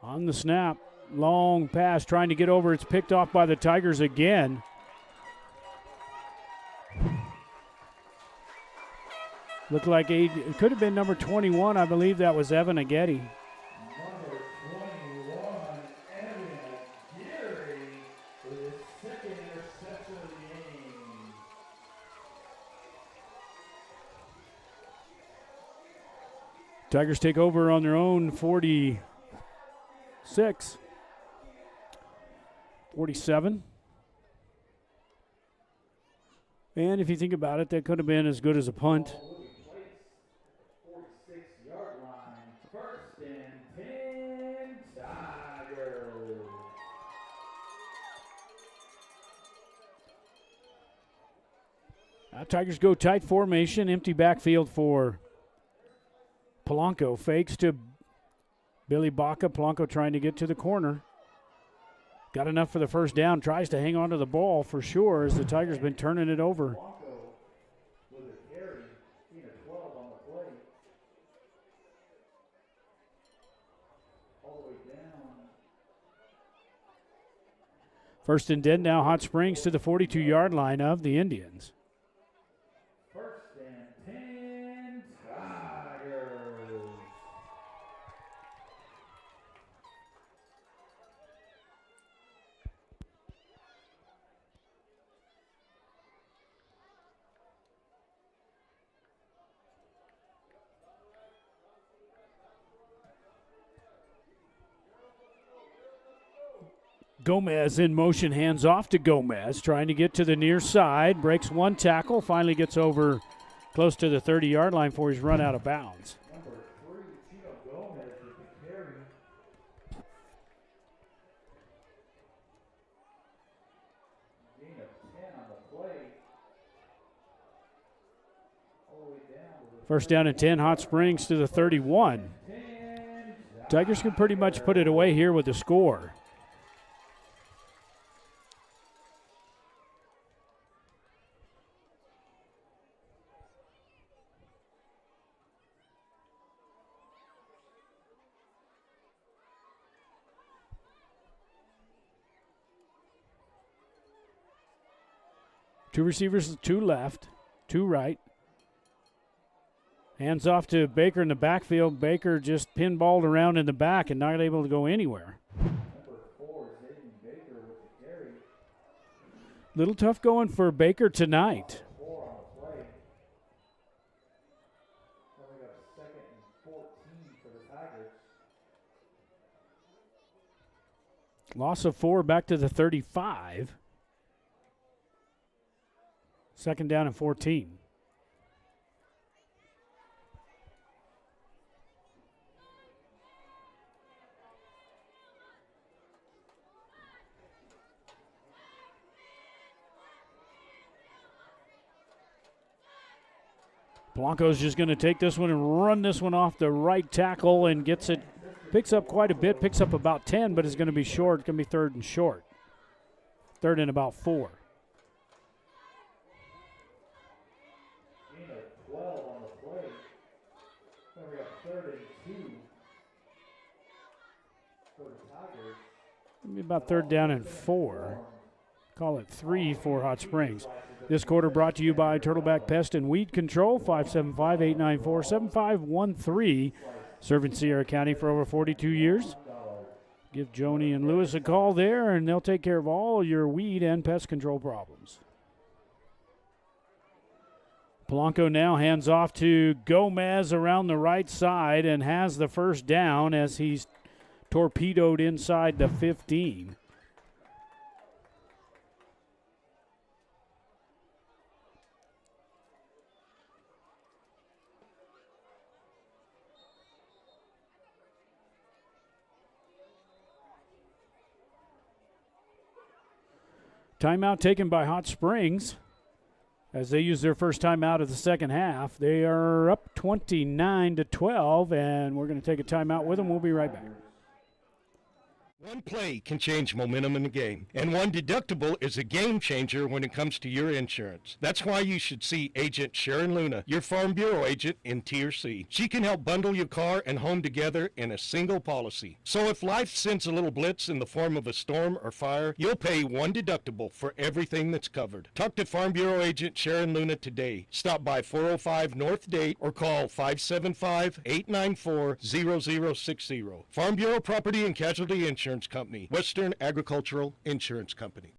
On the snap, long pass trying to get over. It's picked off by the Tigers again. Looked like it could have been number 21. I believe that was Evan Ageti. Number 21, Evan Aguirre, with his second interception of the game. Tigers take over on their own 46. 47. And if you think about it, that could have been as good as a punt. 46-yard line, first and 10, Tigers. Tigers go tight formation, empty backfield for Polanco. Fakes to Billy Baca. Polanco trying to get to the corner. Got enough for the first down. Tries to hang on to the ball for sure as the Tigers been turning it over. With a carry, gain of 12 on the play. All the way down. First and 10 now, Hot Springs to the 42-yard line of the Indians. First and 10, Tigers. Gomez in motion, hands off to Gomez, trying to get to the near side, breaks one tackle, finally gets over close to the 30-yard line before he's run out of bounds. Number 3, Chino Gomez with the carry. Gain of 10 on the play. All the way down to the First down and 10, Hot Springs to the 31. Tigers can pretty much put it away here with the score. Two receivers, two left, two right. Hands off to Baker in the backfield. Baker just pinballed around in the back and not able to go anywhere. number 4, Zayden Baker with the carry. Little tough going for Baker tonight. 4 on the play. Coming up second and 14 for the Tigers. Loss of 4 back to the 35. Second down and 14. Blanco's just going to take this one and run this one off the right tackle and gets it, picks up quite a bit, picks up about 10, but it's going to be short. It's going to be third and short. Third and about 4. Gain of 12 on the play. Coming up third and 2 for the Tigers. Maybe about third down and 4. Call it 3 for Hot Springs. This quarter brought to you by Turtleback Pest and Weed Control, 575-894-7513. Serving Sierra County for over 42 years. Give Joni and Lewis a call there, and they'll take care of all your weed and pest control problems. Polanco now hands off to Gomez around the right side and has the first down as he's torpedoed inside the 15. Timeout taken by Hot Springs. as they use their first time out of the second half. They are up 29-12, and we're going to take a timeout with them. We'll be right back. One play can change momentum in the game, and one deductible is a game changer when it comes to your insurance. That's why you should see Agent Sharon Luna, your Farm Bureau agent in Tier C. She can help bundle your car and home together in a single policy. So if life sends a little blitz in the form of a storm or fire, you'll pay one deductible for everything that's covered. Talk to Farm Bureau agent Sharon Luna today. Stop by 405 North Date or call 575-894-0060. Farm Bureau Property and Casualty Insurance Company, Western Agricultural Insurance Company.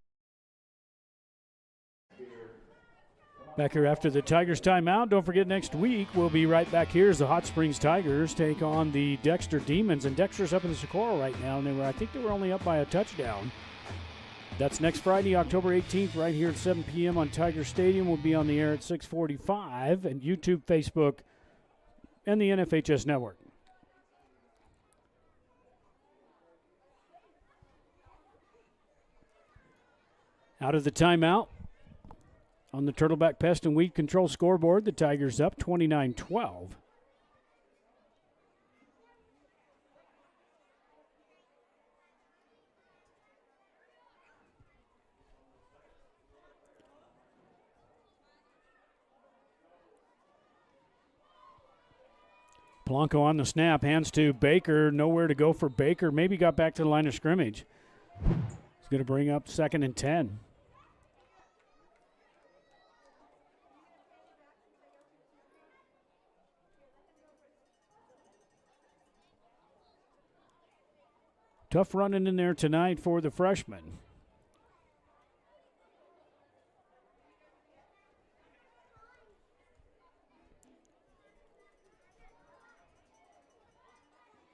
Back here after the Tigers timeout. Don't forget, next week we'll be right back here as the Hot Springs Tigers take on the Dexter Demons. And Dexter's up in the Socorro right now, and I think they were only up by a touchdown. That's next Friday, October 18th, right here at 7 p.m. on Tiger Stadium. We'll be on the air at 6:45 and YouTube, Facebook, and the NFHS Network. Out of the timeout, on the Turtleback Pest and Weed Control scoreboard, the Tigers up 29-12. Polanco on the snap, hands to Baker. Nowhere to go for Baker. Maybe got back to the line of scrimmage. He's going to bring up 2nd and 10. Tough running in there tonight for the freshman.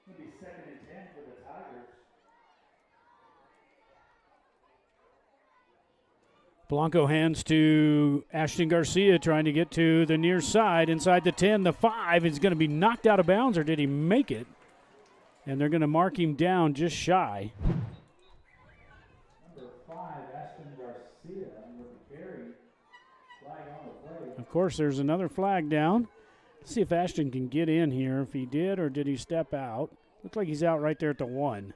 It'll be 2nd and 10 for the Tigers. Blanco hands to Ashton Garcia, trying to get to the near side. Inside the 10, the 5 is going to be knocked out of bounds, or did he make it? And they're going to mark him down just shy. Number 5, Ashton Garcia, with the carry. Flag on the play. Of course, there's another flag down. Let's see if Ashton can get in here. If he did, or did he step out? Looks like he's out right there at the 1.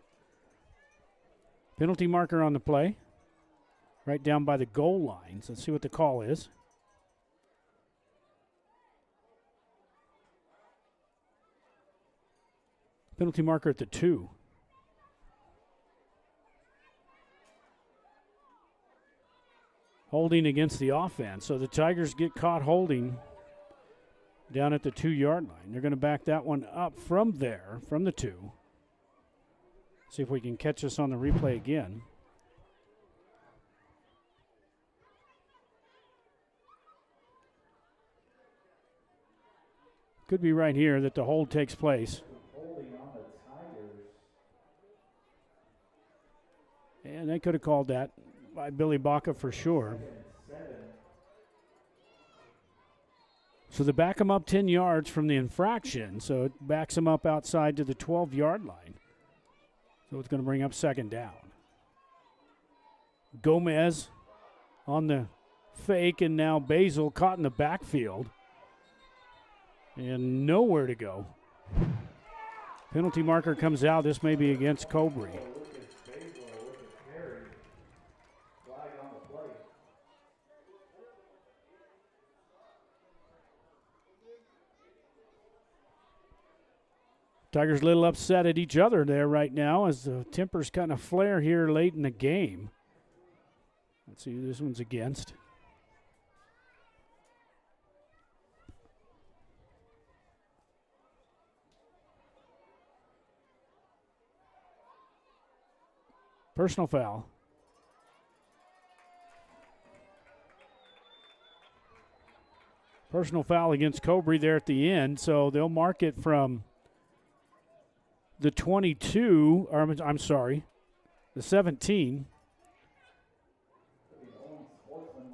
Penalty marker on the play. Right down by the goal line. So let's see what the call is. Penalty marker at the 2. Holding against the offense. So the Tigers get caught holding down at the 2-yard line. They're going to back that one up from there, from the 2. See if we can catch this on the replay again. Could be right here that the hold takes place. Holding on the Tigers. And they could have called that by Billy Baca for sure. 7. So they back him up 10 yards from the infraction. So it backs him up outside to the 12-yard line. So it's going to bring up 2nd down. Gomez on the fake, and now Basil caught in the backfield. And nowhere to go. Penalty marker comes out. This may be against Cobre. Tigers a little upset at each other there right now as the tempers kind of flare here late in the game. Let's see who this one's against. Personal foul. Personal foul against Cobre there at the end, so they'll mark it from the 22, or I'm sorry, the 17,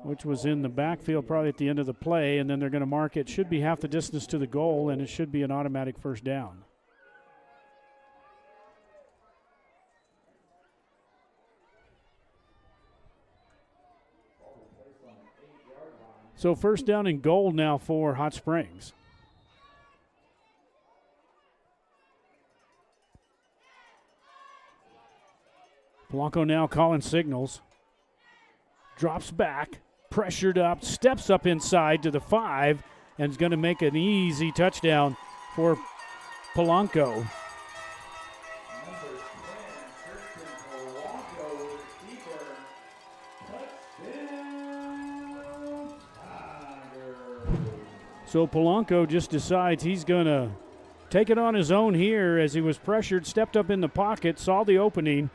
which was in the backfield probably at the end of the play, and then they're going to mark it. Should be half the distance to the goal, and it should be an automatic first down. So first down and goal now for Hot Springs. Blanco now calling signals. Drops back, pressured up, steps up inside to the 5, and is going to make an easy touchdown for Polanco. So Polanco just decides he's going to take it on his own here as he was pressured, stepped up in the pocket, saw the opening,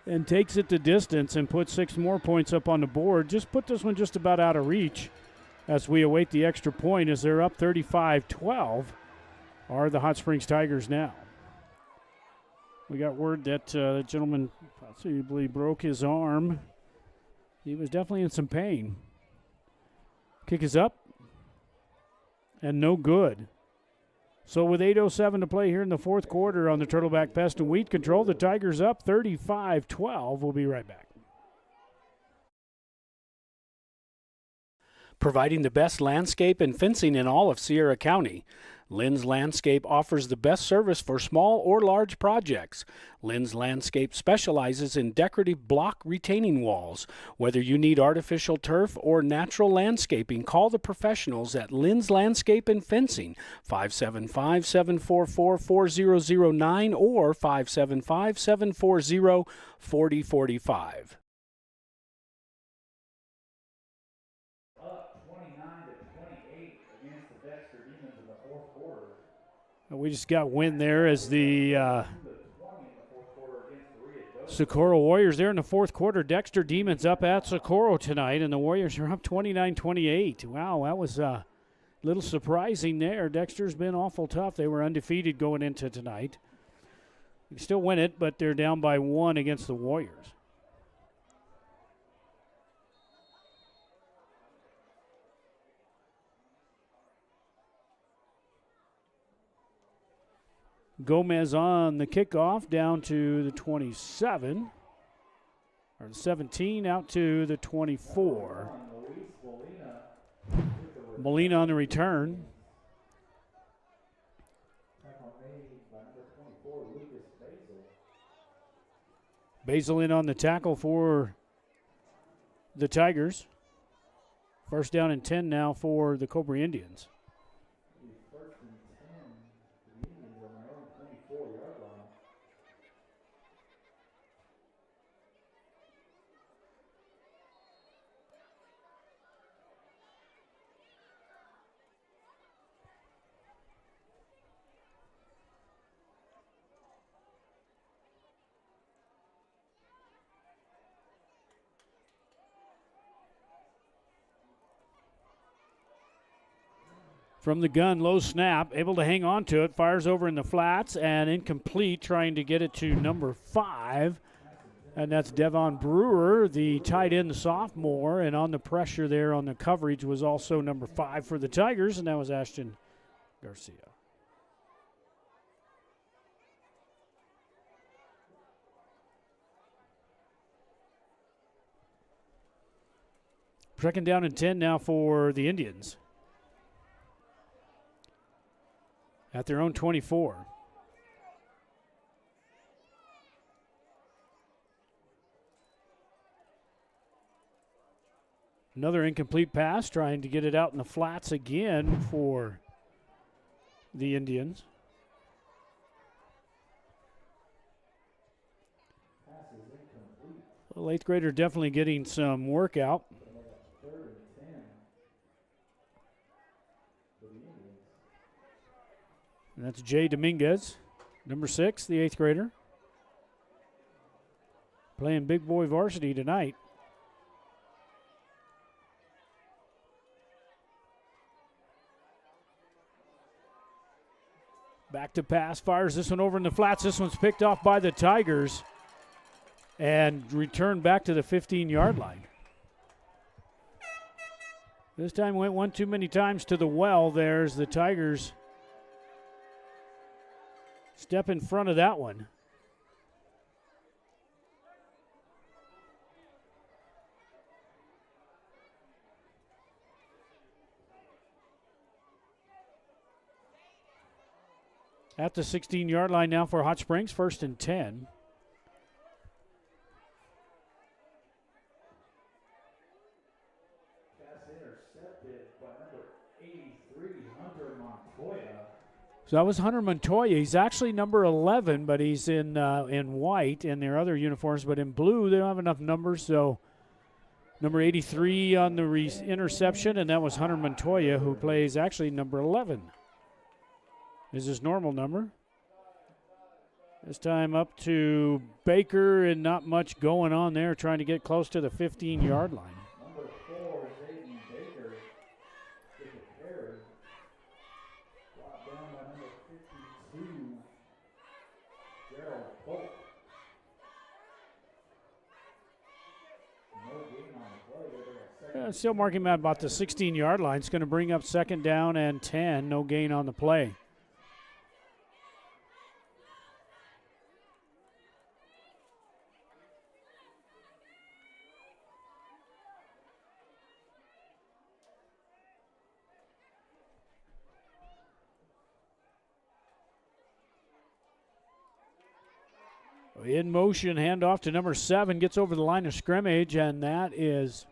and takes it the distance and puts 6 more points up on the board. Just put this one just about out of reach as we await the extra point as they're up 35-12 are the Hot Springs Tigers now. We got word that the gentleman possibly broke his arm. He was definitely in some pain. Kick is up and no good. So with 8:07 to play here in the fourth quarter on the Turtleback Pest and Weed Control, the Tigers up 35-12. We'll be right back. Providing the best landscape and fencing in all of Sierra County, Lynn's Landscape offers the best service for small or large projects. Lynn's Landscape specializes in decorative block retaining walls. Whether you need artificial turf or natural landscaping, call the professionals at Lynn's Landscape and Fencing, 575-744-4009 or 575-740-4045. We just got wind there as the Socorro Warriors there in the fourth quarter. Dexter Demons up at Socorro tonight, and the Warriors are up 29-28. Wow, that was a little surprising there. Dexter's been awful tough. They were undefeated going into tonight. They still win it, but they're down by 1 against the Warriors. Gomez on the kickoff down to the 27, or the 17 out to the 24. Molina on the return. Basil in on the tackle for the Tigers. First down and 10 now for the Cobre Indians. From the gun, low snap, able to hang on to it, fires over in the flats, and incomplete, trying to get it to number 5. And that's Devon Brewer, the tight end, the sophomore, and on the pressure there on the coverage was also number 5 for the Tigers, and that was Ashton Garcia. Second down and 10 now for the Indians. At their own 24. Another incomplete pass, trying to get it out in the flats again for the Indians. Well, 8th grader definitely getting some workout. And that's Jay Dominguez, number 6, the 8th grader. Playing big boy varsity tonight. Back to pass, fires this one over in the flats. This one's picked off by the Tigers and returned back to the 15-yard line. This time went one too many times to the well. There's the Tigers. Step in front of that one. At the 16-yard line now for Hot Springs, 1st and 10. Pass intercepted by number 83, Hunter Montoya. So that was Hunter Montoya. He's actually number 11, but he's in white in their other uniforms. But in blue, they don't have enough numbers. So number 83 on the interception, and that was Hunter Montoya, who plays actually number 11. Is his normal number. This time up to Baker, and not much going on there, trying to get close to the 15-yard line. Number 4, Zayden Baker. Took a carry. Brought down by number 52, Gerald Polk. No gain on the play. They got second. Still marking him at about the 16-yard line. It's going to bring up 2nd down and 10. No gain on the play. In motion, handoff to number 7, gets over the line of scrimmage, and that is,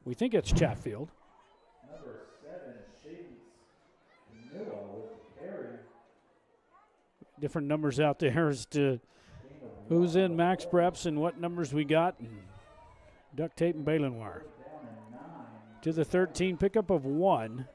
we think it's Chatfield. Number 7, Shades Camilla with the carry. Different numbers out there as to who's in max preps and what numbers we got. And duct tape and baling wire. To the 13, pickup of 1.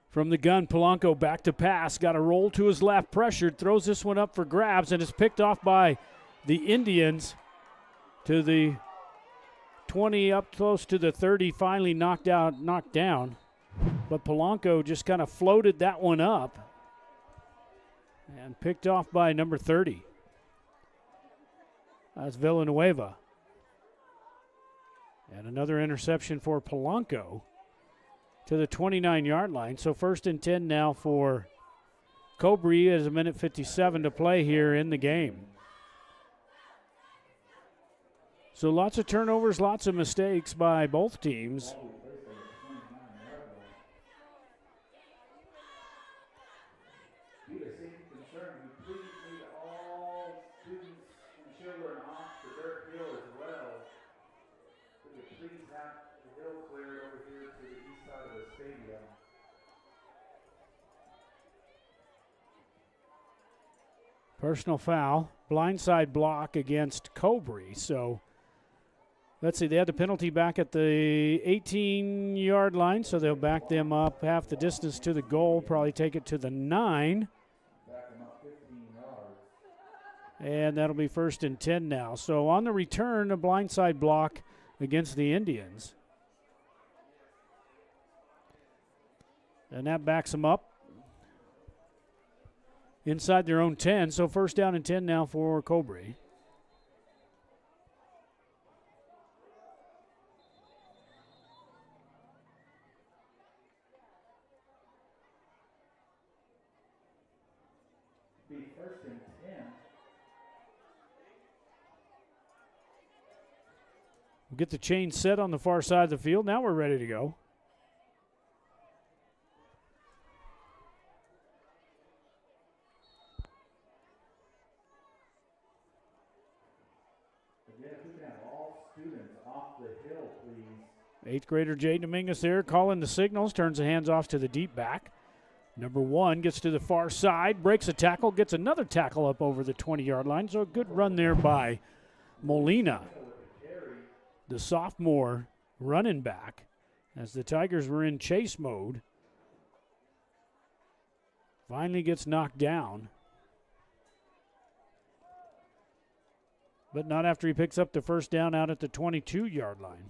From the gun, Polanco back to pass. Got a roll to his left, pressured, throws this one up for grabs, and is picked off by the Indians to the 20, up close to the 30, finally knocked down. But Polanco just kind of floated that one up and picked off by number 30. That's Villanueva. And another interception for Polanco to the 29-yard line. So 1st and 10 now for Cobre as 1:57 to play here in the game. So lots of turnovers, lots of mistakes by both teams. Due to safety concerns, we please need all students and children off the dirt hill as well. Could we please have the hill cleared over here to the east side of the stadium? Personal foul, blindside block against Cobre. So let's see, they had the penalty back at the 18-yard line, so they'll back them up half the distance to the goal, probably take it to the 9. Back them up 15 yards. And that'll be 1st and 10 now. So on the return, a blindside block against the Indians. And that backs them up inside their own 10. So 1st down and 10 now for Cobre. Be 1st and 10. We'll get the chain set on the far side of the field. Now we're ready to go. Again, if we can have all students off the hill, please. 8th grader Jay Dominguez there calling the signals, turns the hands off to the deep back. Number 1 gets to the far side, breaks a tackle, gets another tackle up over the 20-yard line. So a good run there by Molina, the sophomore running back, as the Tigers were in chase mode. Finally gets knocked down. But not after he picks up the 1st down out at the 22-yard line.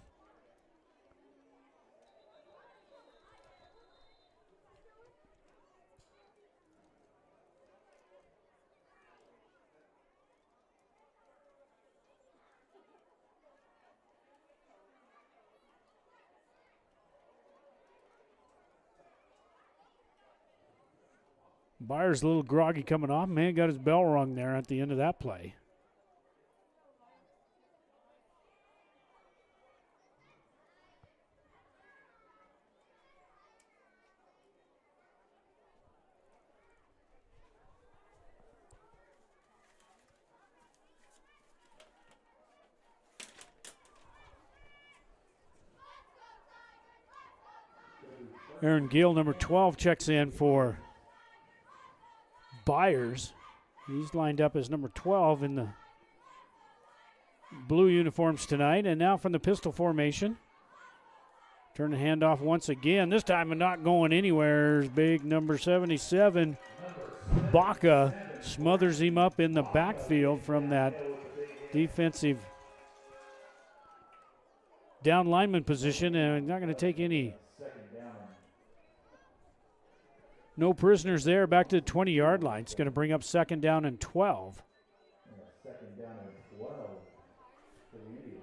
Byers a little groggy coming off. Man got his bell rung there at the end of that play. Aaron Gill, number 12, checks in for Byers. He's lined up as number 12 in the blue uniforms tonight. And now from the pistol formation. Turn the handoff once again. This time not going anywhere. Big number 77. Baca smothers him up in the backfield from that defensive down lineman position. And not going to take any. No prisoners there, back to the 20-yard line. It's going to bring up 2nd down and 12. Second down and 12 for the Indians.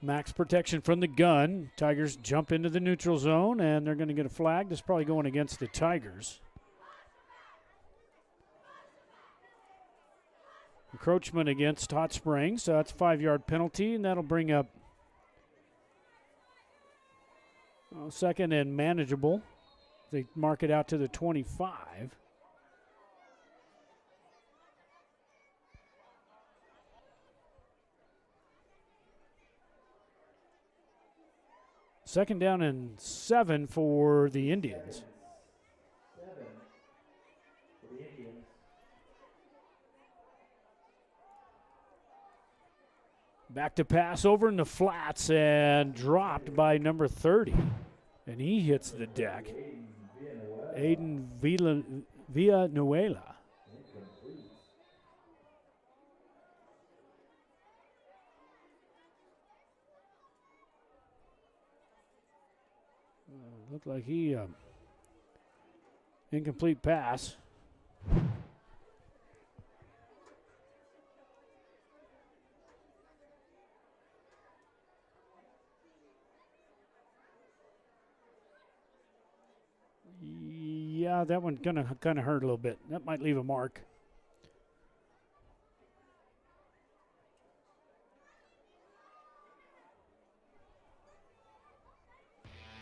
Max protection from the gun. Tigers jump into the neutral zone, and they're going to get a flag. That's probably going against the Tigers. Encroachment against Hot Springs, so that's a 5-yard penalty, and that'll bring up 2nd and manageable. They mark it out to the 25. Second down and 7 for the Indians. 7 for the Indians. Back to pass over in the flats and dropped by number 30. And he hits the deck. Aiden Villanueva. Looked like he incomplete pass. Yeah, that one gonna kind of hurt a little bit. That might leave a mark.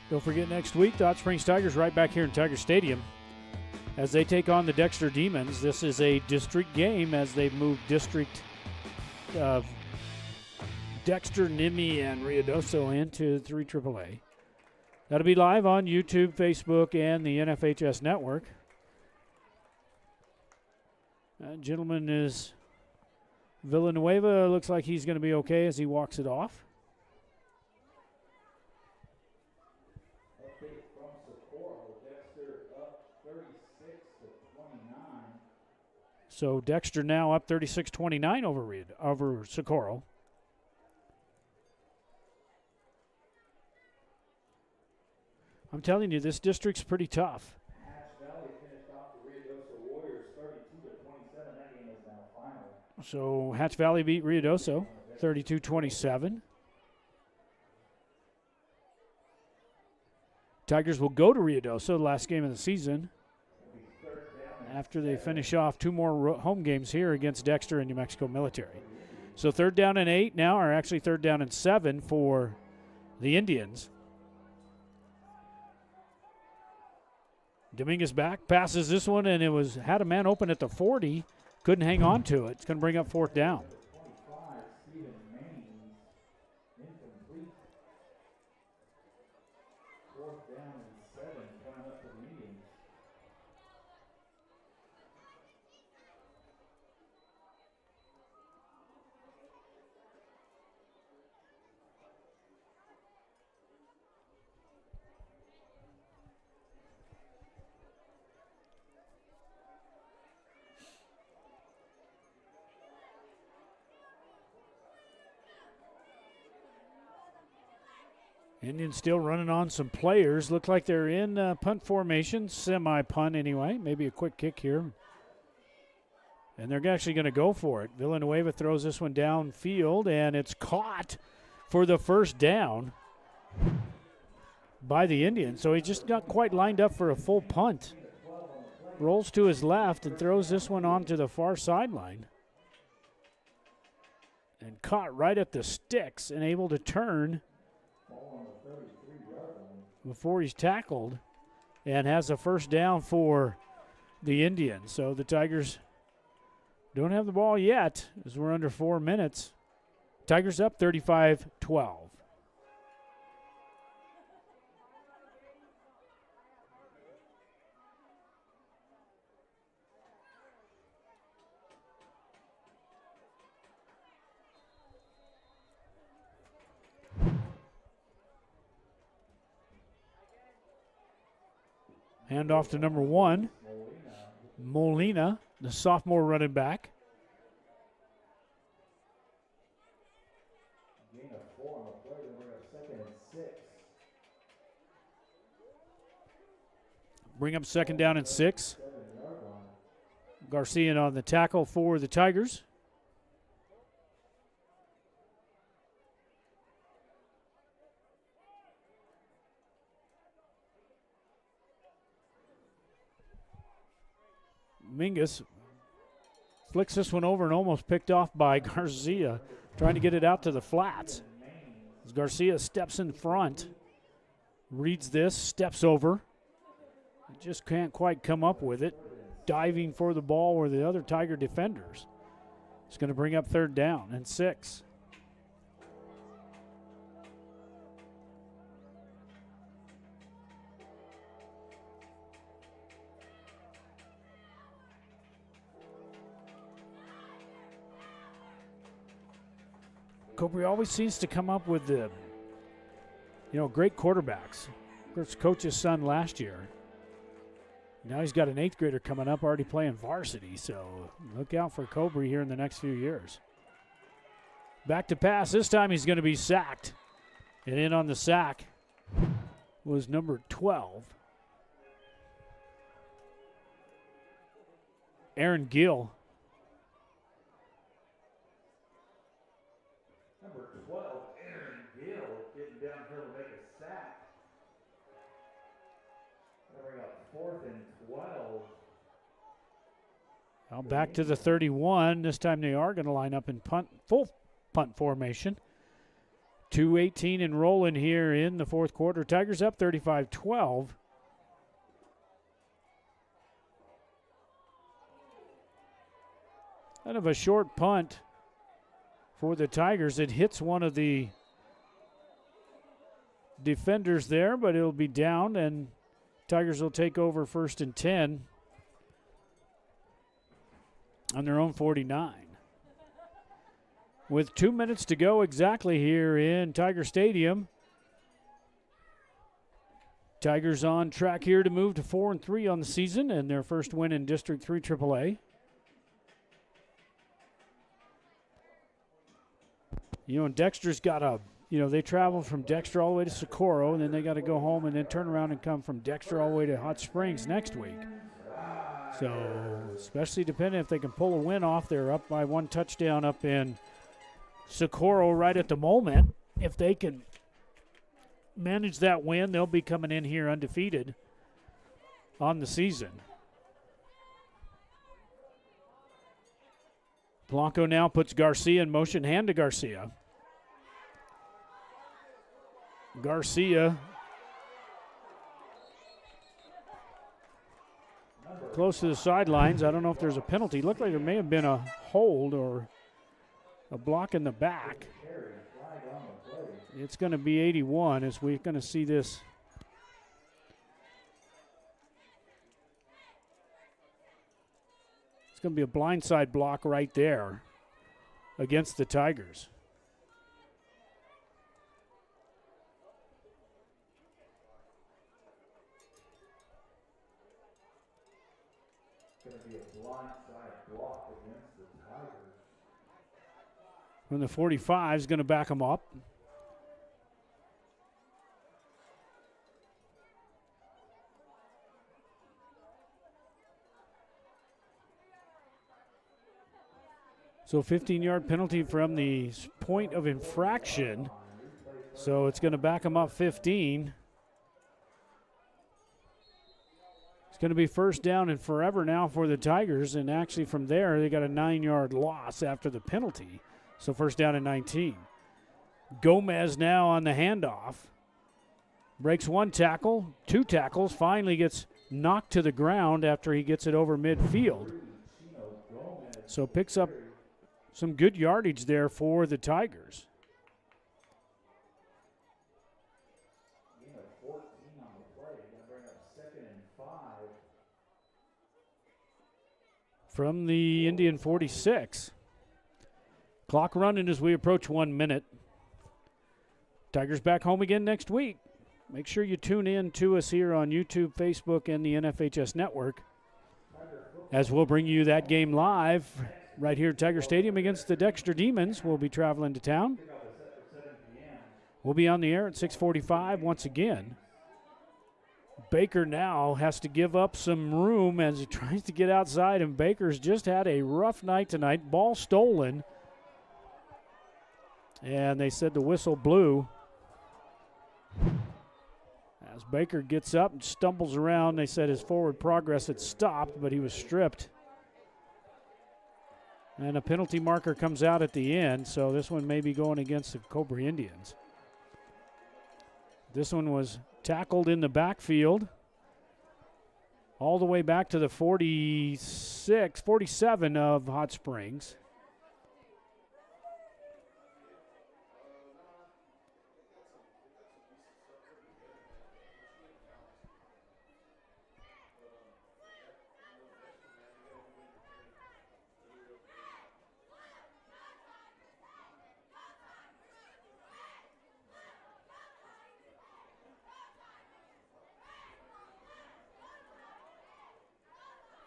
Don't forget next week, the Hot Springs Tigers right back here in Tiger Stadium as they take on the Dexter Demons. This is a district game as they move district Dexter, Nimi, and Ruidoso into 3 AAA. That'll be live on YouTube, Facebook, and the NFHS network. That gentleman is Villanueva. Looks like he's going to be okay as he walks it off. Update from Socorro. Dexter up 36-29. So Dexter now up 36-29 over Socorro. I'm telling you, this district's pretty tough. Hatch Valley finished off the Ruidoso Warriors 32-27. That game is now final. So Hatch Valley beat Ruidoso 32-27. Tigers will go to Ruidoso, the last game of the season, after they finish off 2 more home games here against Dexter and New Mexico Military. So 3rd down and 8 now, or actually 3rd down and 7 for the Indians. Dominguez back, passes this one, and had a man open at the 40. Couldn't hang on to it. It's going to bring up 4th down. 25, Stephen Maines, incomplete. 4th down and 7 coming up for the Indians. Indians still running on some players. Look like they're in punt formation, semi-punt anyway. Maybe a quick kick here. And they're actually going to go for it. Villanueva throws this one downfield, and it's caught for the first down by the Indians. So he just got quite lined up for a full punt. Rolls to his left and throws this one onto the far sideline. And caught right at the sticks and able to turn before he's tackled and has a first down for the Indians. So the Tigers don't have the ball yet as we're under 4 minutes. Tigers up 35-12. Hand off to number 1, Molina, the sophomore running back. Gain of 4 on the play, then we're at 2nd and 6. Bring up second down and 6. Garcia on the tackle for the Tigers. Mingus flicks this one over and almost picked off by Garcia, trying to get it out to the flats. As Garcia steps in front, reads this, steps over, just can't quite come up with it, diving for the ball where the other Tiger defenders. It's going to bring up 3rd down and 6. Cobre always seems to come up with the, great quarterbacks. Of course, coach's son last year. Now he's got an 8th grader coming up already playing varsity, so look out for Cobre here in the next few years. Back to pass. This time he's going to be sacked. And in on the sack was number 12, Aaron Gill. Number 12, Aaron Gill, getting downhill to make a sack. That'll bring up 4th and 12. Now back to the 31. This time they are going to line up in full punt formation. 2:18 and rolling here in the 4th quarter. Tigers up 35-12. Kind of a short punt for the Tigers. It hits one of the defenders there, but it'll be down, and Tigers will take over 1st and 10 on their own 49. With 2 minutes to go exactly here in Tiger Stadium. Tigers on track here to move to 4-3 on the season and their first win in District 3 AAA. And Dexter's got they travel from Dexter all the way to Socorro, and then they got to go home and then turn around and come from Dexter all the way to Hot Springs next week. So, especially depending if they can pull a win off, they're up by 1 touchdown up in Socorro right at the moment. If they can manage that win, they'll be coming in here undefeated on the season. Blanco now puts Garcia in motion, hand to Garcia. Garcia close to the sidelines. I don't know if there's a penalty. Looked like there may have been a hold or a block in the back. It's going to be 81 as we're going to see this. It's going to be a blindside block right there against the Tigers. It's going to be a blindside block against the Tigers. When the 45 is going to back them up. So 15-yard penalty from the point of infraction. So it's going to back them up 15. It's going to be first down and forever now for the Tigers. And actually from there, they got a 9-yard loss after the penalty. So first down and 19. Gomez now on the handoff. Breaks one tackle, two tackles, finally gets knocked to the ground after he gets it over midfield. So picks up some good yardage there for the Tigers. From the Indian 46. Clock running as we approach 1 minute. Tigers back home again next week. Make sure you tune in to us here on YouTube, Facebook, and the NFHS Network, as we'll bring you that game live right here at Tiger Stadium against the Dexter Demons. We'll be traveling to town. We'll be on the air at 6:45 once again. Baker now has to give up some room as he tries to get outside, and Baker's just had a rough night tonight. Ball stolen, and they said the whistle blew. As Baker gets up and stumbles around, they said his forward progress had stopped, but he was stripped. And a penalty marker comes out at the end, so this one may be going against the Cobre Indians. This one was tackled in the backfield all the way back to the 47 of Hot Springs.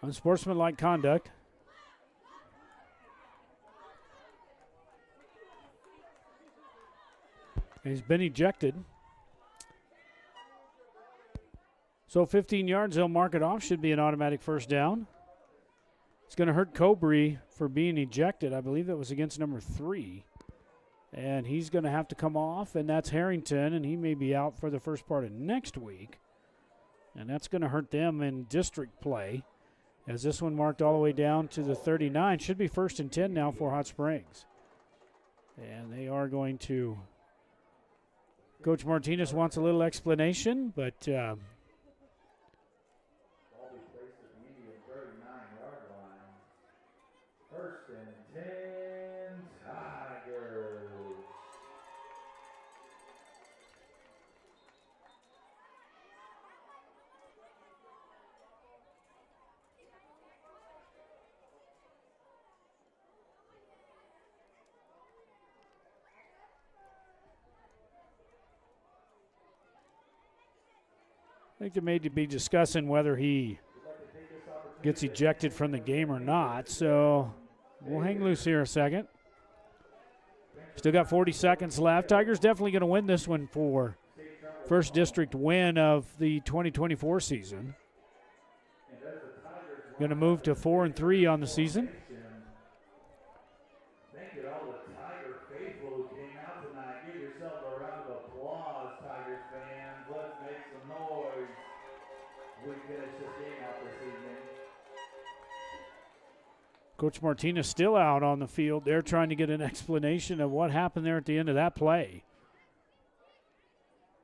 Unsportsmanlike conduct. He's been ejected. So 15 yards, they'll mark it off. Should be an automatic first down. It's going to hurt Cobre for being ejected. I believe that was against number 3. And he's going to have to come off, and that's Harrington, and he may be out for the first part of next week. And that's going to hurt them in district play, as this one marked all the way down to the 39. Should be first and 10 now for Hot Springs. And they are going to, Coach Martinez wants a little explanation, but First and 10, Tigers. I think they may be discussing whether he gets ejected from the game or not. So we'll hang loose here a second. Still got 40 seconds left. Tigers definitely going to win this one for first district win of the 2024 season. Going to move to 4-3 on the season. Thank you to all the Tiger faithful who came out tonight. Give yourself a round of applause, Tigers fans. Let's make some noise. We finish this game out this evening. Coach Martinez still out on the field. They're trying to get an explanation of what happened there at the end of that play.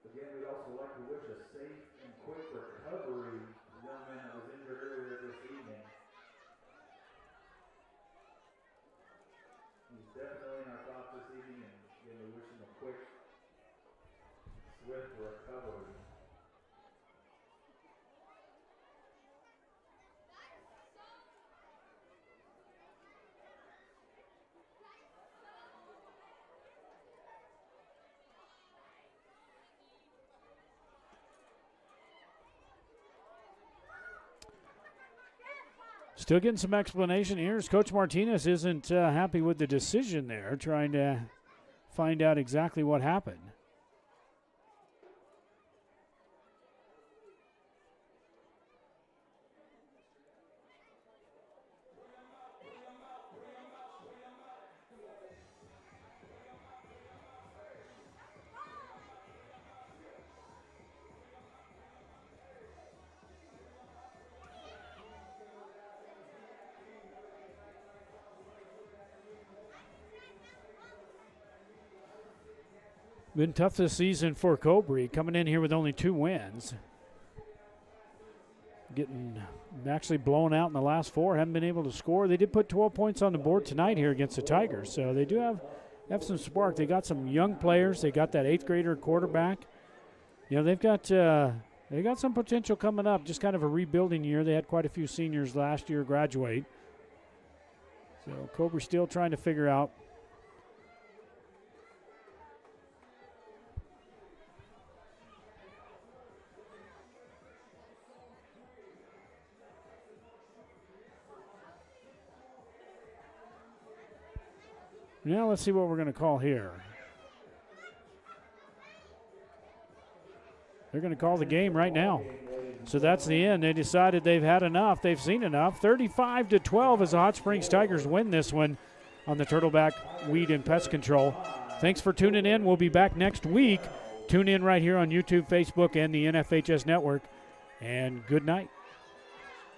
Again, we'd also like to wish a safe and quick recovery to the young man that was injured earlier this evening. He's definitely in our thoughts this evening, and again, we wish him a quick, swift recovery. Still getting some explanation here as Coach Martinez isn't happy with the decision there, trying to find out exactly what happened. Been tough this season for Cobre, coming in here with only 2 wins. Getting actually blown out in the last 4, haven't been able to score. They did put 12 points on the board tonight here against the Tigers, so they do have some spark. They got some young players. They got that 8th grader quarterback. You know, they've got some potential coming up, just kind of a rebuilding year. They had quite a few seniors last year graduate. So Cobre still trying to figure out. Now let's see what we're going to call here. They're going to call the game right now. So that's the end. They decided they've had enough. They've seen enough. 35-12 as the Hot Springs Tigers win this one on the Turtleback Weed and Pest Control. Thanks for tuning in. We'll be back next week. Tune in right here on YouTube, Facebook, and the NFHS Network. And good night.